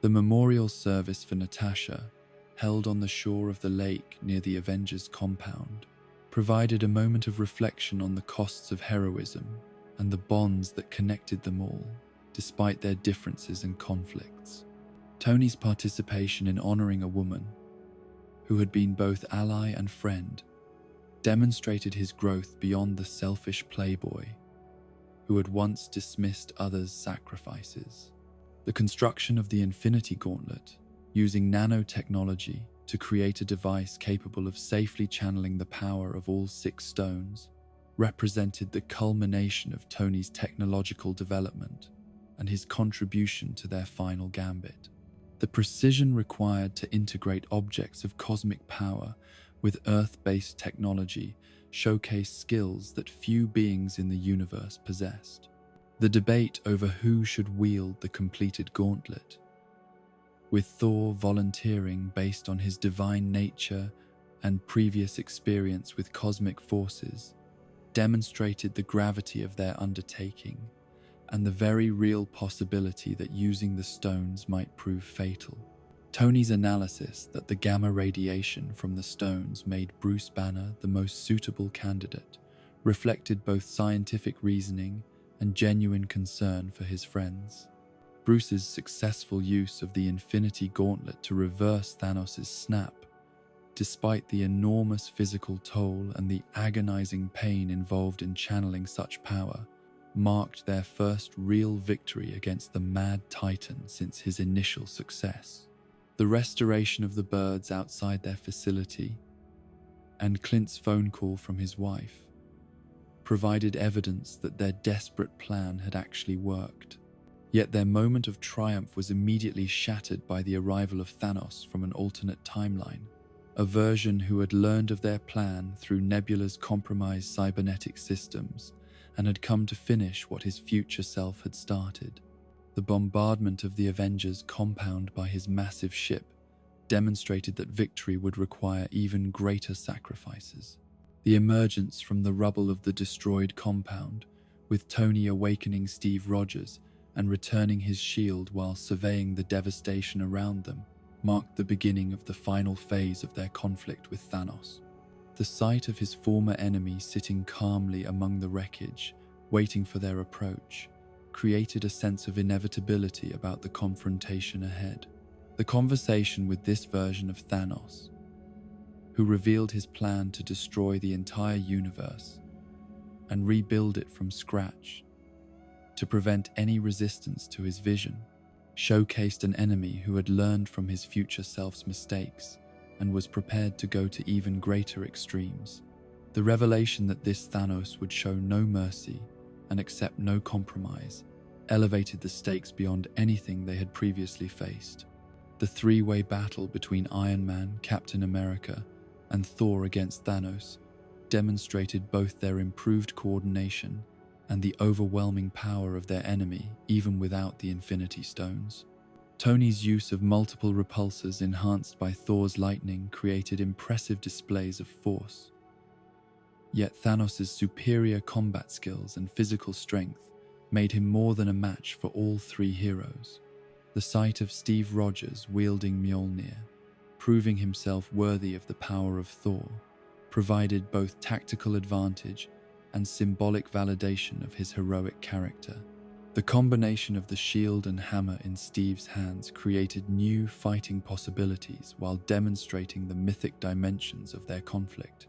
The memorial service for Natasha, held on the shore of the lake near the Avengers compound, provided a moment of reflection on the costs of heroism and the bonds that connected them all, despite their differences and conflicts. Tony's participation in honoring a woman who had been both ally and friend demonstrated his growth beyond the selfish playboy who had once dismissed others' sacrifices. The construction of the Infinity Gauntlet, using nanotechnology to create a device capable of safely channeling the power of all 6 stones, represented the culmination of Tony's technological development and his contribution to their final gambit. The precision required to integrate objects of cosmic power with Earth-based technology showcased skills that few beings in the universe possessed. The debate over who should wield the completed gauntlet with Thor volunteering based on his divine nature and previous experience with cosmic forces, demonstrated the gravity of their undertaking and the very real possibility that using the stones might prove fatal. Tony's analysis that the gamma radiation from the stones made Bruce Banner the most suitable candidate reflected both scientific reasoning and genuine concern for his friends. Bruce's successful use of the Infinity Gauntlet to reverse Thanos' snap, despite the enormous physical toll and the agonizing pain involved in channeling such power, marked their first real victory against the Mad Titan since his initial success. The restoration of the birds outside their facility and Clint's phone call from his wife provided evidence that their desperate plan had actually worked. Yet their moment of triumph was immediately shattered by the arrival of Thanos from an alternate timeline, a version who had learned of their plan through Nebula's compromised cybernetic systems and had come to finish what his future self had started. The bombardment of the Avengers' compound by his massive ship demonstrated that victory would require even greater sacrifices. The emergence from the rubble of the destroyed compound, with Tony awakening Steve Rogers and returning his shield while surveying the devastation around them, marked the beginning of the final phase of their conflict with Thanos. The sight of his former enemy sitting calmly among the wreckage, waiting for their approach, created a sense of inevitability about the confrontation ahead. The conversation with this version of Thanos, who revealed his plan to destroy the entire universe and rebuild it from scratch to prevent any resistance to his vision, showcased an enemy who had learned from his future self's mistakes and was prepared to go to even greater extremes. The revelation that this Thanos would show no mercy and accept no compromise elevated the stakes beyond anything they had previously faced. The three-way battle between Iron Man, Captain America, and Thor against Thanos demonstrated both their improved coordination and the overwhelming power of their enemy even without the Infinity Stones. Tony's use of multiple repulsors enhanced by Thor's lightning created impressive displays of force. Yet Thanos' superior combat skills and physical strength made him more than a match for all three heroes. The sight of Steve Rogers wielding Mjolnir, proving himself worthy of the power of Thor, provided both tactical advantage and symbolic validation of his heroic character. The combination of the shield and hammer in Steve's hands created new fighting possibilities while demonstrating the mythic dimensions of their conflict.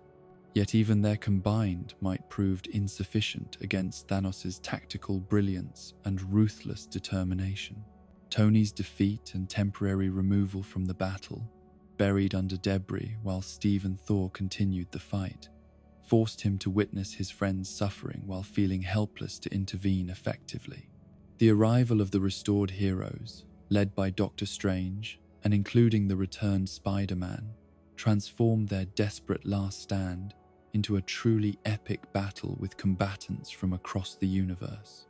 Yet even their combined might prove insufficient against Thanos' tactical brilliance and ruthless determination. Tony's defeat and temporary removal from the battle, buried under debris while Steve and Thor continued the fight, forced him to witness his friends suffering while feeling helpless to intervene effectively. The arrival of the restored heroes, led by Doctor Strange and including the returned Spider-Man, transformed their desperate last stand into a truly epic battle with combatants from across the universe.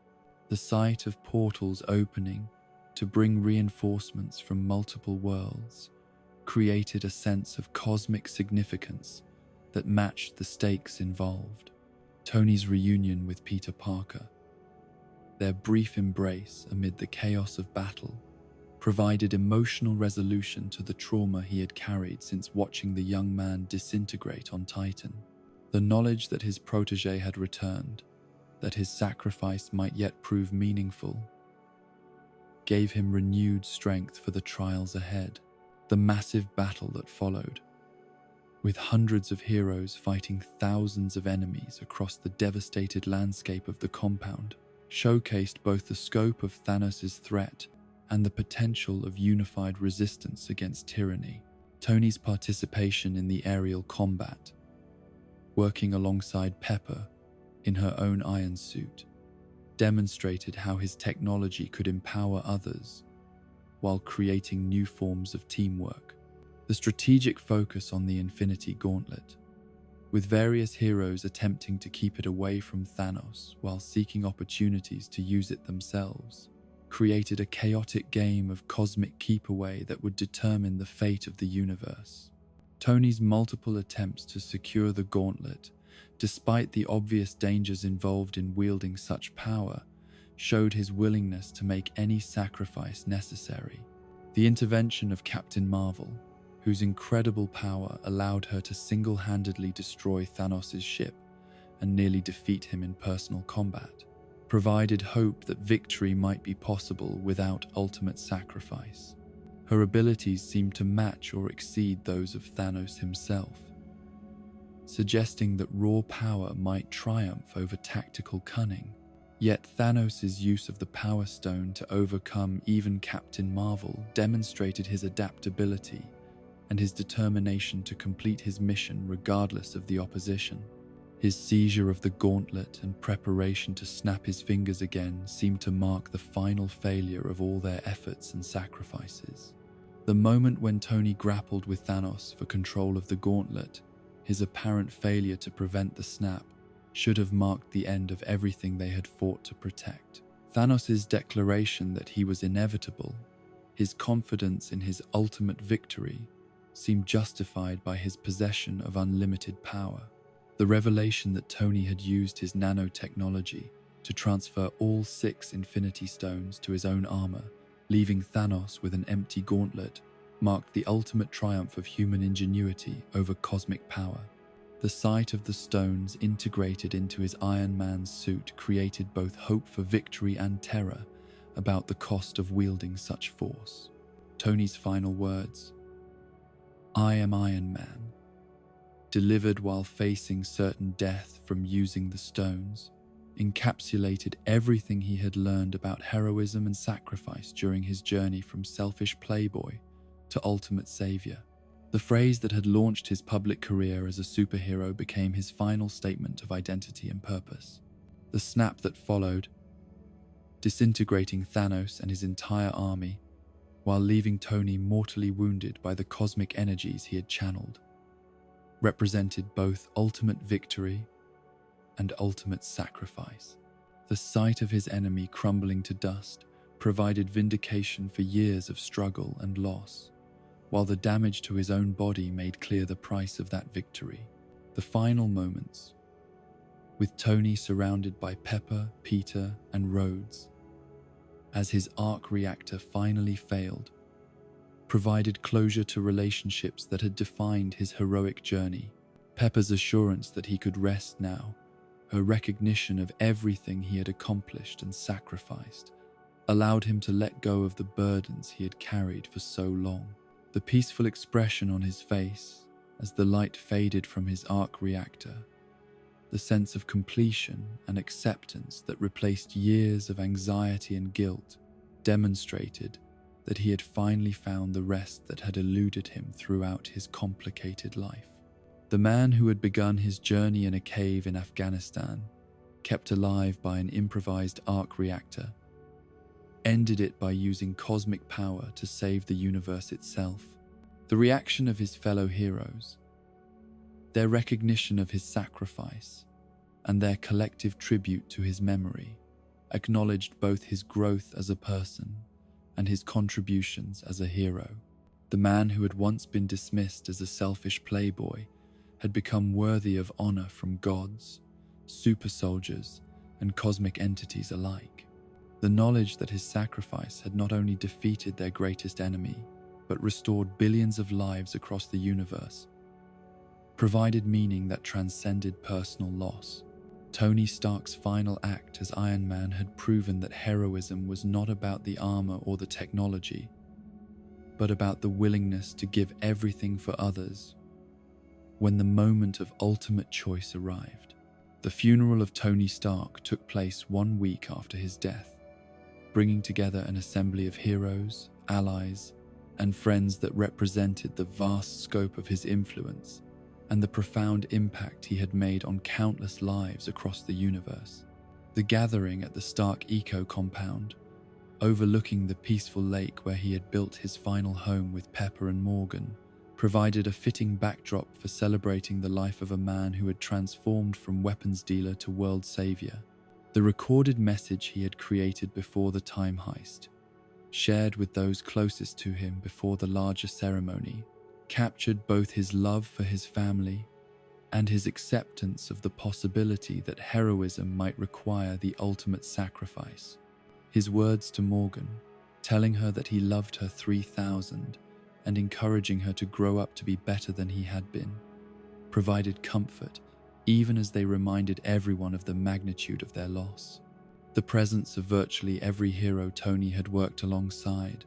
The sight of portals opening to bring reinforcements from multiple worlds created a sense of cosmic significance that matched the stakes involved. Tony's reunion with Peter Parker, their brief embrace amid the chaos of battle, provided emotional resolution to the trauma he had carried since watching the young man disintegrate on Titan. The knowledge that his protege had returned, that his sacrifice might yet prove meaningful, gave him renewed strength for the trials ahead. The massive battle that followed, with hundreds of heroes fighting thousands of enemies across the devastated landscape of the compound, showcased both the scope of Thanos' threat and the potential of unified resistance against tyranny. Tony's participation in the aerial combat, working alongside Pepper in her own iron suit, demonstrated how his technology could empower others while creating new forms of teamwork. The strategic focus on the Infinity Gauntlet, with various heroes attempting to keep it away from Thanos while seeking opportunities to use it themselves, created a chaotic game of cosmic keep-away that would determine the fate of the universe. Tony's multiple attempts to secure the gauntlet, despite the obvious dangers involved in wielding such power, showed his willingness to make any sacrifice necessary. The intervention of Captain Marvel, whose incredible power allowed her to single-handedly destroy Thanos' ship and nearly defeat him in personal combat, provided hope that victory might be possible without ultimate sacrifice. Her abilities seemed to match or exceed those of Thanos himself, suggesting that raw power might triumph over tactical cunning. Yet Thanos' use of the Power Stone to overcome even Captain Marvel demonstrated his adaptability and his determination to complete his mission regardless of the opposition. His seizure of the gauntlet and preparation to snap his fingers again seemed to mark the final failure of all their efforts and sacrifices. The moment when Tony grappled with Thanos for control of the gauntlet, his apparent failure to prevent the snap should have marked the end of everything they had fought to protect. Thanos' declaration that he was inevitable, his confidence in his ultimate victory, seemed justified by his possession of unlimited power. The revelation that Tony had used his nanotechnology to transfer all 6 Infinity Stones to his own armor, leaving Thanos with an empty gauntlet, marked the ultimate triumph of human ingenuity over cosmic power. The sight of the stones integrated into his Iron Man suit created both hope for victory and terror about the cost of wielding such force. Tony's final words, "I am Iron Man," delivered while facing certain death from using the stones, encapsulated everything he had learned about heroism and sacrifice during his journey from selfish playboy to ultimate savior. The phrase that had launched his public career as a superhero became his final statement of identity and purpose. The snap that followed, disintegrating Thanos and his entire army, while leaving Tony mortally wounded by the cosmic energies he had channeled, represented both ultimate victory and ultimate sacrifice. The sight of his enemy crumbling to dust provided vindication for years of struggle and loss, while the damage to his own body made clear the price of that victory. The final moments, with Tony surrounded by Pepper, Peter, and Rhodes, as his arc reactor finally failed, provided closure to relationships that had defined his heroic journey. Pepper's assurance that he could rest now, her recognition of everything he had accomplished and sacrificed, allowed him to let go of the burdens he had carried for so long. The peaceful expression on his face as the light faded from his arc reactor, the sense of completion and acceptance that replaced years of anxiety and guilt, demonstrated that he had finally found the rest that had eluded him throughout his complicated life. The man who had begun his journey in a cave in Afghanistan, kept alive by an improvised arc reactor, ended it by using cosmic power to save the universe itself. The reaction of his fellow heroes, their recognition of his sacrifice, and their collective tribute to his memory, acknowledged both his growth as a person and his contributions as a hero. The man who had once been dismissed as a selfish playboy had become worthy of honor from gods, super soldiers, and cosmic entities alike. The knowledge that his sacrifice had not only defeated their greatest enemy, but restored billions of lives across the universe, provided meaning that transcended personal loss. Tony Stark's final act as Iron Man had proven that heroism was not about the armor or the technology, but about the willingness to give everything for others. When the moment of ultimate choice arrived, the funeral of Tony Stark took place 1 week after his death, bringing together an assembly of heroes, allies, and friends that represented the vast scope of his influence and the profound impact he had made on countless lives across the universe. The gathering at the Stark Eco compound, overlooking the peaceful lake where he had built his final home with Pepper and Morgan, provided a fitting backdrop for celebrating the life of a man who had transformed from weapons dealer to world savior. The recorded message he had created before the time heist, shared with those closest to him before the larger ceremony, captured both his love for his family and his acceptance of the possibility that heroism might require the ultimate sacrifice. His words to Morgan, telling her that he loved her 3,000 and encouraging her to grow up to be better than he had been, provided comfort even as they reminded everyone of the magnitude of their loss. The presence of virtually every hero Tony had worked alongside,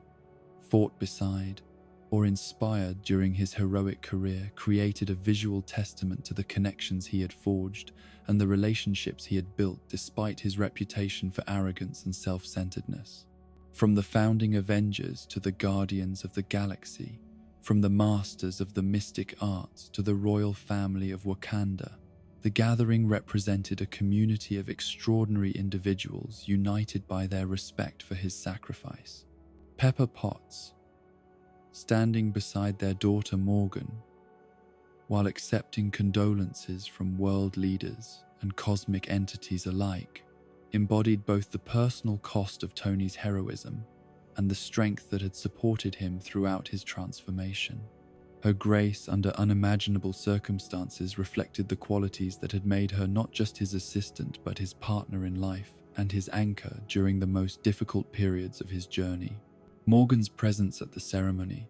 fought beside, or inspired during his heroic career created a visual testament to the connections he had forged and the relationships he had built despite his reputation for arrogance and self-centeredness. From the founding Avengers to the Guardians of the Galaxy, from the masters of the mystic arts to the royal family of Wakanda, the gathering represented a community of extraordinary individuals united by their respect for his sacrifice. Pepper Potts, standing beside their daughter Morgan, while accepting condolences from world leaders and cosmic entities alike, embodied both the personal cost of Tony's heroism and the strength that had supported him throughout his transformation. Her grace under unimaginable circumstances reflected the qualities that had made her not just his assistant but his partner in life and his anchor during the most difficult periods of his journey. Morgan's presence at the ceremony,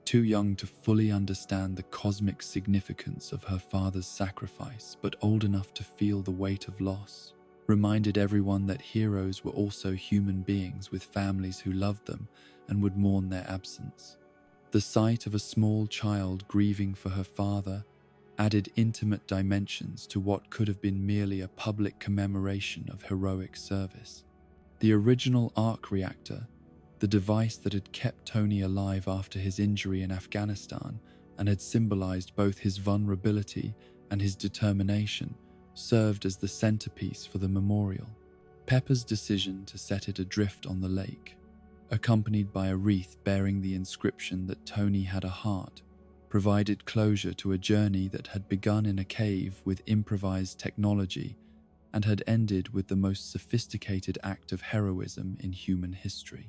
too young to fully understand the cosmic significance of her father's sacrifice but old enough to feel the weight of loss, reminded everyone that heroes were also human beings with families who loved them and would mourn their absence. The sight of a small child grieving for her father added intimate dimensions to what could have been merely a public commemoration of heroic service. The original arc reactor, the device that had kept Tony alive after his injury in Afghanistan and had symbolized both his vulnerability and his determination, served as the centerpiece for the memorial. Pepper's decision to set it adrift on the lake, accompanied by a wreath bearing the inscription that Tony had a heart, provided closure to a journey that had begun in a cave with improvised technology and had ended with the most sophisticated act of heroism in human history.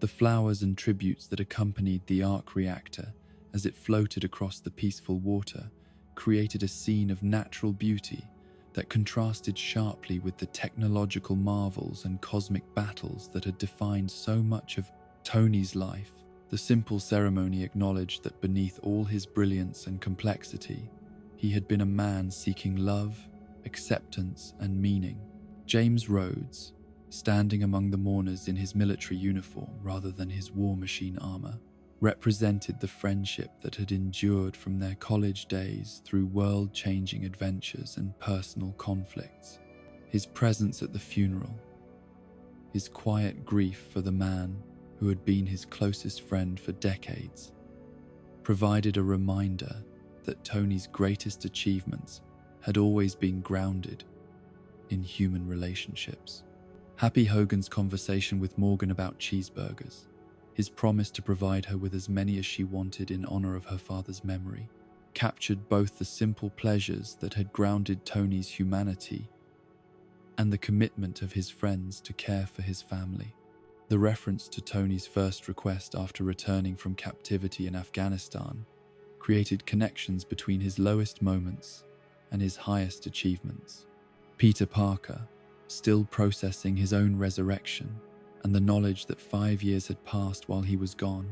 The flowers and tributes that accompanied the arc reactor as it floated across the peaceful water created a scene of natural beauty that contrasted sharply with the technological marvels and cosmic battles that had defined so much of Tony's life. The simple ceremony acknowledged that beneath all his brilliance and complexity, he had been a man seeking love, acceptance, and meaning. James Rhodes, standing among the mourners in his military uniform rather than his war machine armor, represented the friendship that had endured from their college days through world-changing adventures and personal conflicts. His presence at the funeral, his quiet grief for the man who had been his closest friend for decades, provided a reminder that Tony's greatest achievements had always been grounded in human relationships. Happy Hogan's conversation with Morgan about cheeseburgers, his promise to provide her with as many as she wanted in honor of her father's memory, captured both the simple pleasures that had grounded Tony's humanity and the commitment of his friends to care for his family. The reference to Tony's first request after returning from captivity in Afghanistan created connections between his lowest moments and his highest achievements. Peter Parker, still processing his own resurrection, and the knowledge that 5 years had passed while he was gone,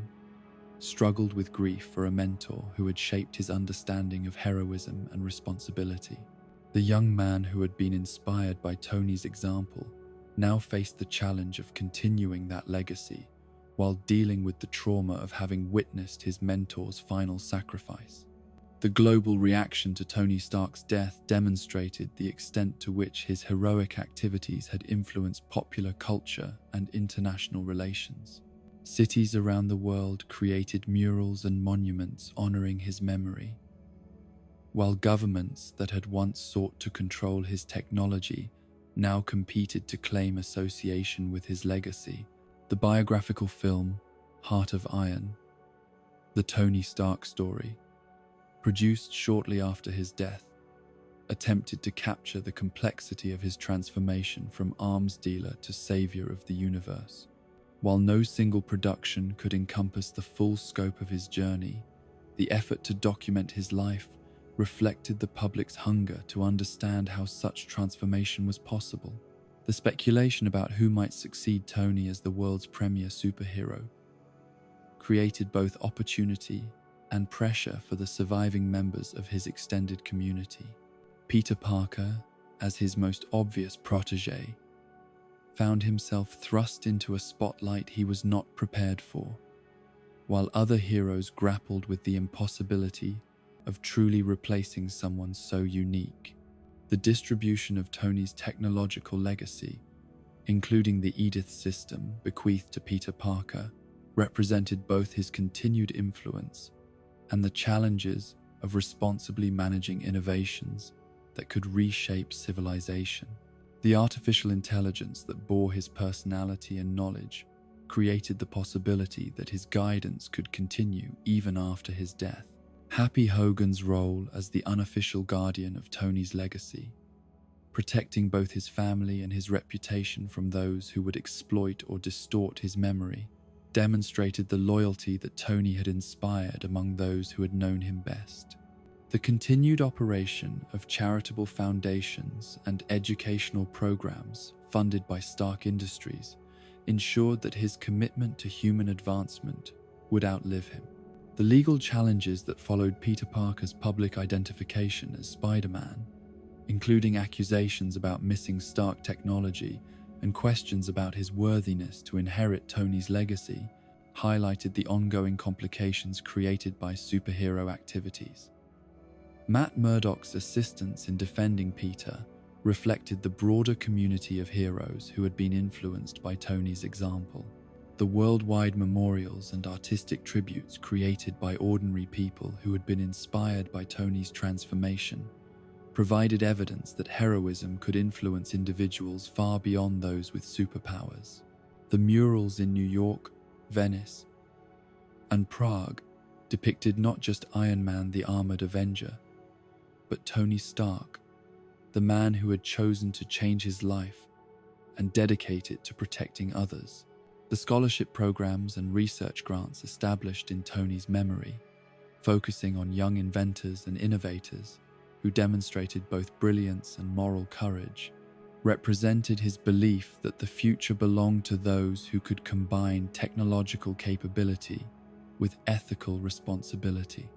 struggled with grief for a mentor who had shaped his understanding of heroism and responsibility. The young man who had been inspired by Tony's example now faced the challenge of continuing that legacy while dealing with the trauma of having witnessed his mentor's final sacrifice. The global reaction to Tony Stark's death demonstrated the extent to which his heroic activities had influenced popular culture and international relations. Cities around the world created murals and monuments honoring his memory, while governments that had once sought to control his technology now competed to claim association with his legacy. The biographical film, Heart of Iron, the Tony Stark story, produced shortly after his death, attempted to capture the complexity of his transformation from arms dealer to savior of the universe. While no single production could encompass the full scope of his journey, the effort to document his life reflected the public's hunger to understand how such transformation was possible. The speculation about who might succeed Tony as the world's premier superhero created both opportunity and pressure for the surviving members of his extended community. Peter Parker, as his most obvious protege, found himself thrust into a spotlight he was not prepared for, while other heroes grappled with the impossibility of truly replacing someone so unique. The distribution of Tony's technological legacy, including the Edith system bequeathed to Peter Parker, represented both his continued influence and the challenges of responsibly managing innovations that could reshape civilization. The artificial intelligence that bore his personality and knowledge created the possibility that his guidance could continue even after his death. Happy Hogan's role as the unofficial guardian of Tony's legacy, protecting both his family and his reputation from those who would exploit or distort his memory, demonstrated the loyalty that Tony had inspired among those who had known him best. The continued operation of charitable foundations and educational programs funded by Stark Industries ensured that his commitment to human advancement would outlive him. The legal challenges that followed Peter Parker's public identification as Spider-Man, including accusations about missing Stark technology and questions about his worthiness to inherit Tony's legacy, highlighted the ongoing complications created by superhero activities. Matt Murdock's assistance in defending Peter reflected the broader community of heroes who had been influenced by Tony's example. The worldwide memorials and artistic tributes created by ordinary people who had been inspired by Tony's transformation provided evidence that heroism could influence individuals far beyond those with superpowers. The murals in New York, Venice, and Prague depicted not just Iron Man the Armored Avenger, but Tony Stark, the man who had chosen to change his life and dedicate it to protecting others. The scholarship programs and research grants established in Tony's memory, focusing on young inventors and innovators who demonstrated both brilliance and moral courage, represented his belief that the future belonged to those who could combine technological capability with ethical responsibility.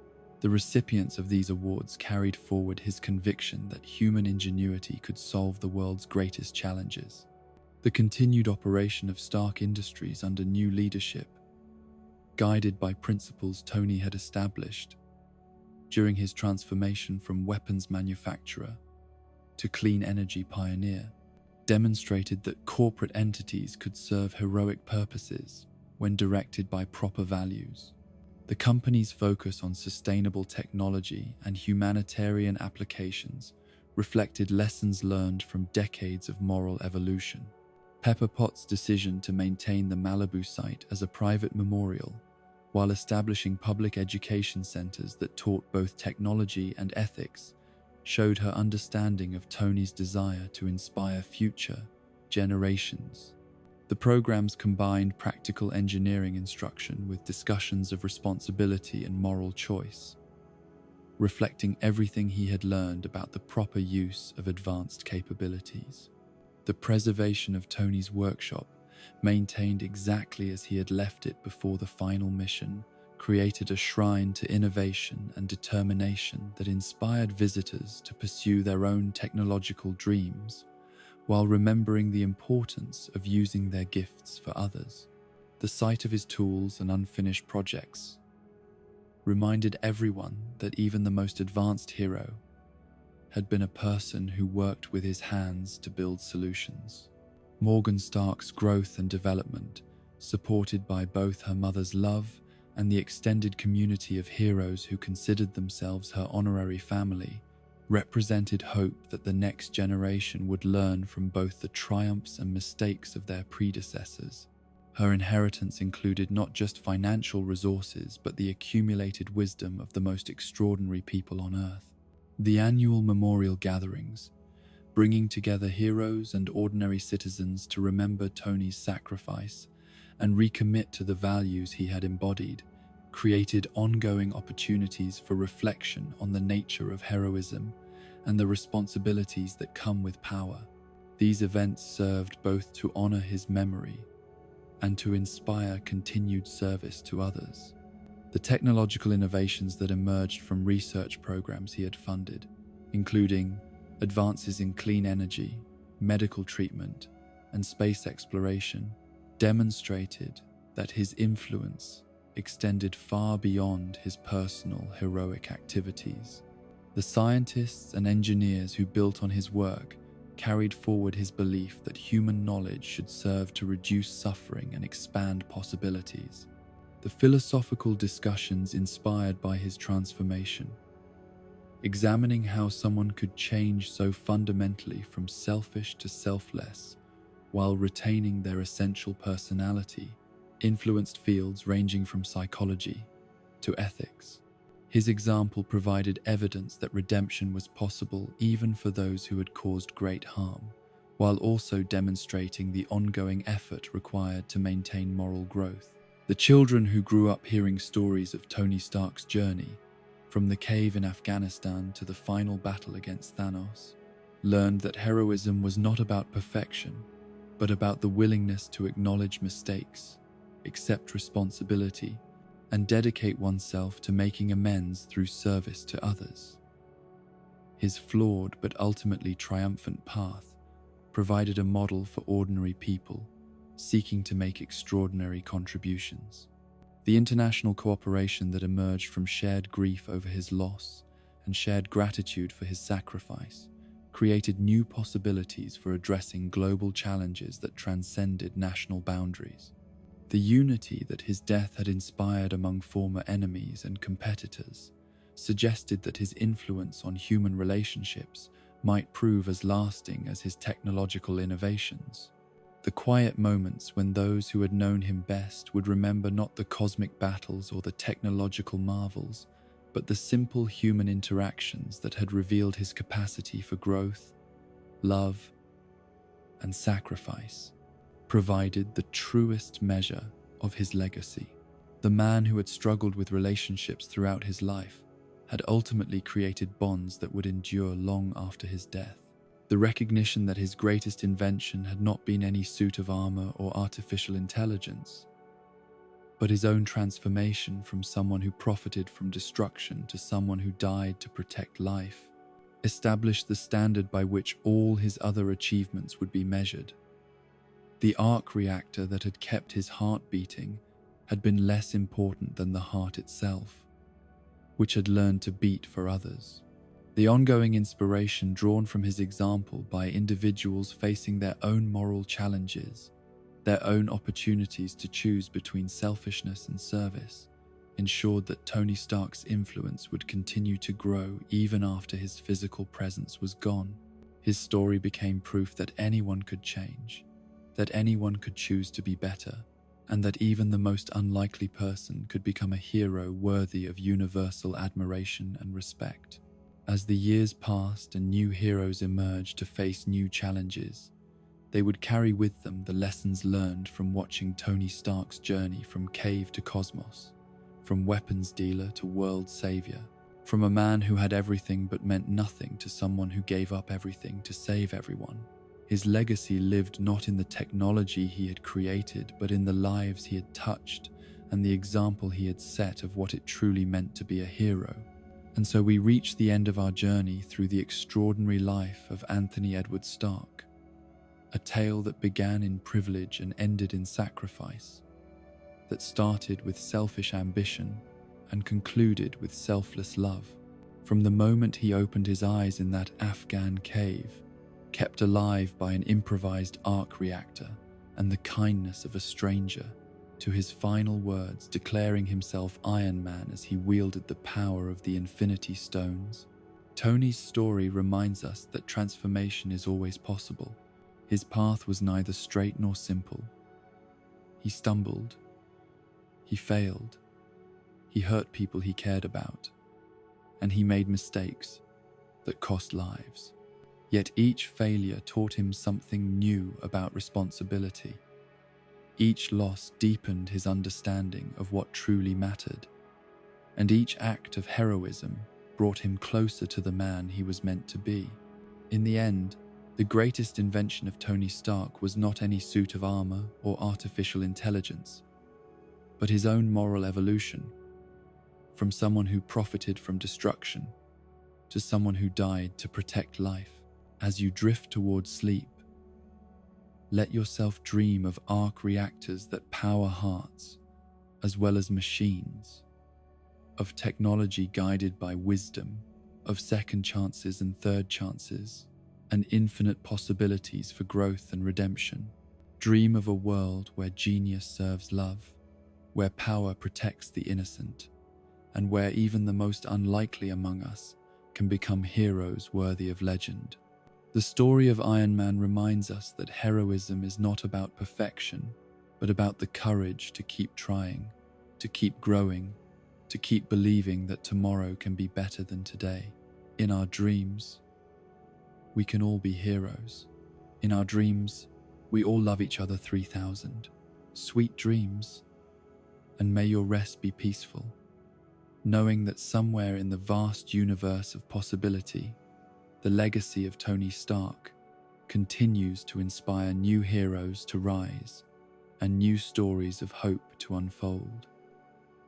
The recipients of these awards carried forward his conviction that human ingenuity could solve the world's greatest challenges. The continued operation of Stark Industries under new leadership, guided by principles Tony had established during his transformation from weapons manufacturer to clean energy pioneer, demonstrated that corporate entities could serve heroic purposes when directed by proper values. The company's focus on sustainable technology and humanitarian applications reflected lessons learned from decades of moral evolution. Pepper Potts' decision to maintain the Malibu site as a private memorial while establishing public education centers that taught both technology and ethics showed her understanding of Tony's desire to inspire future generations. The programs combined practical engineering instruction with discussions of responsibility and moral choice, reflecting everything he had learned about the proper use of advanced capabilities. The preservation of Tony's workshop, maintained exactly as he had left it before the final mission, created a shrine to innovation and determination that inspired visitors to pursue their own technological dreams, while remembering the importance of using their gifts for others. The sight of his tools and unfinished projects reminded everyone that even the most advanced hero had been a person who worked with his hands to build solutions. Morgan Stark's growth and development, supported by both her mother's love and the extended community of heroes who considered themselves her honorary family, represented hope that the next generation would learn from both the triumphs and mistakes of their predecessors. Her inheritance included not just financial resources but the accumulated wisdom of the most extraordinary people on Earth. The annual memorial gatherings, bringing together heroes and ordinary citizens to remember Tony's sacrifice and recommit to the values he had embodied, created ongoing opportunities for reflection on the nature of heroism and the responsibilities that come with power. These events served both to honor his memory and to inspire continued service to others. The technological innovations that emerged from research programs he had funded, including advances in clean energy, medical treatment, and space exploration, demonstrated that his influence extended far beyond his personal heroic activities. The scientists and engineers who built on his work carried forward his belief that human knowledge should serve to reduce suffering and expand possibilities. The philosophical discussions inspired by his transformation, examining how someone could change so fundamentally from selfish to selfless while retaining their essential personality, influenced fields ranging from psychology to ethics. His example provided evidence that redemption was possible even for those who had caused great harm, while also demonstrating the ongoing effort required to maintain moral growth. The children who grew up hearing stories of Tony Stark's journey, from the cave in Afghanistan to the final battle against Thanos, learned that heroism was not about perfection, but about the willingness to acknowledge mistakes, accept responsibility, and dedicate oneself to making amends through service to others. His flawed but ultimately triumphant path provided a model for ordinary people seeking to make extraordinary contributions. The international cooperation that emerged from shared grief over his loss and shared gratitude for his sacrifice created new possibilities for addressing global challenges that transcended national boundaries. The unity that his death had inspired among former enemies and competitors suggested that his influence on human relationships might prove as lasting as his technological innovations. The quiet moments when those who had known him best would remember not the cosmic battles or the technological marvels, but the simple human interactions that had revealed his capacity for growth, love, and sacrifice, provided the truest measure of his legacy. The man who had struggled with relationships throughout his life had ultimately created bonds that would endure long after his death. The recognition that his greatest invention had not been any suit of armor or artificial intelligence, but his own transformation from someone who profited from destruction to someone who died to protect life, established the standard by which all his other achievements would be measured. The arc reactor that had kept his heart beating had been less important than the heart itself, which had learned to beat for others. The ongoing inspiration drawn from his example by individuals facing their own moral challenges, their own opportunities to choose between selfishness and service, ensured that Tony Stark's influence would continue to grow even after his physical presence was gone. His story became proof that anyone could change, that anyone could choose to be better, and that even the most unlikely person could become a hero worthy of universal admiration and respect. As the years passed and new heroes emerged to face new challenges, they would carry with them the lessons learned from watching Tony Stark's journey from cave to cosmos, from weapons dealer to world savior, from a man who had everything but meant nothing to someone who gave up everything to save everyone. His legacy lived not in the technology he had created, but in the lives he had touched and the example he had set of what it truly meant to be a hero. And so we reach the end of our journey through the extraordinary life of Anthony Edward Stark, a tale that began in privilege and ended in sacrifice, that started with selfish ambition and concluded with selfless love. From the moment he opened his eyes in that Afghan cave, kept alive by an improvised arc reactor and the kindness of a stranger, to his final words declaring himself Iron Man as he wielded the power of the Infinity Stones, Tony's story reminds us that transformation is always possible. His path was neither straight nor simple. He stumbled. He failed. He hurt people he cared about. And he made mistakes. that cost lives. Yet each failure taught him something new about responsibility. Each loss deepened his understanding of what truly mattered, and each act of heroism brought him closer to the man he was meant to be. In the end, the greatest invention of Tony Stark was not any suit of armor or artificial intelligence, but his own moral evolution, from someone who profited from destruction to someone who died to protect life. As you drift towards sleep, let yourself dream of arc reactors that power hearts, as well as machines, of technology guided by wisdom, of second chances and third chances, and infinite possibilities for growth and redemption. Dream of a world where genius serves love, where power protects the innocent, and where even the most unlikely among us can become heroes worthy of legend. The story of Iron Man reminds us that heroism is not about perfection, but about the courage to keep trying, to keep growing, to keep believing that tomorrow can be better than today. In our dreams, we can all be heroes. In our dreams, we all love each other 3000. Sweet dreams, and may your rest be peaceful, knowing that somewhere in the vast universe of possibility, the legacy of Tony Stark continues to inspire new heroes to rise and new stories of hope to unfold.